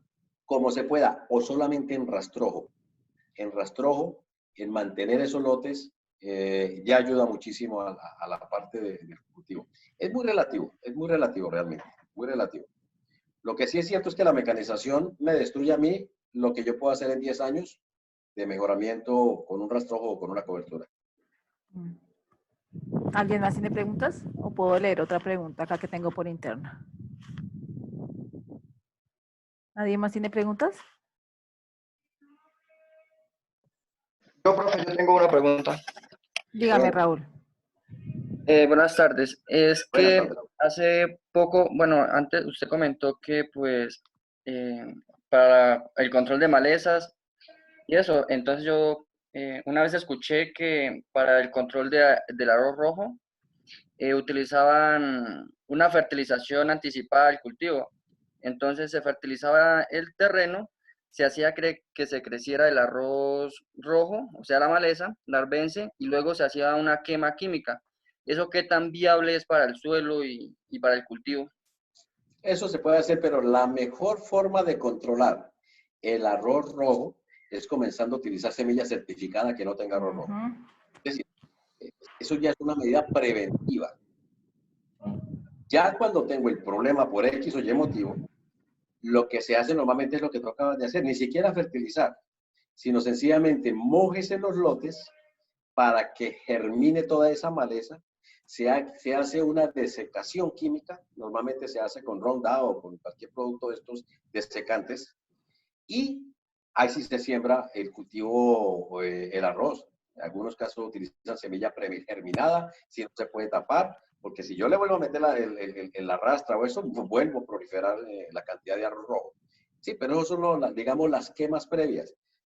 como se pueda, o solamente en rastrojo, en mantener esos lotes, ya ayuda muchísimo a la parte del cultivo. Es muy relativo realmente, muy relativo. Lo que sí es cierto es que la mecanización me destruye a mí lo que yo puedo hacer en 10 años de mejoramiento con un rastrojo o con una cobertura. ¿Alguien más tiene preguntas? ¿O puedo leer otra pregunta acá que tengo por interna? ¿Nadie más tiene preguntas? Yo, profe, yo tengo una pregunta. Dígame, Raúl. Buenas tardes. Es Buenas que tardes. hace poco, bueno, antes usted comentó que pues para el control de malezas y eso, entonces yo una vez escuché que para el control del arroz rojo utilizaban una fertilización anticipada del cultivo. Entonces se fertilizaba el terreno, se hacía que se creciera el arroz rojo, o sea, la maleza, larvense, y luego se hacía una quema química. ¿Eso qué tan viable es para el suelo y para el cultivo? Eso se puede hacer, pero la mejor forma de controlar el arroz rojo es comenzando a utilizar semilla certificada que no tenga arroz rojo. Es decir, eso ya es una medida preventiva. Ya cuando tengo el problema por X o Y motivo, lo que se hace normalmente es lo que tú acabas de hacer, ni siquiera fertilizar, sino sencillamente mójese los lotes para que germine toda esa maleza. Se hace una desecación química, normalmente se hace con Roundup o con cualquier producto de estos desecantes, y ahí sí se siembra el cultivo, el arroz. En algunos casos utilizan semilla pregerminada, si no se puede tapar, porque si yo le vuelvo a meter la rastra o eso, vuelvo a proliferar la cantidad de arroz rojo. Sí, pero eso son, digamos, las quemas previas.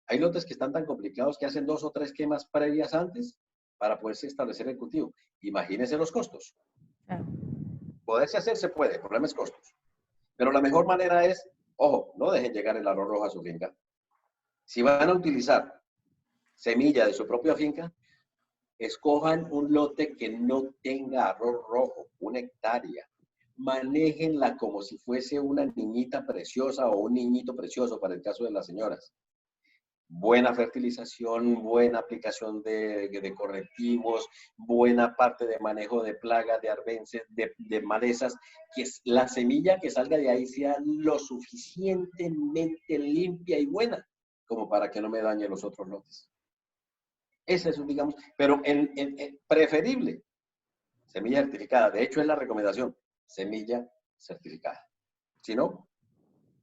Hay lotes que están tan complicados que hacen 2 o 3 quemas previas antes para poderse establecer el cultivo. Imagínense los costos. Poderse hacer se puede, el problema es costos. Pero la mejor manera es, ojo, no dejen llegar el arroz rojo a su finca. Si van a utilizar semilla de su propia finca, escojan un lote que no tenga arroz rojo, 1 hectárea. Manéjenla como si fuese una niñita preciosa o un niñito precioso para el caso de las señoras. Buena fertilización, buena aplicación de correctivos, buena parte de manejo de plagas, de arbences, de malezas, que la semilla que salga de ahí sea lo suficientemente limpia y buena como para que no me dañe los otros lotes. Ese es, digamos, pero en preferible, semilla certificada. De hecho, es la recomendación, semilla certificada. Si no,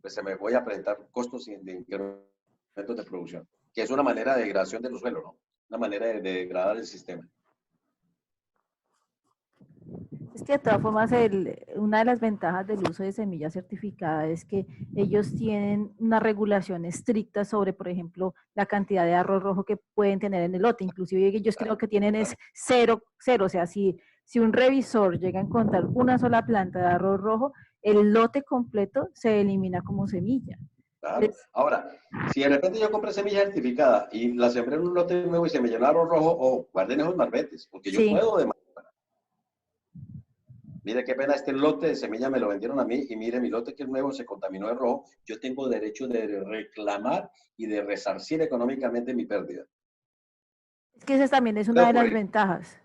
pues se me voy a presentar costos de incrementos de producción, que es una manera de degradación de los suelos, ¿no? Una manera de degradar el sistema. Es que de todas formas, una de las ventajas del uso de semilla certificada es que ellos tienen una regulación estricta sobre, por ejemplo, la cantidad de arroz rojo que pueden tener en el lote. Inclusive ellos creo que tienen es cero, o sea, si un revisor llega a encontrar una sola planta de arroz rojo, el lote completo se elimina como semilla. Claro. Ahora, si de repente yo compré semilla certificada y la sembré en un lote nuevo y se me llenó de arroz rojo, o guarden esos marbetes, porque yo puedo demandar. Mire qué pena, este lote de semilla me lo vendieron a mí y mire, mi lote que es nuevo se contaminó de rojo. Yo tengo derecho de reclamar y de resarcir económicamente mi pérdida. Es que esa también es una de las ventajas.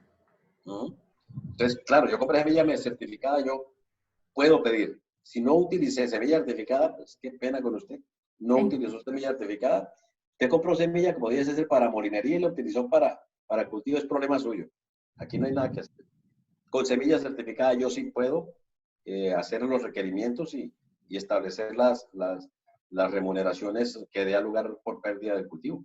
Entonces, claro, yo compré semilla certificada, yo puedo pedir. Si no utilicé semilla certificada, pues qué pena con usted. No utilizó semilla certificada. Usted compró semilla, como dice, es para molinería y la utilizó para cultivo, es problema suyo. Aquí no hay nada que hacer. Con semilla certificada yo sí puedo hacer los requerimientos y establecer las remuneraciones que dé lugar por pérdida del cultivo.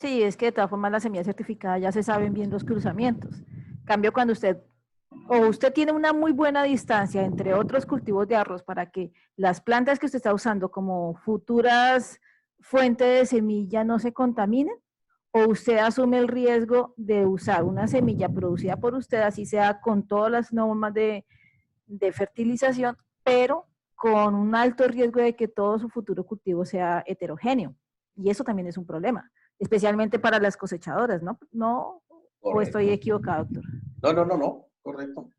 Sí, es que de todas formas la semilla certificada ya se saben bien los cruzamientos. En cambio, cuando usted tiene una muy buena distancia entre otros cultivos de arroz para que las plantas que usted está usando como futuras fuentes de semilla no se contaminen, o usted asume el riesgo de usar una semilla producida por usted, así sea con todas las normas de fertilización, pero con un alto riesgo de que todo su futuro cultivo sea heterogéneo. Y eso también es un problema, especialmente para las cosechadoras, ¿no? ¿No? ¿O estoy equivocado, doctor? No, correcto.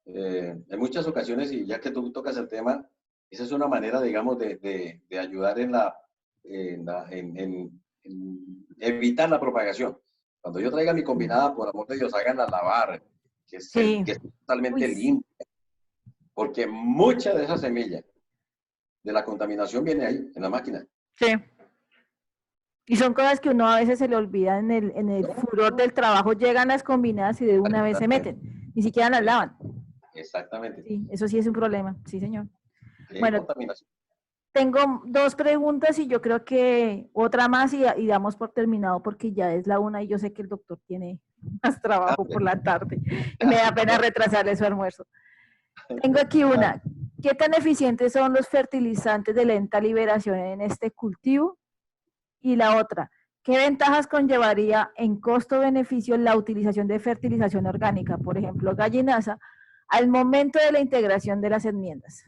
En muchas ocasiones, y ya que tú tocas el tema, esa es una manera, digamos, de ayudar en evitar la propagación. Cuando yo traiga mi combinada, por amor de Dios, háganla lavar, que es totalmente limpia, porque mucha de esa semilla de la contaminación viene ahí, en la máquina. Sí. Y son cosas que uno a veces se le olvida en el furor del trabajo, llegan las combinadas y de una vez se meten, ni siquiera las lavan. Exactamente. Sí, eso sí es un problema, sí señor. Bueno, contaminación. Tengo dos preguntas y yo creo que otra más y damos por terminado porque ya es la 1 y yo sé que el doctor tiene más trabajo por la tarde. Y me da pena retrasarle su almuerzo. Tengo aquí una. ¿Qué tan eficientes son los fertilizantes de lenta liberación en este cultivo? Y la otra, ¿qué ventajas conllevaría en costo-beneficio la utilización de fertilización orgánica, por ejemplo, gallinaza, al momento de la integración de las enmiendas?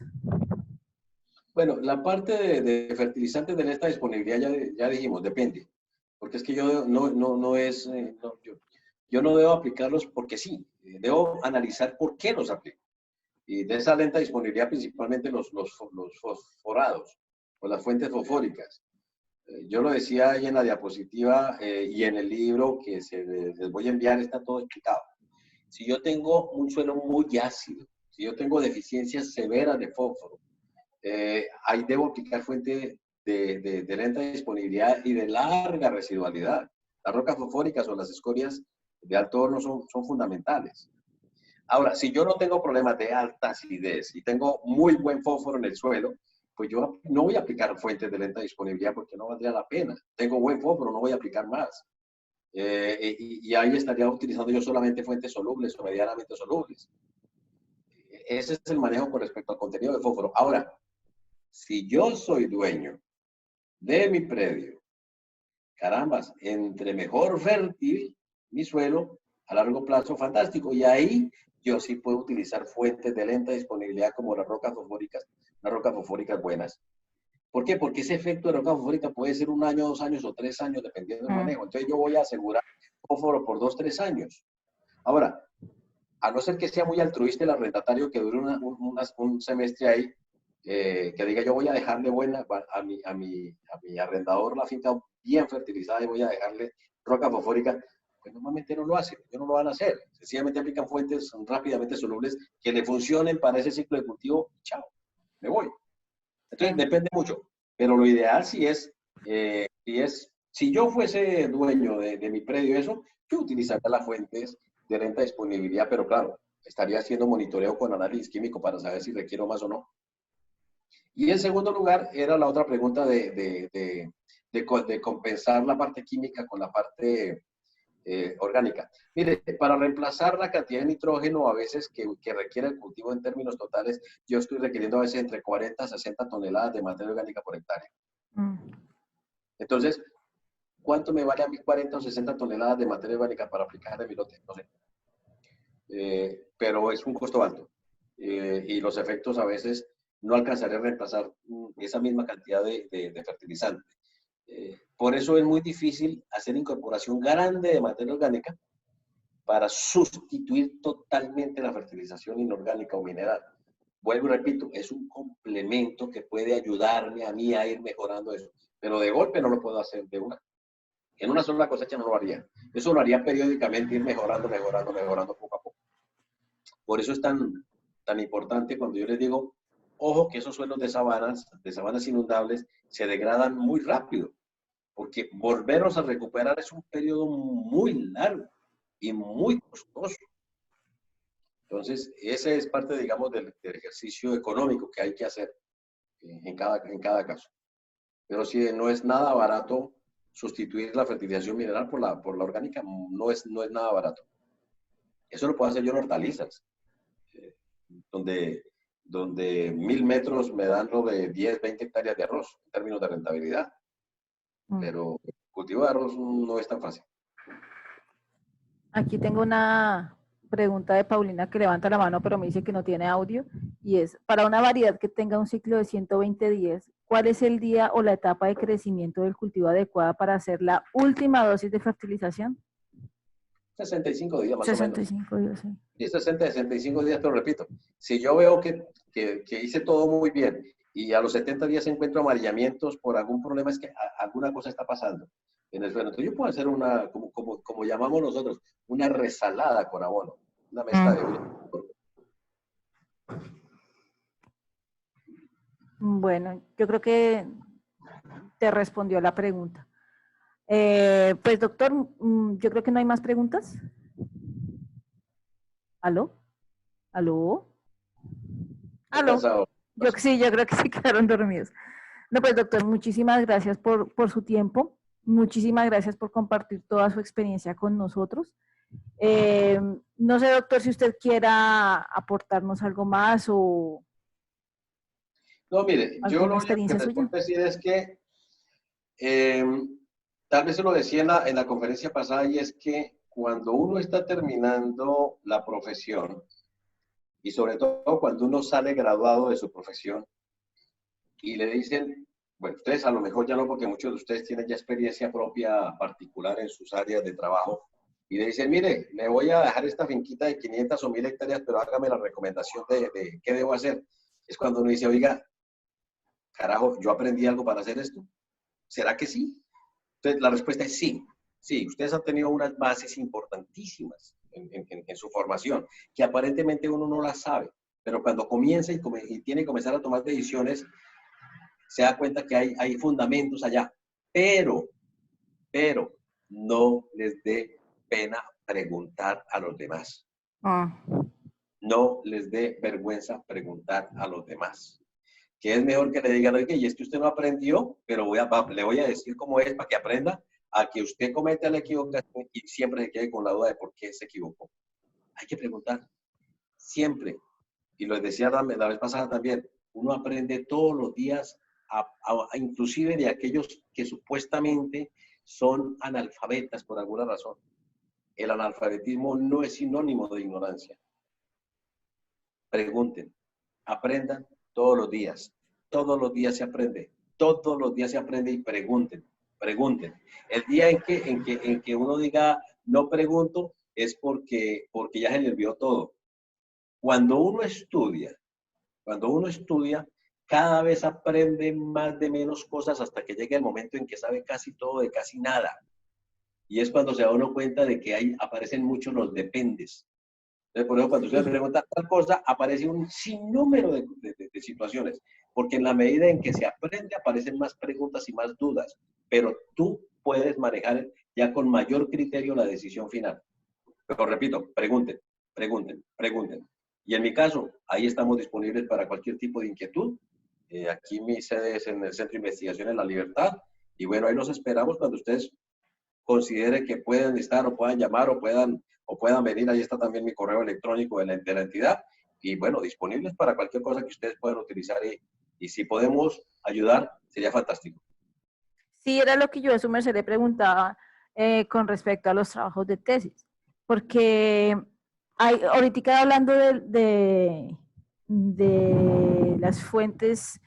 Bueno, la parte de fertilizantes de lenta disponibilidad ya dijimos, depende. Porque es que yo no debo aplicarlos porque sí. Debo analizar por qué los aplico. Y de esa lenta disponibilidad principalmente los fosforados o las fuentes fosfóricas. Yo lo decía ahí en la diapositiva y en el libro que les voy a enviar, está todo explicado. Si yo tengo un suelo muy ácido, si yo tengo deficiencias severas de fósforo, ahí debo aplicar fuente de lenta disponibilidad y de larga residualidad. Las rocas fosfóricas o las escorias de alto horno son fundamentales. Ahora, si yo no tengo problemas de alta acidez y tengo muy buen fósforo en el suelo, pues yo no voy a aplicar fuentes de lenta disponibilidad porque no valdría la pena. Tengo buen fósforo, no voy a aplicar más. Y ahí estaría utilizando yo solamente fuentes solubles o medianamente solubles. Ese es el manejo con respecto al contenido de fósforo. Ahora, si yo soy dueño de mi predio, carambas, entre mejor fértil mi suelo, a largo plazo, fantástico. Y ahí yo sí puedo utilizar fuentes de lenta disponibilidad como las rocas fosfóricas buenas. ¿Por qué? Porque ese efecto de roca fosfórica puede ser 1 año, 2 años o 3 años, dependiendo del manejo. Entonces yo voy a asegurar fósforo por 2, 3 años. Ahora, a no ser que sea muy altruista el arrendatario que dure un semestre ahí, que diga yo voy a dejarle buena a mi arrendador la finca bien fertilizada y voy a dejarle roca fosfórica, pues normalmente no lo hacen, ellos no lo van a hacer. Sencillamente aplican fuentes rápidamente solubles que le funcionen para ese ciclo de cultivo. Chao, me voy. Entonces depende mucho, pero lo ideal sí es Si yo fuese dueño de mi predio, eso, yo utilizaría las fuentes de renta de disponibilidad, pero claro, estaría haciendo monitoreo con análisis químico para saber si requiero más o no. Y en segundo lugar, era la otra pregunta de compensar la parte química con la parte orgánica. Mire, para reemplazar la cantidad de nitrógeno a veces que requiere el cultivo en términos totales, yo estoy requiriendo a veces entre 40 a 60 toneladas de materia orgánica por hectárea. Entonces, ¿cuánto me vale a mí 40 o 60 toneladas de materia orgánica para aplicar en mi lote? No sé. Pero es un costo alto. Y los efectos a veces no alcanzaría a reemplazar esa misma cantidad de fertilizante. Por eso es muy difícil hacer incorporación grande de materia orgánica para sustituir totalmente la fertilización inorgánica o mineral. Vuelvo y repito, es un complemento que puede ayudarme a mí a ir mejorando eso, pero de golpe no lo puedo hacer de una. En una sola cosecha no lo haría. Eso lo haría periódicamente, ir mejorando poco a poco. Por eso es tan importante cuando yo les digo, ojo que esos suelos de sabanas inundables, se degradan muy rápido, porque volverlos a recuperar es un periodo muy largo y muy costoso. Entonces, ese es parte, digamos, del ejercicio económico que hay que hacer en cada caso. Pero sí, no es nada barato sustituir la fertilización mineral por la orgánica, no es nada barato. Eso lo puedo hacer yo en hortalizas, donde 1000 metros me dan lo de 10, 20 hectáreas de arroz en términos de rentabilidad. Pero cultivo de arroz no es tan fácil. Aquí tengo una pregunta de Paulina que levanta la mano, pero me dice que no tiene audio, y es, para una variedad que tenga un ciclo de 120 días, ¿cuál es el día o la etapa de crecimiento del cultivo adecuada para hacer la última dosis de fertilización? 65 días más 65 o menos. días, sí. Y 65 días, te lo repito. Si yo veo que hice todo muy bien y a los 70 días encuentro amarillamientos por algún problema, es que alguna cosa está pasando en el suelo. Entonces yo puedo hacer una, como llamamos nosotros, una resalada con abono, una mezcla de uñas. Bueno, yo creo que te respondió la pregunta. Pues doctor, yo creo que no hay más preguntas. ¿Aló? ¿Aló? ¿Aló? Yo creo que se quedaron dormidos. No, pues doctor, muchísimas gracias por su tiempo. Muchísimas gracias por compartir toda su experiencia con nosotros. No sé, doctor, si usted quiera aportarnos algo más o... No, mire, yo lo único que les puedo decir es que tal vez se lo decía en la conferencia pasada, y es que cuando uno está terminando la profesión, y sobre todo cuando uno sale graduado de su profesión, y le dicen, bueno, ustedes a lo mejor ya no, porque muchos de ustedes tienen ya experiencia propia particular en sus áreas de trabajo, y le dicen, mire, le voy a dejar esta finquita de 500 o 1000 hectáreas, pero hágame la recomendación de qué debo hacer. Es cuando uno dice, oiga, carajo, ¿yo aprendí algo para hacer esto? ¿Será que sí? Entonces, la respuesta es sí. Sí, ustedes han tenido unas bases importantísimas en su formación, que aparentemente uno no las sabe, pero cuando comienza y tiene que comenzar a tomar decisiones, se da cuenta que hay fundamentos allá. Pero, no les dé pena preguntar a los demás. No les dé vergüenza preguntar a los demás. Que es mejor que le digan, oye, y es que usted no aprendió, pero le voy a decir cómo es para que aprenda, a que usted cometa la equivocación y siempre se quede con la duda de por qué se equivocó. Hay que preguntar, siempre. Y lo decía la vez pasada también, uno aprende todos los días, inclusive de aquellos que supuestamente son analfabetas por alguna razón. El analfabetismo no es sinónimo de ignorancia. Pregunten, aprendan todos los días. Todos los días se aprende. Todos los días se aprende y pregunten. El día en que uno diga no pregunto es porque ya se le olvidó todo. Cuando uno estudia, cada vez aprende más de menos cosas hasta que llega el momento en que sabe casi todo de casi nada. Y es cuando se da uno cuenta de que aparecen muchos los dependes. Entonces, por ejemplo, cuando usted pregunta tal cosa, aparece un sinnúmero de situaciones, porque en la medida en que se aprende, aparecen más preguntas y más dudas, pero tú puedes manejar ya con mayor criterio la decisión final. Pero repito, pregunten, pregunten, pregunten. Y en mi caso, ahí estamos disponibles para cualquier tipo de inquietud. Aquí mi sede es en el Centro de Investigación en La Libertad. Y bueno, ahí los esperamos cuando ustedes consideren que pueden estar o puedan llamar o puedan venir. Ahí está también mi correo electrónico de la entidad. Y bueno, disponibles para cualquier cosa que ustedes puedan utilizar. Y si podemos ayudar, sería fantástico. Sí, era lo que yo a su merced le preguntaba con respecto a los trabajos de tesis. Porque ahorita hablando de las fuentes,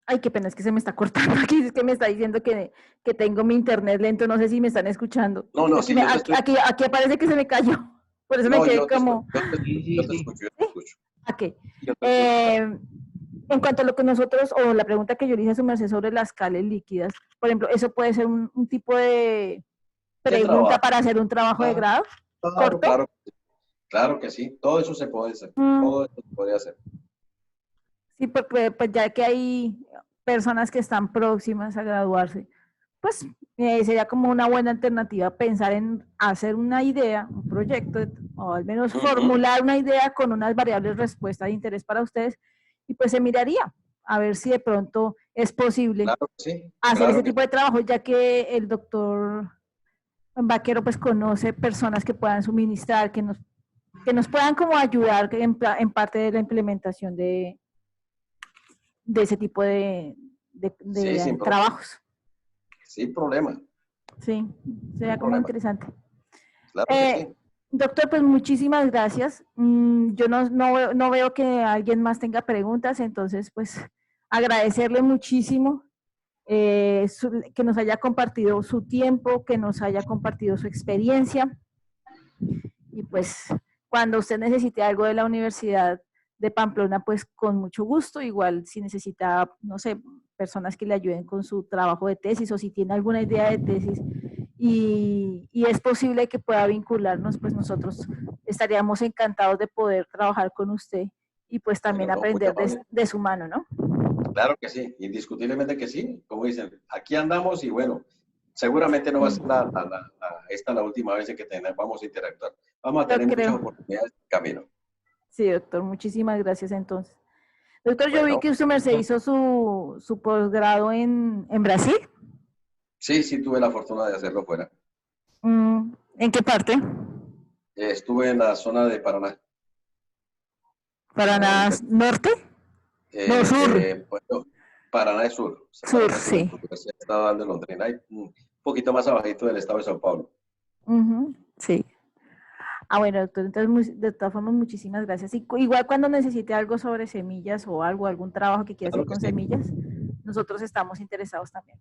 ay, qué pena, es que se me está cortando aquí, es que me está diciendo que tengo mi internet lento, no sé si me están escuchando. No, no, sí, aquí aparece que se me cayó, por eso me quedé como... Yo te escucho. Okay. En cuanto a lo que nosotros, o la pregunta que yo le hice a su merced sobre las cales líquidas, por ejemplo, ¿eso puede ser un tipo de pregunta para hacer un trabajo de grado? Claro, claro que sí, todo eso se puede hacer, todo eso se puede hacer. Sí, porque pues ya que hay personas que están próximas a graduarse, pues sería como una buena alternativa pensar en hacer una idea, un proyecto, o al menos formular una idea con unas variables respuestas de interés para ustedes, y pues se miraría a ver si de pronto es posible hacer ese tipo de trabajo, ya que el doctor Vaquero pues conoce personas que puedan suministrar, que nos puedan como ayudar en parte de la implementación de ese tipo de trabajos. Sin problema. Sí, sería como interesante. Claro que sí. Doctor, pues muchísimas gracias. Yo no veo que alguien más tenga preguntas, entonces pues agradecerle muchísimo que nos haya compartido su tiempo, que nos haya compartido su experiencia. Y pues cuando usted necesite algo de la Universidad de Pamplona, pues con mucho gusto. Igual si necesita, no sé, personas que le ayuden con su trabajo de tesis, o si tiene alguna idea de tesis y es posible que pueda vincularnos, pues nosotros estaríamos encantados de poder trabajar con usted y pues también aprender de su mano, ¿no? Claro que sí, indiscutiblemente que sí. Como dicen, aquí andamos y bueno, seguramente no va a ser esta la última vez en que vamos a interactuar. Vamos a tener muchas oportunidades en el camino. Sí, doctor, muchísimas gracias entonces. Doctor, yo vi que usted se hizo su posgrado en Brasil. Sí, tuve la fortuna de hacerlo fuera. ¿En qué parte? Estuve en la zona de Paraná. ¿Paraná norte? No, sur. Bueno, Paraná es sur. Sur, sí. Estaba dando Londrina, un poquito más abajito del estado de Sao Paulo. Sí. Bueno, doctor, entonces de todas formas muchísimas gracias. Y igual cuando necesite algo sobre semillas o algún trabajo que quiera hacer con semillas, nosotros estamos interesados también.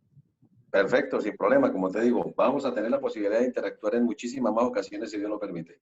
Perfecto, sin problema. Como te digo, vamos a tener la posibilidad de interactuar en muchísimas más ocasiones si Dios lo permite.